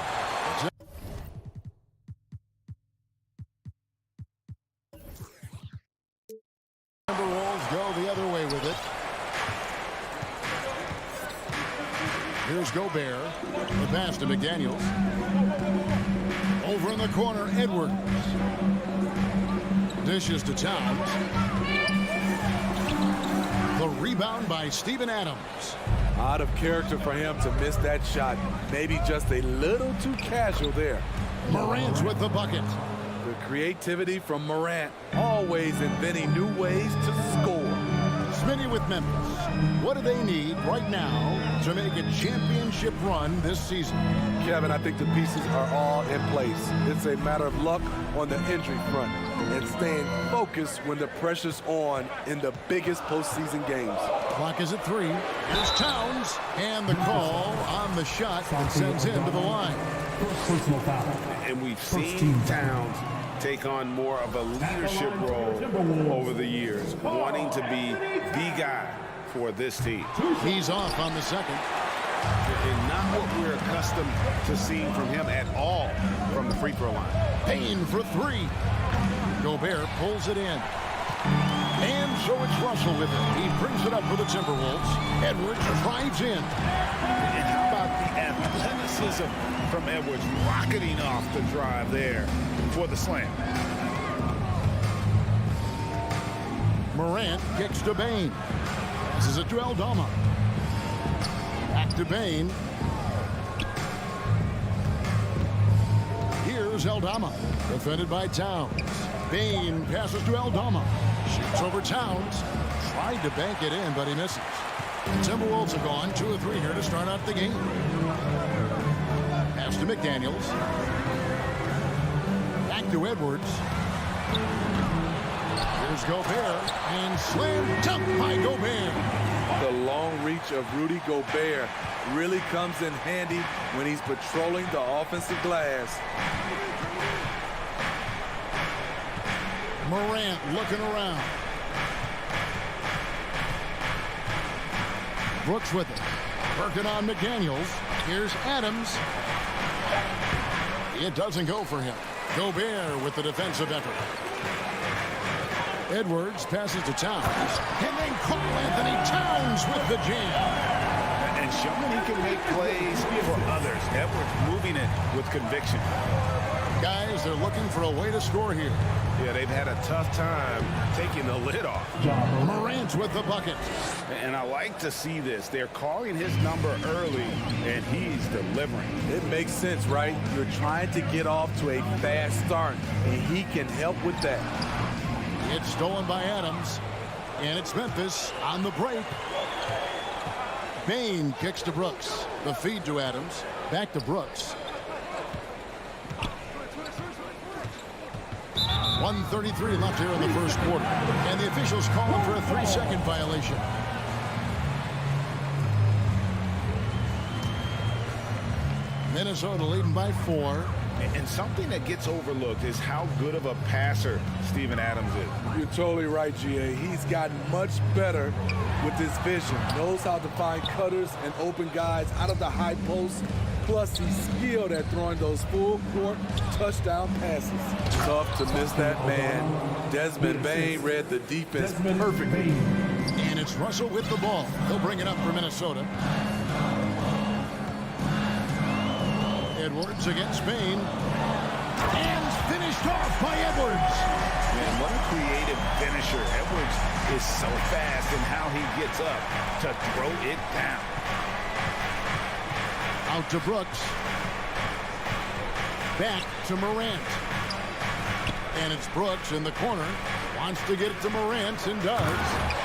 Timberwolves go the other way with it. Here's Gobert. The pass to McDaniels. Over in the corner, Edwards. Dishes to Towns. The rebound by Steven Adams. Out of character for him to miss that shot. Maybe just a little too casual there. Morant's with the bucket. The creativity from Morant, always inventing new ways to score. Spydi with Memphis. What do they need right now to make a championship run this season? Kevin, I think the pieces are all in place. It's a matter of luck on the injury front and staying focused when the pressure's on in the biggest postseason games. Clock is at 3. Here's Towns, and the call on the shot that sends him to the line. And we've seen Towns take on more of a leadership role over the years, wanting to be the guy for this team. He's off on the second. And not what we're accustomed to seeing from him at all from the free throw line. Payne for 3. Gobert pulls it in. And so it's Russell with it. He brings it up for the Timberwolves. Edwards drives in. And how about the athleticism from Edwards rocketing off the drive there for the slam. Morant kicks to Bane. This is a to Aldama. Back to Bane. Here's Aldama. Defended by Towns. Bane passes to Aldama. Shoots over Towns. Tried to bank it in, but he misses. The Timberwolves have gone 2 of 3 here to start out the game. Pass to McDaniels. Back to Edwards. Here's Gobert. And slam dunk by Gobert. The long reach of Rudy Gobert really comes in handy when he's patrolling the offensive glass. Morant looking around. Brooks with it. Working on McDaniels. Here's Adams. It doesn't go for him. Gobert with the defensive effort. Edwards passes to Towns. And then Carl Anthony Towns with the jam. And showing he can make plays for others. Edwards moving it with conviction. Guys, they're looking for a way to score here. Yeah, they've had a tough time taking the lid off. Morant with the bucket. And I like to see this. They're calling his number early, and he's delivering. It makes sense, right? You're trying to get off to a fast start, and he can help with that. It's stolen by Adams, and it's Memphis on the break. Bain kicks to Brooks. The feed to Adams. Back to Brooks. 1:33 left here in the first quarter. And the officials call him for a 3-second violation. Minnesota leading by 4. And something that gets overlooked is how good of a passer Steven Adams is. You're totally right, G.A. He's gotten much better with his vision. Knows how to find cutters and open guys out of the high post. Plus, he's skilled at throwing those full-court touchdown passes. Tough to miss that man. Desmond Bain read the defense perfectly. And it's Russell with the ball. He'll bring it up for Minnesota. Edwards against Bain. And finished off by Edwards. Man, what a creative finisher. Edwards is so fast in how he gets up to throw it down. Out to Brooks. Back to Morant. And it's Brooks in the corner. Wants to get it to Morant and does.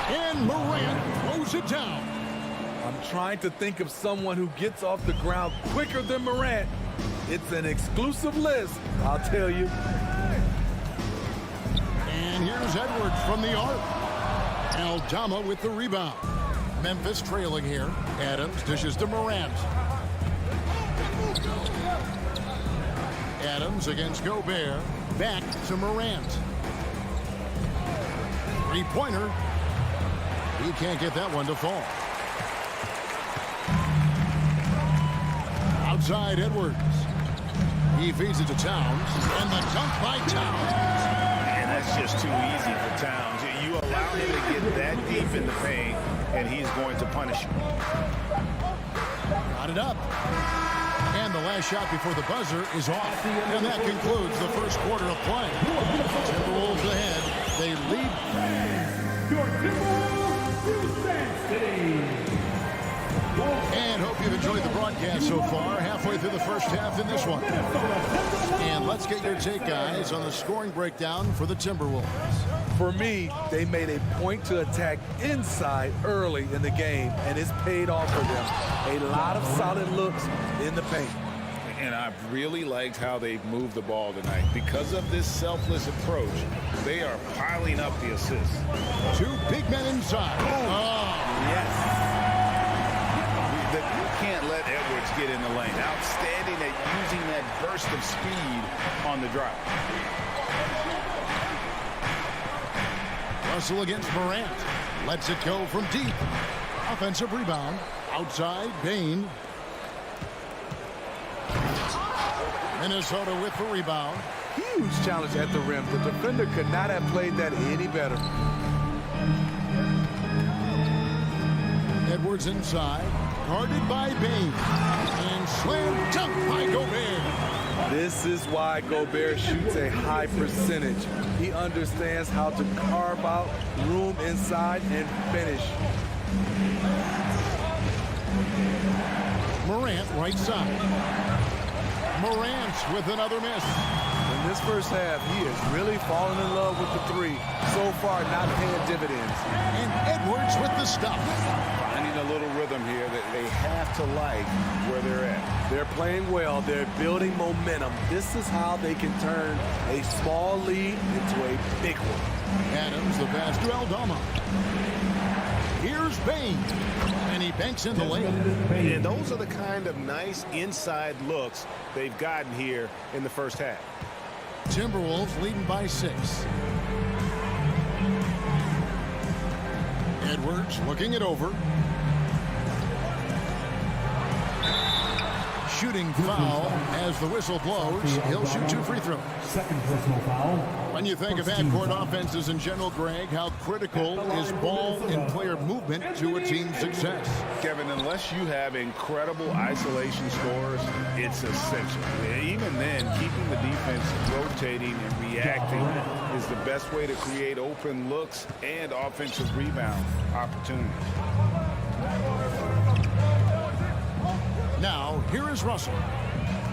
And Morant throws it down. I'm trying to think of someone who gets off the ground quicker than Morant. It's an exclusive list, I'll tell you. And here's Edwards from the arc. Aldama with the rebound. Memphis trailing here. Adams dishes to Morant. Adams against Gobert. Back to Morant. Three-pointer. He can't get that one to fall. Outside Edwards. He feeds it to Towns. And the dunk by Towns. And that's just too easy for Towns. You allow him to get that deep in the paint, and he's going to punish you. Got it up. And the last shot before the buzzer is off. And that concludes the first quarter of play. Timberwolves ahead. They lead. Your Timberwolves And hope you've enjoyed the broadcast so far. Halfway through the first half in this one. And let's get your take, guys, on the scoring breakdown for the Timberwolves. For me, they made a point to attack inside early in the game, and it's paid off for them. A lot of solid looks in the paint. And I've really liked how they've moved the ball tonight. Because of this selfless approach, they are piling up the assists. Two big men inside. Oh, yes. You can't let Edwards get in the lane. Outstanding at using that burst of speed on the drive. Russell against Morant. Lets it go from deep. Offensive rebound. Outside, Bain. Minnesota with the rebound. Huge challenge at the rim. The defender could not have played that any better. Edwards inside. Guarded by Bain. And slam dunk by Gobert. This is why Gobert shoots a high percentage. He understands how to carve out room inside and finish. Morant right side. Morant with another miss. In this first half, he is really falling in love with the three. So far, not paying dividends. And Edwards with the stop. Finding a little rhythm here that they have to like where they're at. They're playing well. They're building momentum. This is how they can turn a small lead into a big one. Adams, the pass to Aldama. Here's Bain. And he banks in the lane. And those are the kind of nice inside looks they've gotten here in the first half. Timberwolves leading by 6. Edwards looking it over. shooting foul. As the whistle blows, he'll shoot 2 free throws. Second personal foul. When you think of backcourt offenses in general, Greg, how critical is ball and player movement to a team's success? Kevin, unless you have incredible isolation scores, it's essential. Even then, keeping the defense rotating and reacting is the best way to create open looks and offensive rebound opportunities. Now, here is Russell.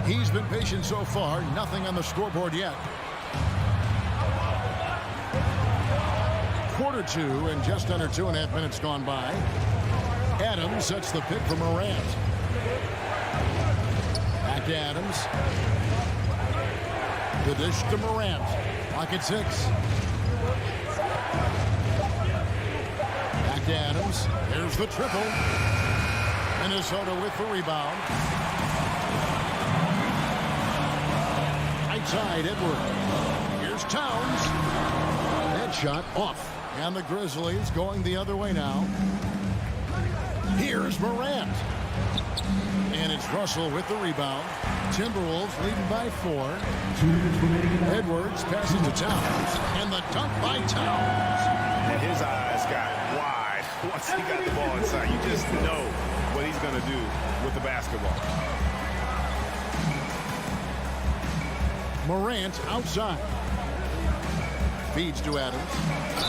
He's been patient so far, nothing on the scoreboard yet. Quarter 2 and just under 2.5 minutes gone by. Adams sets the pick for Morant. Back to Adams. The dish to Morant. Clock at 6. Back to Adams. Here's the triple. Minnesota with the rebound. Right side, Edwards. Here's Towns. That shot off. And the Grizzlies going the other way now. Here's Morant. And it's Russell with the rebound. Timberwolves leading by 4. Edwards passes to Towns. And the dunk by Towns. And his eyes got wide once he got the ball inside. You just know what he's going to do with the basketball. Morant outside. Feeds to Adams.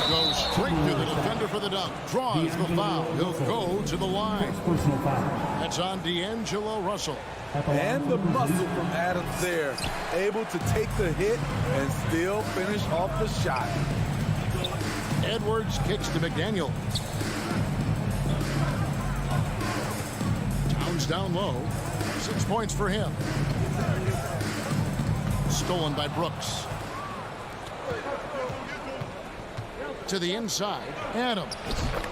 Goes straight to the defender for the dunk. Draws the foul. He'll go to the line. That's on D'Angelo Russell. And the muscle from Adams there. Able to take the hit and still finish off the shot. Edwards kicks to McDaniel. Towns down low. 6 points for him. Stolen by Brooks. To the inside. Adams.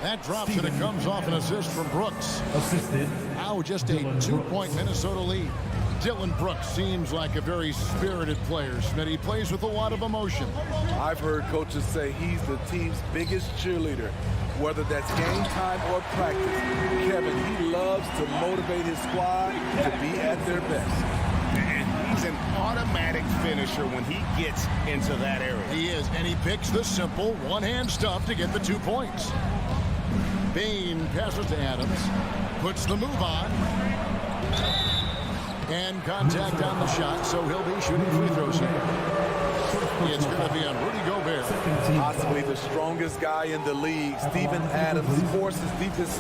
That drops and it comes off an assist from Brooks. Assisted. Now just a 2-point Minnesota lead. Dylan Brooks seems like a very spirited player. Smitty, he plays with a lot of emotion. I've heard coaches say he's the team's biggest cheerleader. Whether that's game time or practice, Kevin, he loves to motivate his squad to be at their best. And he's an automatic finisher when he gets into that area. He is, and he picks the simple one-hand stuff to get the 2 points. Bain passes to Adams, puts the move on, and contact on the shot, so he'll be shooting free throws here. It's going to be on Rudy Gobert. Possibly the strongest guy in the league, Steven Adams, forces defense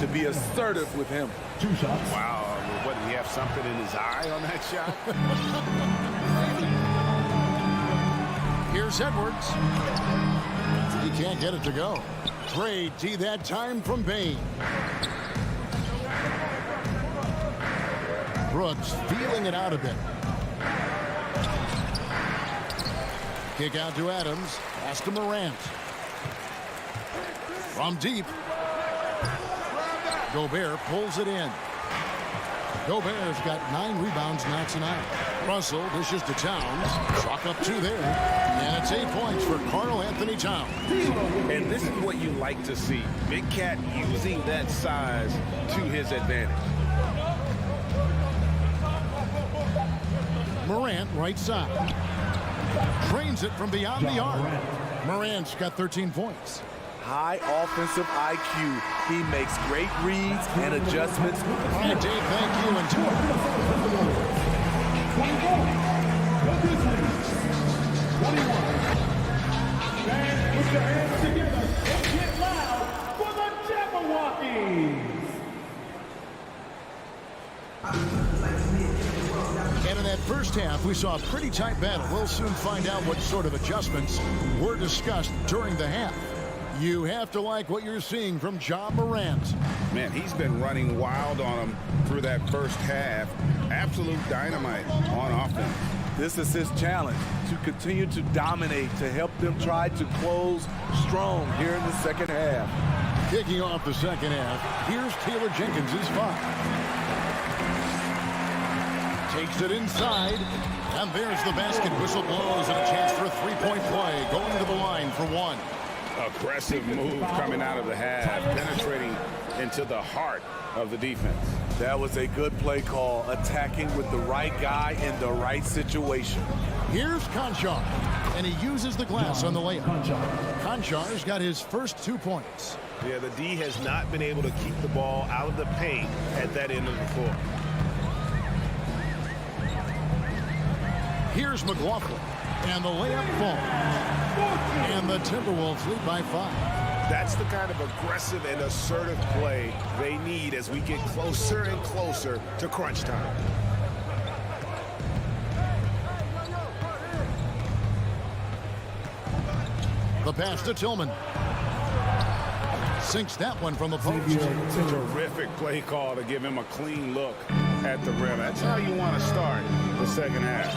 to be assertive with him. 2 shots. Wow, what, did he have something in his eye on that shot? Here's Edwards. He can't get it to go. Great D that time from Bain. Brooks feeling it out a bit. Kick out to Adams. Pass to Morant. From deep. Gobert pulls it in. Gobert's got 9 rebounds, knocks it out. Russell dishes to Towns. Chalk up 2 there. And it's 8 points for Karl Anthony Towns. And this is what you like to see. Big Cat using that size to his advantage. Morant right side. Drains it from beyond the arc. Morant's got 13 points. High offensive IQ. He makes great reads and adjustments. All right, Dave, thank you. And 21. And put your hands together and get loud for the Jabberwockies. And in that first half, we saw a pretty tight battle. We'll soon find out what sort of adjustments were discussed during the half. You have to like what you're seeing from Ja Morant. Man, he's been running wild on him through that first half. Absolute dynamite on offense. This is his challenge, to continue to dominate, to help them try to close strong here in the second half. Kicking off the second half, here's Taylor Jenkins' 5. Takes it inside, and there's the basket. Whistle blows, and a chance for a 3-point play. Going to the line for 1. Aggressive move coming out of the half, penetrating into the heart of the defense. That was a good play call, attacking with the right guy in the right situation. Here's Conchar, and he uses the glass on the layup. Conchar's got his first 2 points. Yeah, the D has not been able to keep the ball out of the paint at that end of the floor. Here's McLaughlin, and the layup falls. And the Timberwolves lead by 5. That's the kind of aggressive and assertive play they need as we get closer and closer to crunch time. The pass to Tillman. Sinks that one from the post. It's a terrific play call to give him a clean look at the rim. That's how you want to start the second half.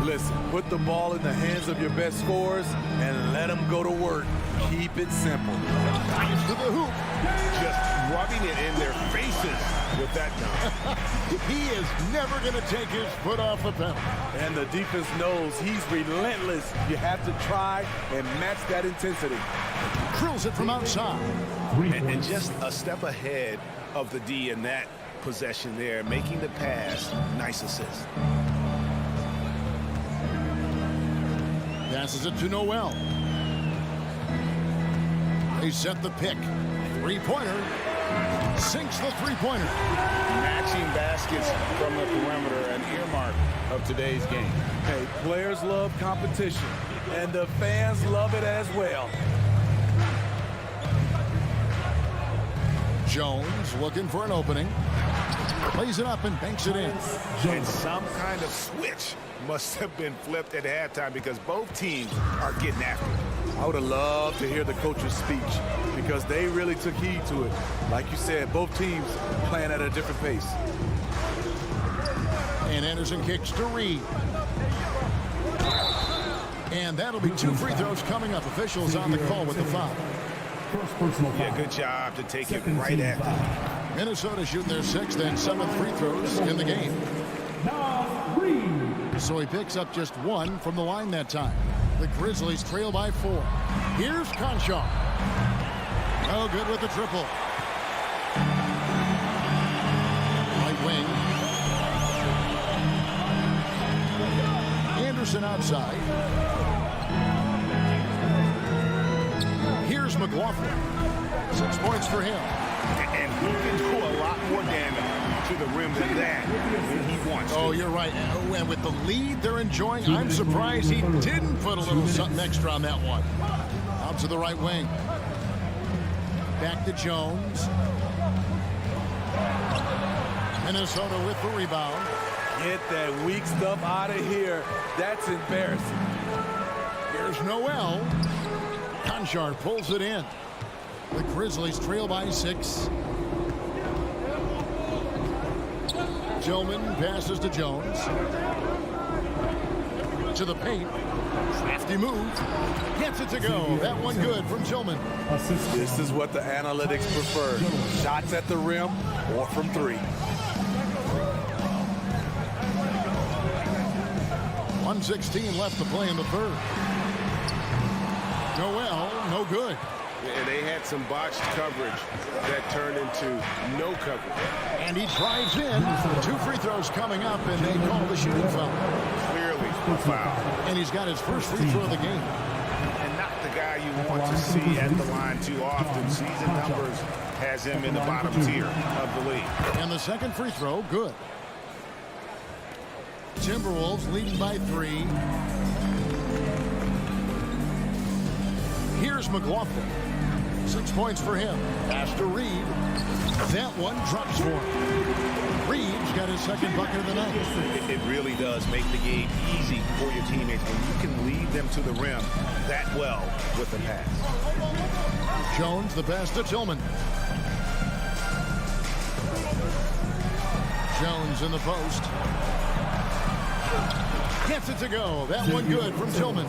Listen, put the ball in the hands of your best scorers and let them go to work. Keep it simple. To the hoop. Just rubbing it in their faces with that dunk. He is never going to take his foot off the pedal. And the defense knows he's relentless. You have to try and match that intensity. Drills it from outside. And just a step ahead of the D in that possession there, making the pass. Nice assist. Passes it to Noel. They set the pick. Three-pointer. Sinks the three-pointer. Matching baskets from the perimeter, an earmark of today's game. Hey, players love competition, and the fans love it as well. Jones looking for an opening. Plays it up and banks it in. And some kind of switch must have been flipped at halftime because both teams are getting after it. I would have loved to hear the coach's speech because they really took heed to it. Like you said, both teams playing at a different pace. And Anderson kicks to Reed. And that'll be 2 free throws coming up. Officials on the call with the foul. Yeah, good job to take it right after. Minnesota shooting their 6th and 7th free throws in the game. So he picks up just 1 from the line that time. The Grizzlies trail by 4. Here's Conchar. Oh, good with the triple. Right wing. Anderson outside. Here's McLaughlin. 6 points for him. And he can do a lot more damage to the rim than that when he wants to. Oh, you're right. And with the lead they're enjoying, I'm surprised he didn't put a little something extra on that one. Out to the right wing. Back to Jones. Minnesota with the rebound. Get that weak stuff out of here. That's embarrassing. Here's Noel. Conchar pulls it in. The Grizzlies trail by 6. Tillman passes to Jones. To the paint. Crafty move. Gets it to go. That one good from Tillman. This is what the analytics prefer. Shots at the rim or from 3. 1:16 left to play in the third. Noel, no good. And they had some botched coverage that turned into no coverage. And he drives in. 2 free throws coming up, and they call the shooting foul. Clearly a foul. And he's got his first free throw of the game. And not the guy you want to see at the line too often. Season numbers has him in the bottom tier of the league. And the second free throw, good. Timberwolves leading by 3. Here's McLaughlin. 6 points for him. Pass to Reed. That one drops for him. Reed's got his second bucket of the night. It really does make the game easy for your teammates when you can lead them to the rim that well with the pass. Jones, the pass to Tillman. Jones in the post. Gets it to go. That one good from Tillman.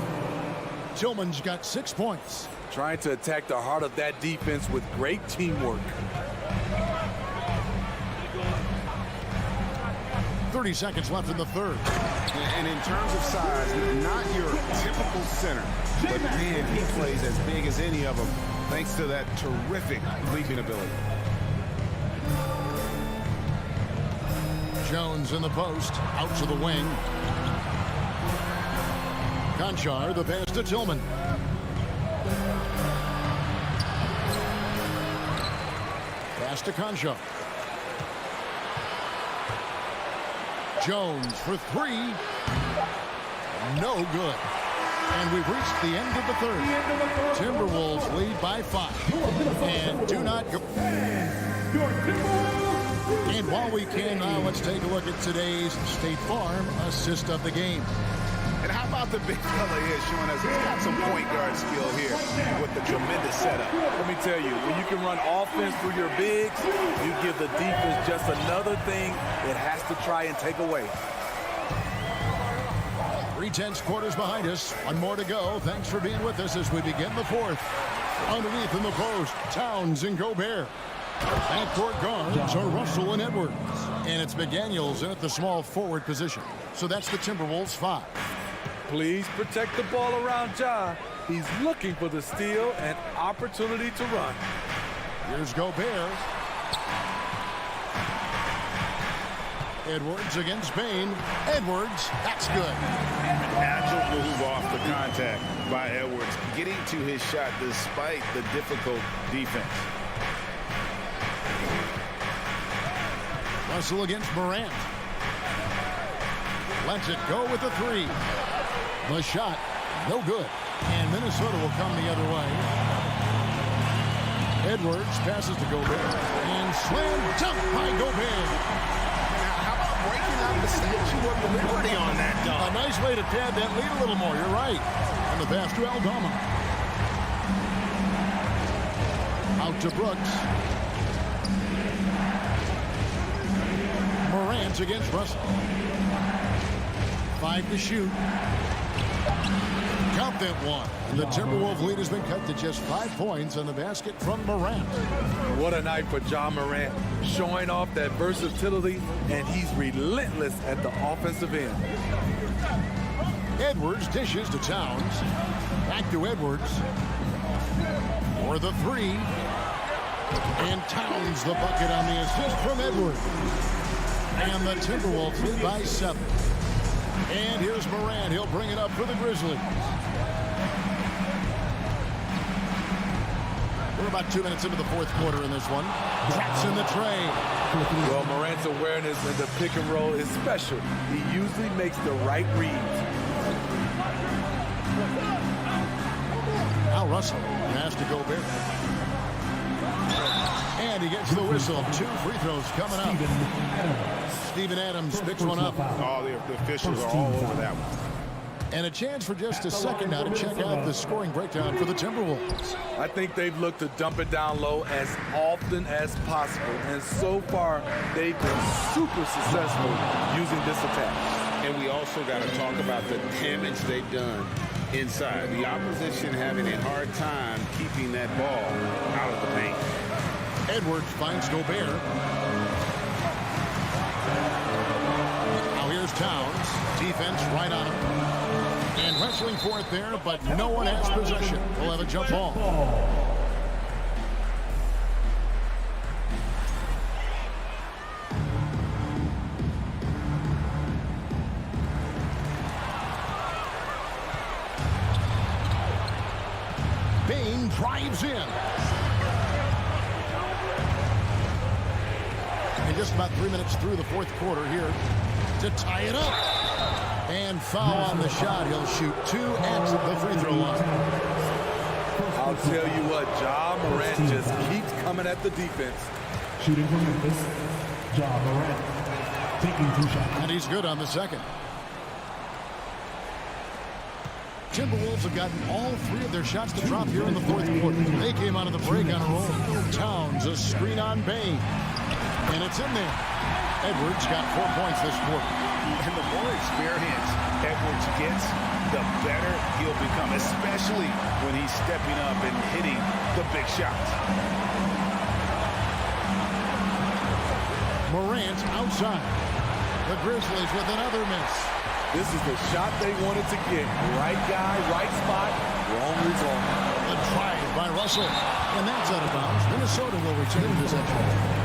Tillman's got 6 points. Trying to attack the heart of that defense with great teamwork. 30 seconds left in the third. And in terms of size, not your typical center. But man, he plays as big as any of them thanks to that terrific leaping ability. Jones in the post, out to the wing. Conchar, the pass to Tillman. Pass to Conchar. Jones for three. No good. And we've reached the end of the third. Timberwolves lead by 5. And do not go. And while we can, let's take a look at today's State Farm assist of the game. And how about the big fella here showing us he's got some point guard skill here with the tremendous setup. Let me tell you, when you can run offense through your bigs, you give the defense just another thing it has to try and take away. 3/10 quarters behind us. One more to go. Thanks for being with us as we begin the fourth. Underneath in the post, Towns and Gobert. Backcourt guards are Russell and Edwards. And it's McDaniels in at the small forward position. So that's the Timberwolves 5. Please protect the ball around Ja. He's looking for the steal and opportunity to run. Here's Gobert. Edwards against Bain. Edwards, that's good. Agile move off the contact by Edwards, getting to his shot despite the difficult defense. Russell against Morant. Lets it go with the three. The shot, no good. And Minnesota will come the other way. Edwards passes to Gobert. And slam dunk by Gobert. How about breaking out the Statue of Liberty on that dunk? A nice way to pad that lead a little more. You're right. And the pass to Aldama. Out to Brooks. Morant against Russell. 5 to shoot. Count that one. The Timberwolves lead has been cut to just 5 points on the basket from Morant. What a night for Ja Morant, showing off that versatility, and he's relentless at the offensive end. Edwards dishes to Towns. Back to Edwards. For the three. And Towns the bucket on the assist from Edwards. And the Timberwolves lead by 7. And here's Morant. He'll bring it up for the Grizzlies. We're about 2 minutes into the fourth quarter in this one. Traps in the tray. Well, Morant's awareness in the pick and roll is special. He usually makes the right reads. Now Russell has to Gobert. And he gets the whistle. 2 free throws coming up. Steven Adams picks one up. Oh, the officials are all over that one. And a chance for just a second now to check out the scoring breakdown for the Timberwolves. I think they've looked to dump it down low as often as possible. And so far, they've been super successful using this attack. And we also got to talk about the damage they've done inside. The opposition having a hard time keeping that ball out of the paint. Edwards finds Gobert. Now here's Towns. Defense right on him. And wrestling for it there, but no one has possession. We'll have a jump ball. Bain drives in. And just about 3 minutes through the fourth quarter here to tie it up. And foul on the shot. He'll shoot 2 at the free throw line. I'll tell you what, Ja Morant just keeps coming at the defense. Shooting from Memphis, Ja Morant. Taking 2 shots. And he's good on the second. Timberwolves have gotten all 3 of their shots to drop here in the fourth quarter. They came out of the break on a roll. Towns, a screen on Bain. And it's in there. Edwards got 4 points this quarter. And the more experience Edwards gets, the better he'll become, especially when he's stepping up and hitting the big shots. Morant outside. The Grizzlies with another miss. This is the shot they wanted to get. Right guy, right spot, wrong result. A drive by Russell. And that's out of bounds. Minnesota will return possession.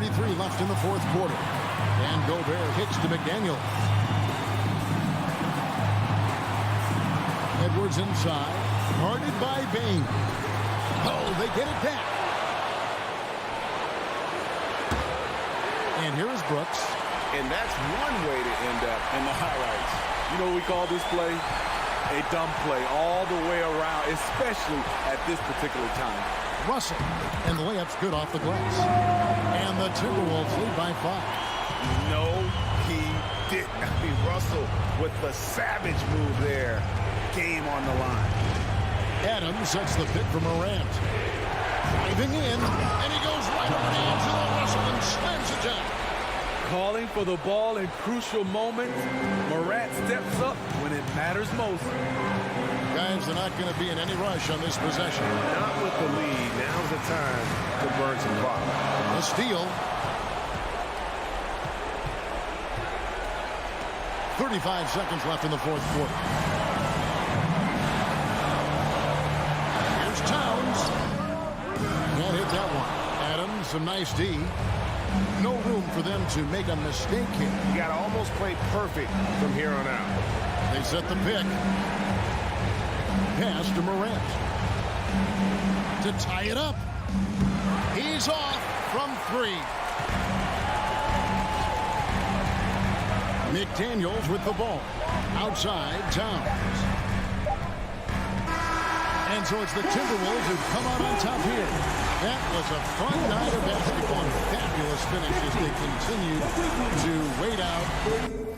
2:33 left in the fourth quarter. And Gobert kicks to McDaniel. Edwards inside. Guarded by Bain. Oh, they get it back. And here is Brooks. And that's one way to end up in the highlights. You know what we call this play? A dumb play all the way around, especially at this particular time. Russell. And the layup's good off the glass. And the Timberwolves lead by 5. No, he didn't. I mean, Russell with the savage move there. Game on the line. Adams sets the pick for Morant. Driving in, and he goes right over to Angelo Russell and slams it down. Calling for the ball in crucial moments. Morant steps up when it matters most. Guys, they're not going to be in any rush on this possession. Not with the lead. Now's the time to burn some clock. A steal. 35 seconds left in the fourth quarter. Here's Towns. Can't hit that one. Adams, a nice D. No room for them to make a mistake here. You got to almost play perfect from here on out. They set the pick. Pass to Morant. To tie it up. He's off from 3. McDaniels with the ball. Outside, Towns. And so it's the Timberwolves who come out on top here. That was a fun night of basketball and fabulous finish as they continue to wait out.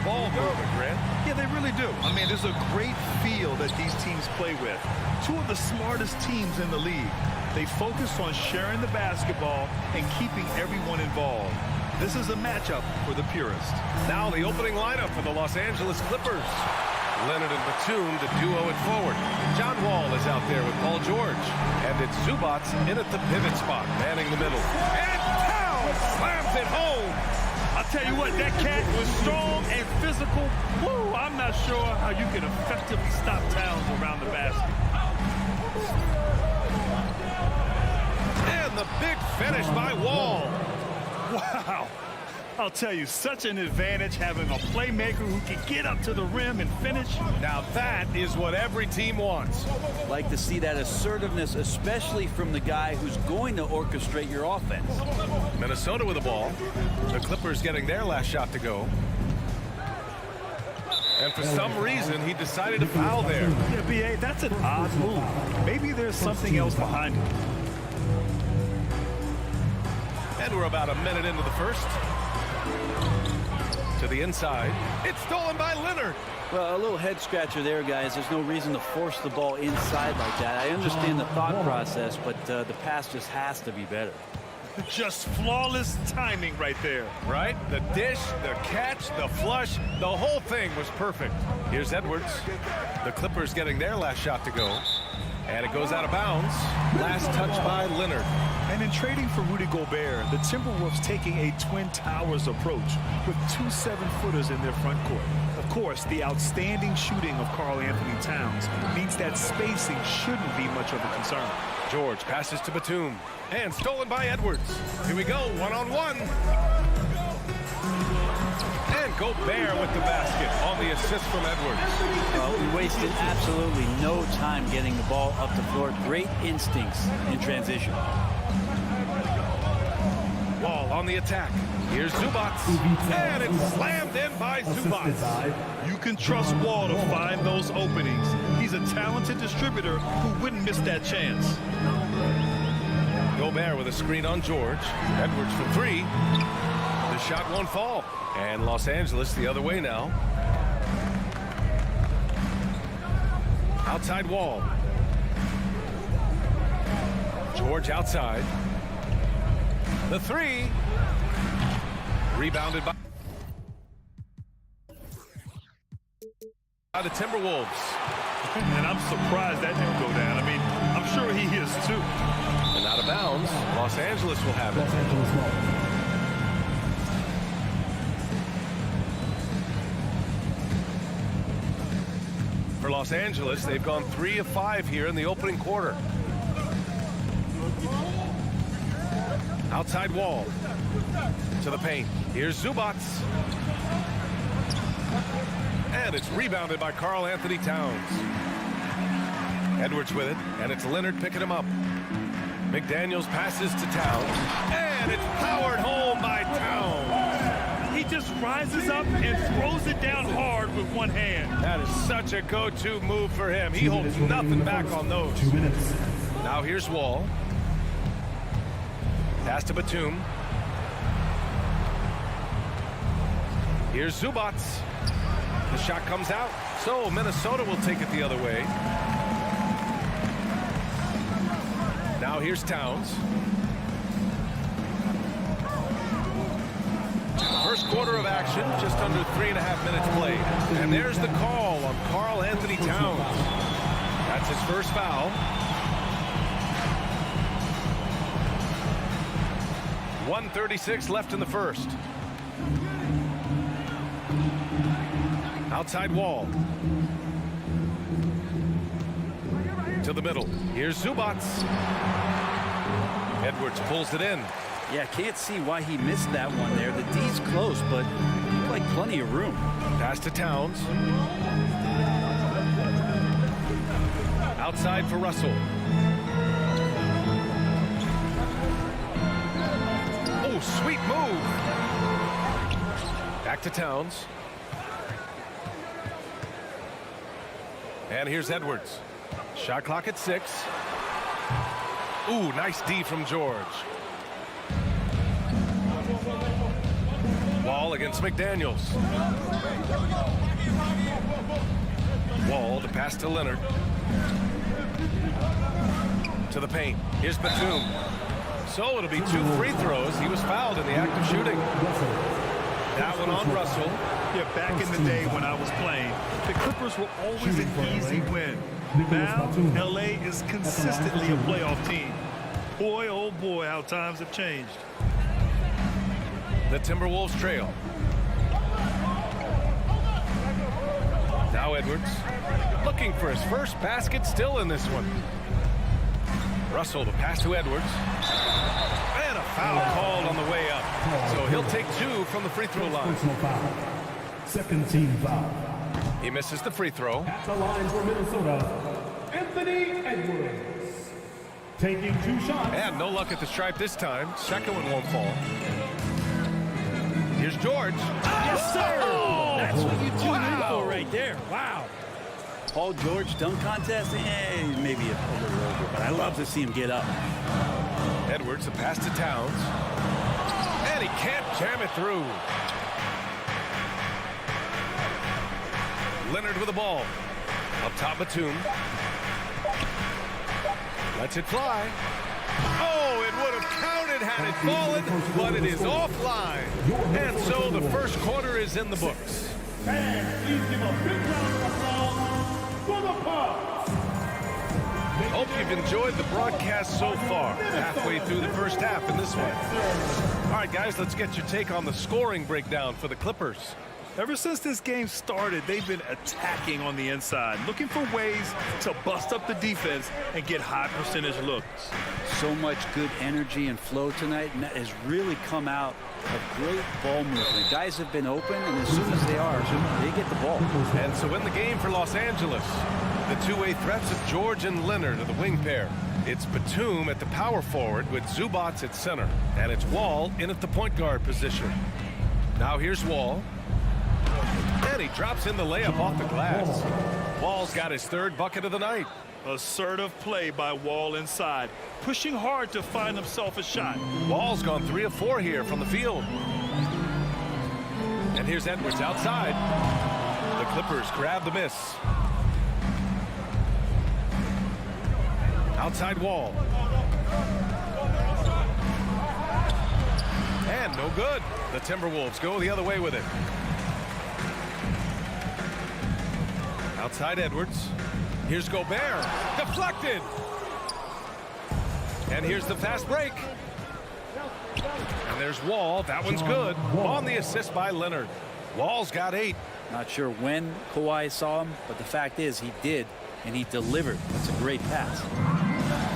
ball moving, Grant. Yeah, they really do. I mean, there's a great feel that these teams play with. Two of the smartest teams in the league. They focus on sharing the basketball and keeping everyone involved. This is a matchup for the purist. Now the opening lineup for the Los Angeles Clippers. Leonard and Batum, the duo at forward. John Wall is out there with Paul George. And it's Zubats in at the pivot spot, manning the middle. And Towns slams it home. I'll tell you what, that cat was strong and physical. Woo, I'm not sure how you can effectively stop Towns around the basket. And the big finish by Wall. Wow. I'll tell you, such an advantage having a playmaker who can get up to the rim and finish. Now that is what every team wants. Like to see that assertiveness, especially from the guy who's going to orchestrate your offense. Minnesota with the ball. The Clippers getting their last shot to go. And for some reason, he decided to foul there. Yeah, B.A., that's an odd move. Maybe there's something else behind it. And we're about a minute into the first. To the inside. It's stolen by Leonard. Well, a little head scratcher there, guys. There's no reason to force the ball inside like that. I understand the thought process, but the pass just has to be better. Just flawless timing right there. Right? The dish, the catch, the flush, the whole thing was perfect. Here's Edwards. The Clippers getting their last shot to go. And it goes out of bounds. Last touch by Leonard. And in trading for Rudy Gobert, the Timberwolves taking a Twin Towers approach with 2 7-footers in their front court. Of course, the outstanding shooting of Karl Anthony Towns means that spacing shouldn't be much of a concern. George passes to Batum. And stolen by Edwards. Here we go, one-on-one. And Gobert with the basket on the assist from Edwards. Well, we wasted absolutely no time getting the ball up the floor. Great instincts in transition. Wall on the attack. Here's Zubats. And it's slammed in by Zubats. You can trust Wall to find those openings. He's a talented distributor who wouldn't miss that chance. Gobert with a screen on George. Edwards for three. The shot won't fall. And Los Angeles the other way now. Outside Wall. George outside. The three. Rebounded by the Timberwolves. And I'm surprised that didn't go down. I mean, I'm sure he is too. And out of bounds, Los Angeles will have it. For Los Angeles, they've gone 3 of 5 here in the opening quarter. Outside Wall. To the paint. Here's Zubats. And it's rebounded by Karl Anthony Towns. Edwards with it, and it's Leonard picking him up. McDaniels passes to Towns. And it's powered home by Towns. He just rises up and throws it down hard with one hand. That is such a go-to move for him. He holds nothing back on those. 2 minutes. Now here's Wall. Pass to Batum. Here's Zubats. The shot comes out. So Minnesota will take it the other way. Now here's Towns. First quarter of action, just under 3.5 minutes played. And there's the call on Karl Anthony Towns. That's his first foul. 1:36 left in the first. Outside Wall. To the middle. Here's Zubats. Edwards pulls it in. Yeah, can't see why he missed that one there. The D's close, but like plenty of room. Pass to Towns. Outside for Russell. Oh, sweet move. Back to Towns. And here's Edwards. Shot clock at 6. Ooh, nice D from George. Wall against Experience McDaniels. Wall, the pass to Leonard. To the paint. Here's Batum. So it'll be 2 free throws. He was fouled in the act of shooting. That one on Russell. Yeah, back in the day when I was playing, the Clippers were always an easy win. Now, LA is consistently a playoff team. Boy, oh boy, how times have changed. The Timberwolves trail. Now Edwards. Looking for his first basket, still in this one. Russell, the pass to Edwards. And a foul called on the way up. So he'll take 2 from the free throw line. Second team foul. He misses the free throw. At the line for Minnesota, Anthony Edwards. Taking 2 shots. And no luck at the stripe this time. Second one won't fall. Here's George. Yes, sir. Oh, that's what you tune in wow. for right there. Wow. Paul George dunk contest, maybe a little over, but I love to see him get up. Edwards, a pass to Towns. And he can't jam it through. Leonard with the ball. Up top, Batum. Lets it fly. Oh, it would have counted had it fallen, but it is offline. And so the first quarter is in the books. And please give a big round of applause for the Bucks. Hope you've enjoyed the broadcast so far. Halfway through the first half in this one. All right, guys, let's get your take on the scoring breakdown for the Clippers. Ever since this game started, they've been attacking on the inside, looking for ways to bust up the defense and get high percentage looks. So much good energy and flow tonight, and that has really come out of great ball movement. Guys have been open, and as soon as they are, they get the ball. And so in the game for Los Angeles, the two-way threats of George and Leonard are the wing pair. It's Batum at the power forward with Zubac at center. And it's Wall in at the point guard position. Now here's Wall. And he drops in the layup off the glass. Wall's got his 3rd bucket of the night. Assertive play by Wall inside, pushing hard to find himself a shot. Wall's gone 3 of 4 here from the field. And here's Edwards outside. The Clippers grab the miss. Outside Wall. And no good. The Timberwolves go the other way with it. Outside Edwards. Here's Gobert. Deflected. And here's the fast break. And there's Wall. That one's good. On the assist by Leonard. Wall's got 8. Not sure when Kawhi saw him, but the fact is he did, and he delivered. That's a great pass.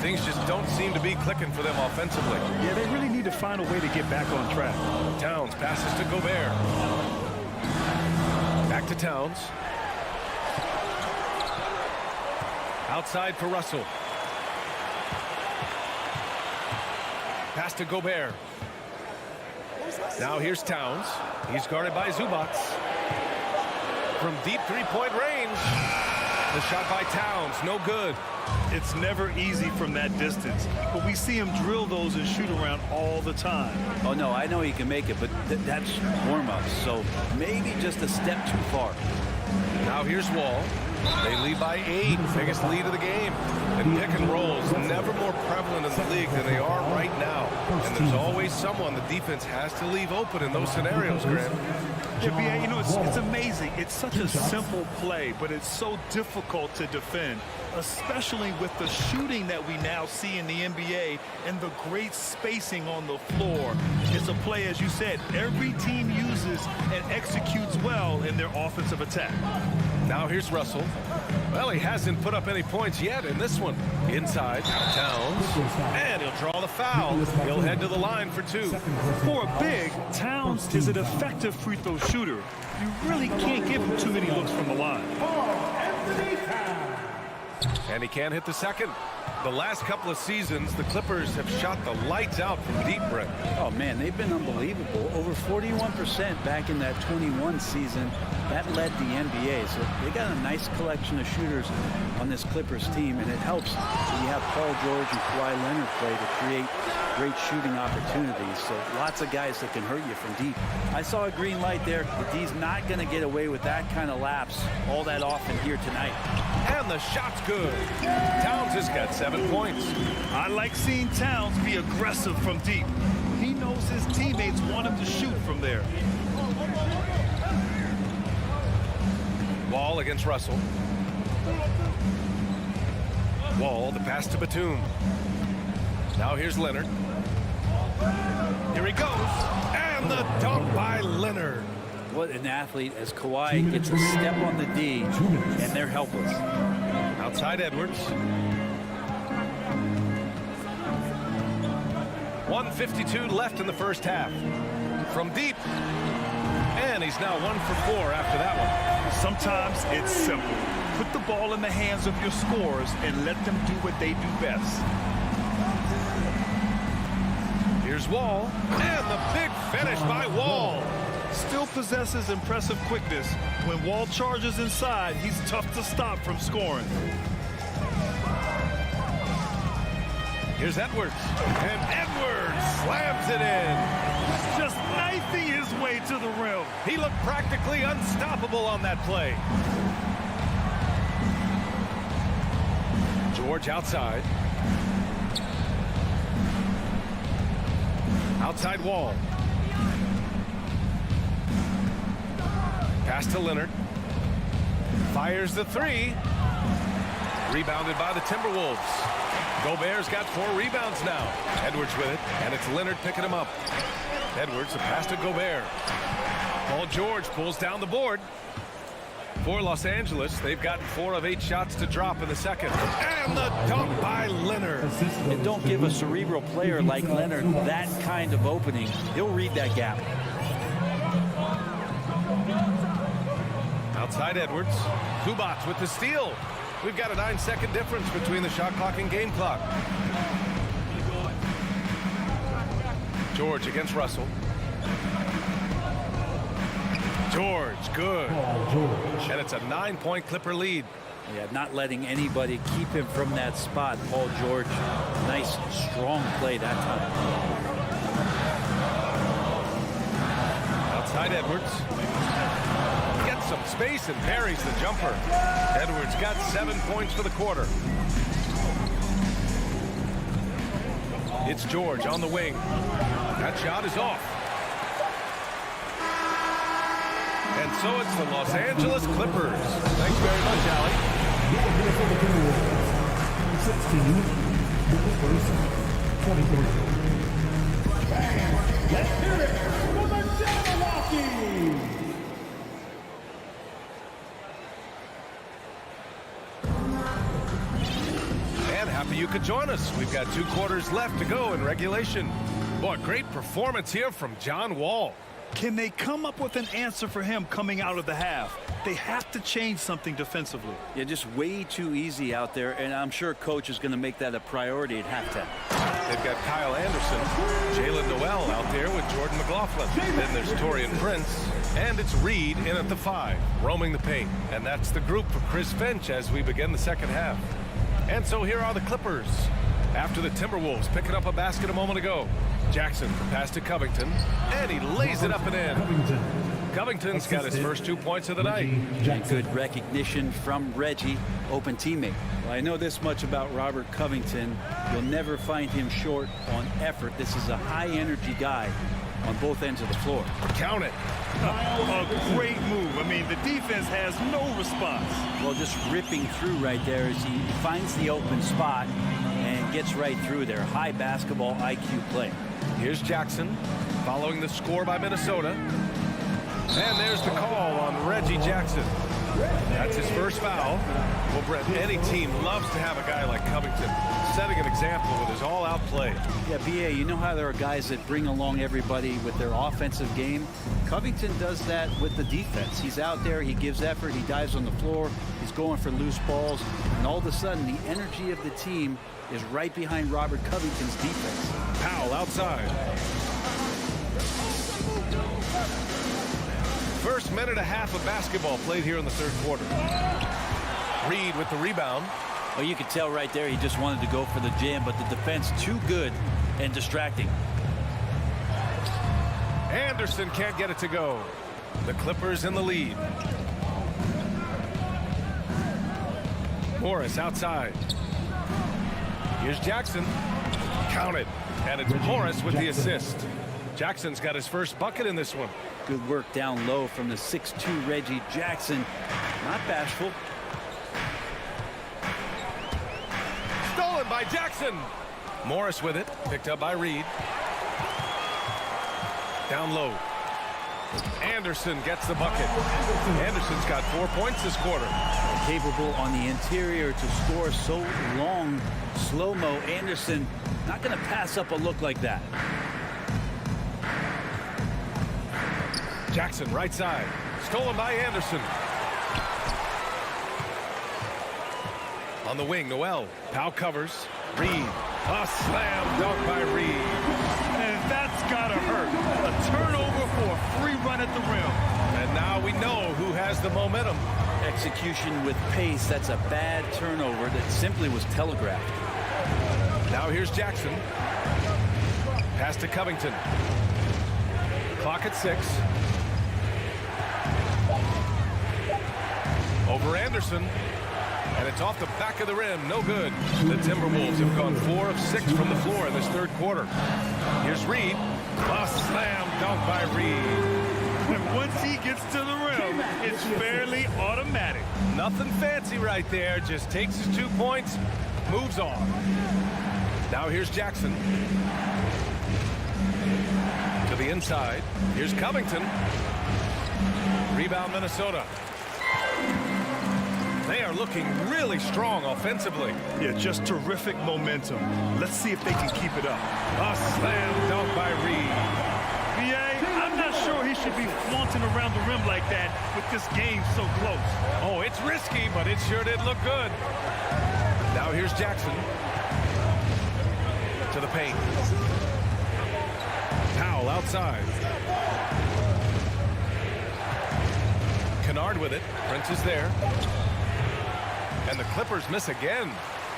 Things just don't seem to be clicking for them offensively. Yeah, they really need to find a way to get back on track. Towns passes to Gobert. Back to Towns. Outside for Russell. Pass to Gobert. Now here's Towns. He's guarded by Zubac. From deep 3-point range. The shot by Towns, no good. It's never easy from that distance, but we see him drill those and shoot around all the time. Oh, no, I know he can make it, but that's warm-up, so maybe just a step too far. Now here's Wall. They lead by 8, biggest lead of the game. And pick and rolls, never more prevalent in the league than they are right now. And there's always someone the defense has to leave open in those scenarios, Grant. Yeah, you know, it's amazing. It's such a simple play, but it's so difficult to defend, especially with the shooting that we now see in the NBA and the great spacing on the floor. It's a play, as you said, every team uses and executes well in their offensive attack. Now here's Russell. Well, he hasn't put up any points yet in this one. Inside, Towns, and he'll draw the foul. He'll head to the line for 2. For a big, Towns is an effective free throw shooter. You really can't give him too many looks from the line. And he can't hit the second. The last couple of seasons, the Clippers have shot the lights out from deep, Brett. Oh, man, they've been unbelievable. Over 41% back in that 21 season. That led the NBA. So they got a nice collection of shooters on this Clippers team, and it helps when you have Paul George and Kawhi Leonard play to create great shooting opportunities. So lots of guys that can hurt you from deep. I saw a green light there. The D's not going to get away with that kind of lapse all that often here tonight. And the shot's good. Towns has got 7 points. I like seeing Towns be aggressive from deep. He knows his teammates want him to shoot from there. Wall against Russell. Wall, the pass to Batum. Now here's Leonard. Here he goes. And the dunk by Leonard. What an athlete as Kawhi gets a step on the D, and they're helpless. Outside Edwards. 1:52 left in the first half. From deep. And he's now 1 for 4 after that one. Sometimes it's simple. Put the ball in the hands of your scorers and let them do what they do best. Here's Wall. And the big finish by Wall. Still possesses impressive quickness. When Wall charges inside, he's tough to stop from scoring. Here's Edwards. And Edwards slams it in. Just knifing his way to the rim. He looked practically unstoppable on that play. George outside. Outside Wall. Pass to Leonard. Fires the three. Rebounded by the Timberwolves. Gobert's got 4 rebounds now. Edwards with it, and it's Leonard picking him up. Edwards, a pass to Gobert. Paul George pulls down the board. For Los Angeles, they've gotten 4 of 8 shots to drop in the second. And the dunk by Leonard. And don't give a cerebral player like Leonard that kind of opening. He'll read that gap. Outside Edwards. Zubats with the steal. We've got a 9-second difference between the shot clock and game clock. George against Russell. George, good. And it's a 9-point Clipper lead. Yeah, not letting anybody keep him from that spot. Paul George, nice, strong play that time. Outside Edwards. Gets some space and parries the jumper. Edwards got 7 points for the quarter. It's George on the wing. That shot is off. And so it's the Los Angeles Clippers. Thanks very much, Allie. 16, the Clippers, 23. Let's hear it for the Jabberwockies! And happy you could join us. We've got 2 quarters left to go in regulation. Boy, great performance here from John Wall. Can they come up with an answer for him coming out of the half? They have to change something defensively. Yeah, just way too easy out there, and I'm sure coach is going to make that a priority at halftime. They've got Kyle Anderson, Jalen Noel out there with Jordan McLaughlin. Then there's Torian Prince, and it's Reed in at the 5, roaming the paint. And that's the group for Chris Finch as we begin the second half. And so here are the Clippers. After the Timberwolves picking up a basket a moment ago. Jackson the pass to Covington, and he lays it up and in. Covington's got his first 2 points of the night. Good recognition from Reggie, open teammate. Well, I know this much about Robert Covington. You'll never find him short on effort. This is a high-energy guy on both ends of the floor. Count it. A great move. I mean, the defense has no response. Well, just ripping through right there as he finds the open spot and gets right through there. High basketball IQ play. Here's Jackson following the score by Minnesota. And there's the call on Reggie Jackson. That's his first foul. Well, Brett, any team loves to have a guy like Covington setting an example with his all-out play. Yeah, B.A., you know how there are guys that bring along everybody with their offensive game? Covington does that with the defense. He's out there, he gives effort, he dives on the floor, he's going for loose balls, and all of a sudden the energy of the team is right behind Robert Covington's defense. Powell outside. First minute and a half of basketball played here in the third quarter. Reed with the rebound. Well, you could tell right there he just wanted to go for the jam, but the defense too good and distracting. Anderson can't get it to go. The Clippers in the lead. Morris outside. Here's Jackson. Counted. And it's Morris with the assist. Jackson's got his first bucket in this one. Good work down low from the 6'2" Reggie Jackson. Not bashful. Stolen by Jackson. Morris with it. Picked up by Reed. Down low. Anderson gets the bucket. Anderson's got 4 points this quarter. Capable on the interior to score so long. Slow-mo. Anderson not going to pass up a look like that. Jackson right side. Stolen by Anderson. On the wing, Noel. Powell covers. Reed. A slam dunk by Reed. And that's gotta hurt. A turnover for a free run at the rim. And now we know who has the momentum. Execution with pace. That's a bad turnover that simply was telegraphed. Now here's Jackson. Pass to Covington. Clock at 6. Over Anderson. And it's off the back of the rim. No good. The Timberwolves have gone 4 of 6 from the floor in this third quarter. Here's Reed. A slam dunk by Reed. And once he gets to the rim, it's fairly automatic. Nothing fancy right there. Just takes his 2 points, moves on. Now here's Jackson. To the inside. Here's Covington. Rebound Minnesota. They are looking really strong offensively. Yeah, just terrific momentum. Let's see if they can keep it up. A slam dunk by Reed. B.A., I'm not sure he should be flaunting around the rim like that with this game so close. Oh, it's risky, but it sure did look good. Now here's Jackson. To the paint. Powell outside. Kennard with it. Prince is there. And the Clippers miss again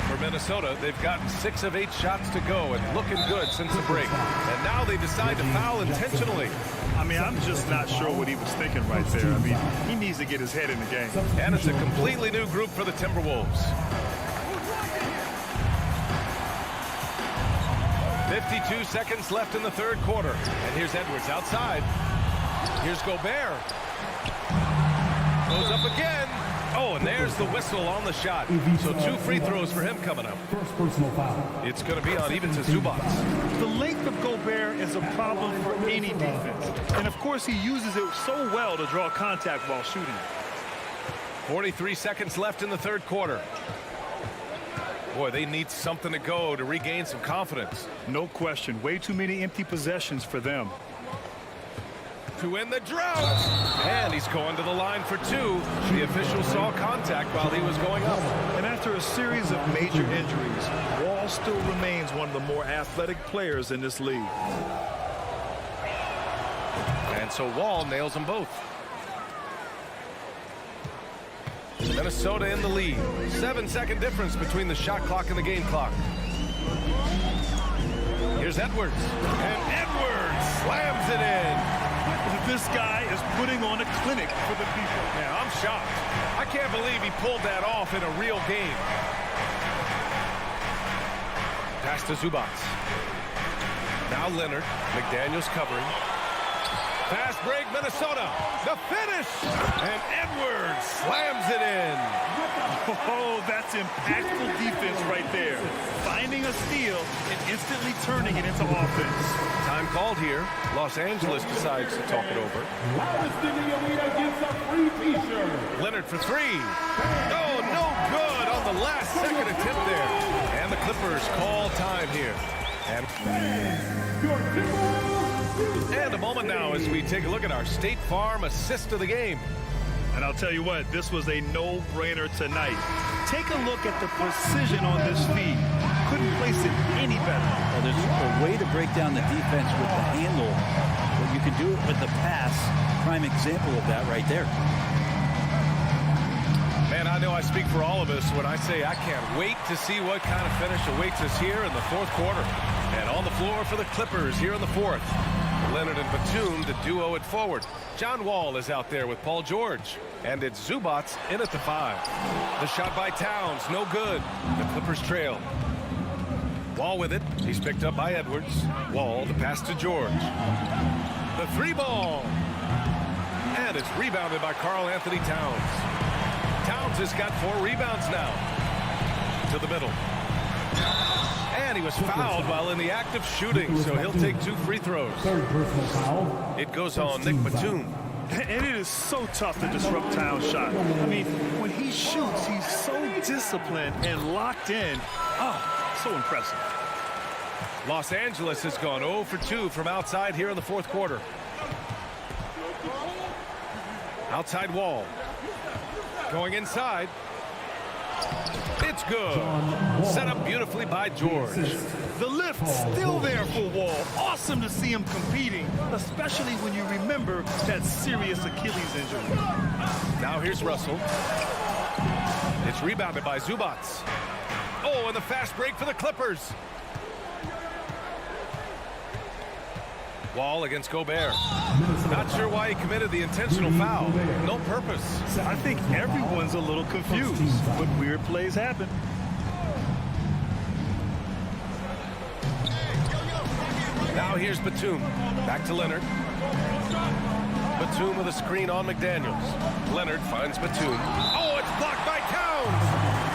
for Minnesota. They've gotten 6 of 8 shots to go and looking good since the break. And now they decide to foul intentionally. I mean, I'm just not sure what he was thinking right there. I mean, he needs to get his head in the game. And it's a completely new group for the Timberwolves. 52 seconds left in the third quarter. And here's Edwards outside. Here's Gobert. Goes up again. Oh, and there's the whistle on the shot. So 2 free throws for him coming up. First personal foul. It's going to be on even to Zubac. The length of Gobert is a problem for any defense. And, of course, he uses it so well to draw contact while shooting. 43 seconds left in the third quarter. Boy, they need something to go to regain some confidence. No question. Way too many empty possessions for them. To win the drought. And he's going to the line for 2. The official saw contact while he was going up. And after a series of major injuries, Wall still remains one of the more athletic players in this league. And so Wall nails them both. Minnesota in the lead. 7-second difference between the shot clock and the game clock. Here's Edwards. And Edwards slams it in. This guy is putting on a clinic for the people. Yeah, I'm shocked. I can't believe he pulled that off in a real game. Pass to Zubac. Now Leonard. McDaniels covering. Fast break, Minnesota. The finish. And Edwards slams it in. Oh, that's impactful defense right there. Finding a steal and instantly turning it into offense. Time called here. Los Angeles decides to talk it over. Leonard for three. Oh, no good on the last second attempt there. And the Clippers call time here. And a moment now as we take a look at our State Farm assist of the game. And I'll tell you what, this was a no-brainer tonight. Take a look at the precision on this feed. Couldn't place it any better. Well, there's a way to break down the defense with the handle, but you can do it with the pass. Prime example of that right there. Man, I know I speak for all of us when I say I can't wait to see what kind of finish awaits us here in the fourth quarter. And on the floor for the Clippers here in the fourth. Leonard and Batum, the duo at forward. John Wall is out there with Paul George. And it's Zubats in at the 5. The shot by Towns, no good. The Clippers trail. Wall with it. He's picked up by Edwards. Wall, the pass to George. The 3-ball. And it's rebounded by Karl Anthony Towns. Towns has got 4 rebounds now. To the middle. And he was fouled while in the act of shooting, so he'll take 2 free throws. It goes on Nick Batum. And it is so tough to disrupt Towns' shot. I mean, when he shoots, he's so disciplined and locked in. Oh, so impressive. Los Angeles has gone 0 for 2 from outside here in the fourth quarter. Outside Wall. Going inside. It's good. Set up beautifully by George. The lift still there for Wall. Awesome to see him competing, especially when you remember that serious Achilles injury. Now here's Russell. It's rebounded by Zubats. Oh, and the fast break for the Clippers. Wall against Gobert. Not sure why he committed the intentional foul. No purpose. I think everyone's a little confused, but weird plays happen. Now here's Batum. Back to Leonard. Batum with a screen on McDaniels. Leonard finds Batum. Oh, it's blocked by Towns.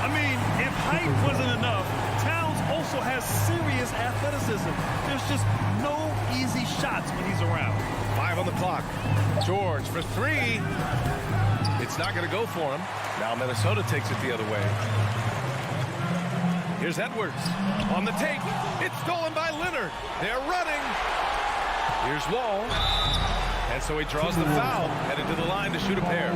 I mean, if height wasn't enough, Towns also has serious athleticism. There's just no easy shots when he's around. 5 on the clock. George for 3. It's not going to go for him. Now Minnesota takes it the other way. Here's Edwards on the take. It's stolen by Leonard. They're running. Here's Wall. And so he draws the foul, headed to the line to shoot a pair.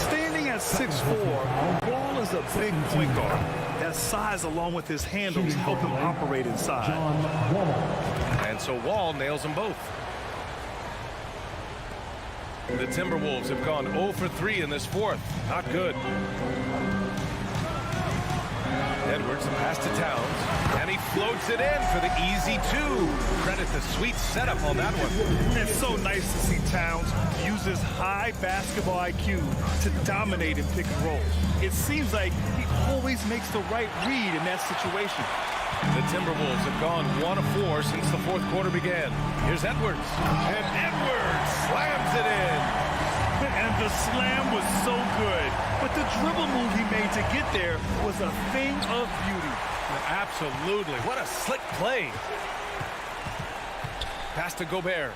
Standing at 6'4", Wall is a big point guard. That size along with his handles help him operate inside. And so Wall nails them both. The Timberwolves have gone 0 for 3 in this fourth. Not good. Edwards, the pass to Towns. And he floats it in for the easy 2. Credit the sweet setup on that one. It's so nice to see Towns use his high basketball IQ to dominate in pick and roll. It seems like he always makes the right read in that situation. The Timberwolves have gone 1 of 4 since the fourth quarter began. Here's Edwards. And Edwards slams it in. And the slam was so good. But the dribble move he made to get there was a thing of beauty. Absolutely. What a slick play. Pass to Gobert.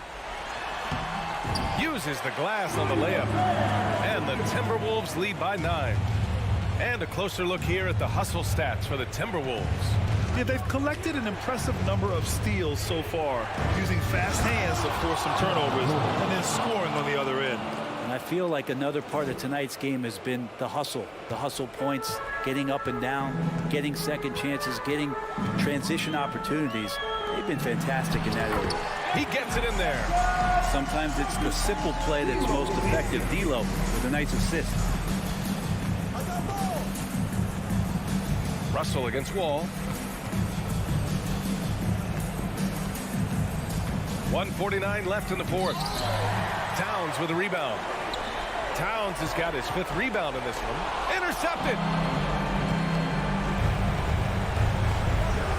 Uses the glass on the layup. And the Timberwolves lead by 9. And a closer look here at the hustle stats for the Timberwolves. Yeah, they've collected an impressive number of steals so far, using fast hands to force some turnovers and then scoring on the other end. And I feel like another part of tonight's game has been the hustle points, getting up and down, getting second chances, getting transition opportunities. They've been fantastic in that area. He gets it in there. Sometimes it's the simple play that's most effective. D'Lo with a nice assist. Russell against Wall. 1:49 left in the fourth. Towns with a rebound. Towns has got his 5th rebound in this one. Intercepted.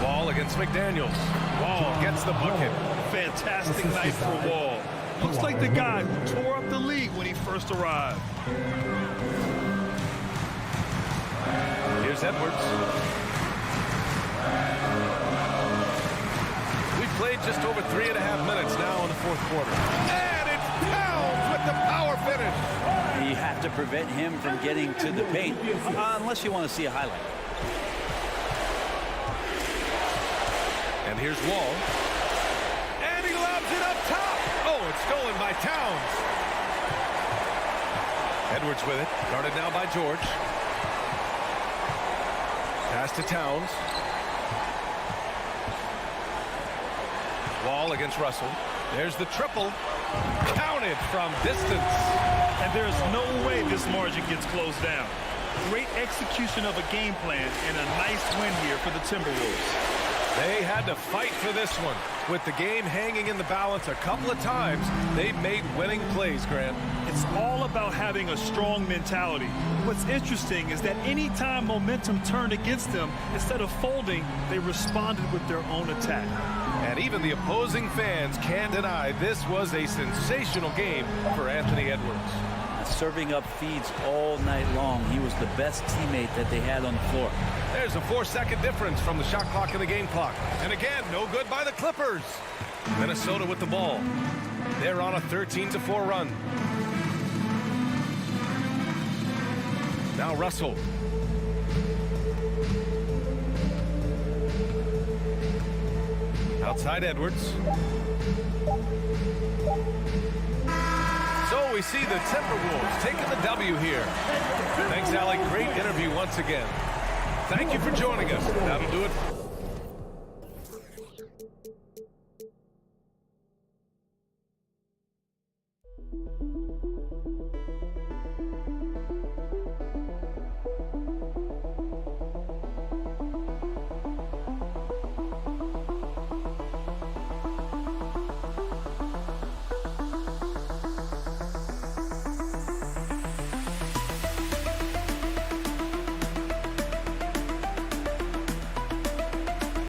Wall against McDaniels. Wall gets the bucket. Fantastic night for Wall. Looks like the guy who tore up the league when he first arrived. Here's Edwards. We've played just over 3.5 minutes now in the fourth quarter. And it's Towns with the power finish. You have to prevent him from getting to the paint, unless you want to see a highlight. And here's Wall. And he lobs it up top. Oh, it's stolen by Towns. Edwards with it. Guarded now by George. Pass to Towns. Wall against Russell. There's the triple. Counted from distance. And there's no way this margin gets closed down. Great execution of a game plan and a nice win here for the Timberwolves. They had to fight for this one. With the game hanging in the balance a couple of times, they made winning plays, Grant. It's all about having a strong mentality. What's interesting is that anytime momentum turned against them, instead of folding, they responded with their own attack. And even the opposing fans can't deny this was a sensational game for Anthony Edwards. Serving up feeds all night long. He was the best teammate that they had on the floor. There's a 4-second difference from the shot clock and the game clock. And again, no good by the Clippers. Minnesota with the ball. They're on a 13-4 run. Now Russell. Outside Edwards. So we see the Timberwolves taking the W here. Thanks, Alec. Great interview once again. Thank you for joining us. That'll do it.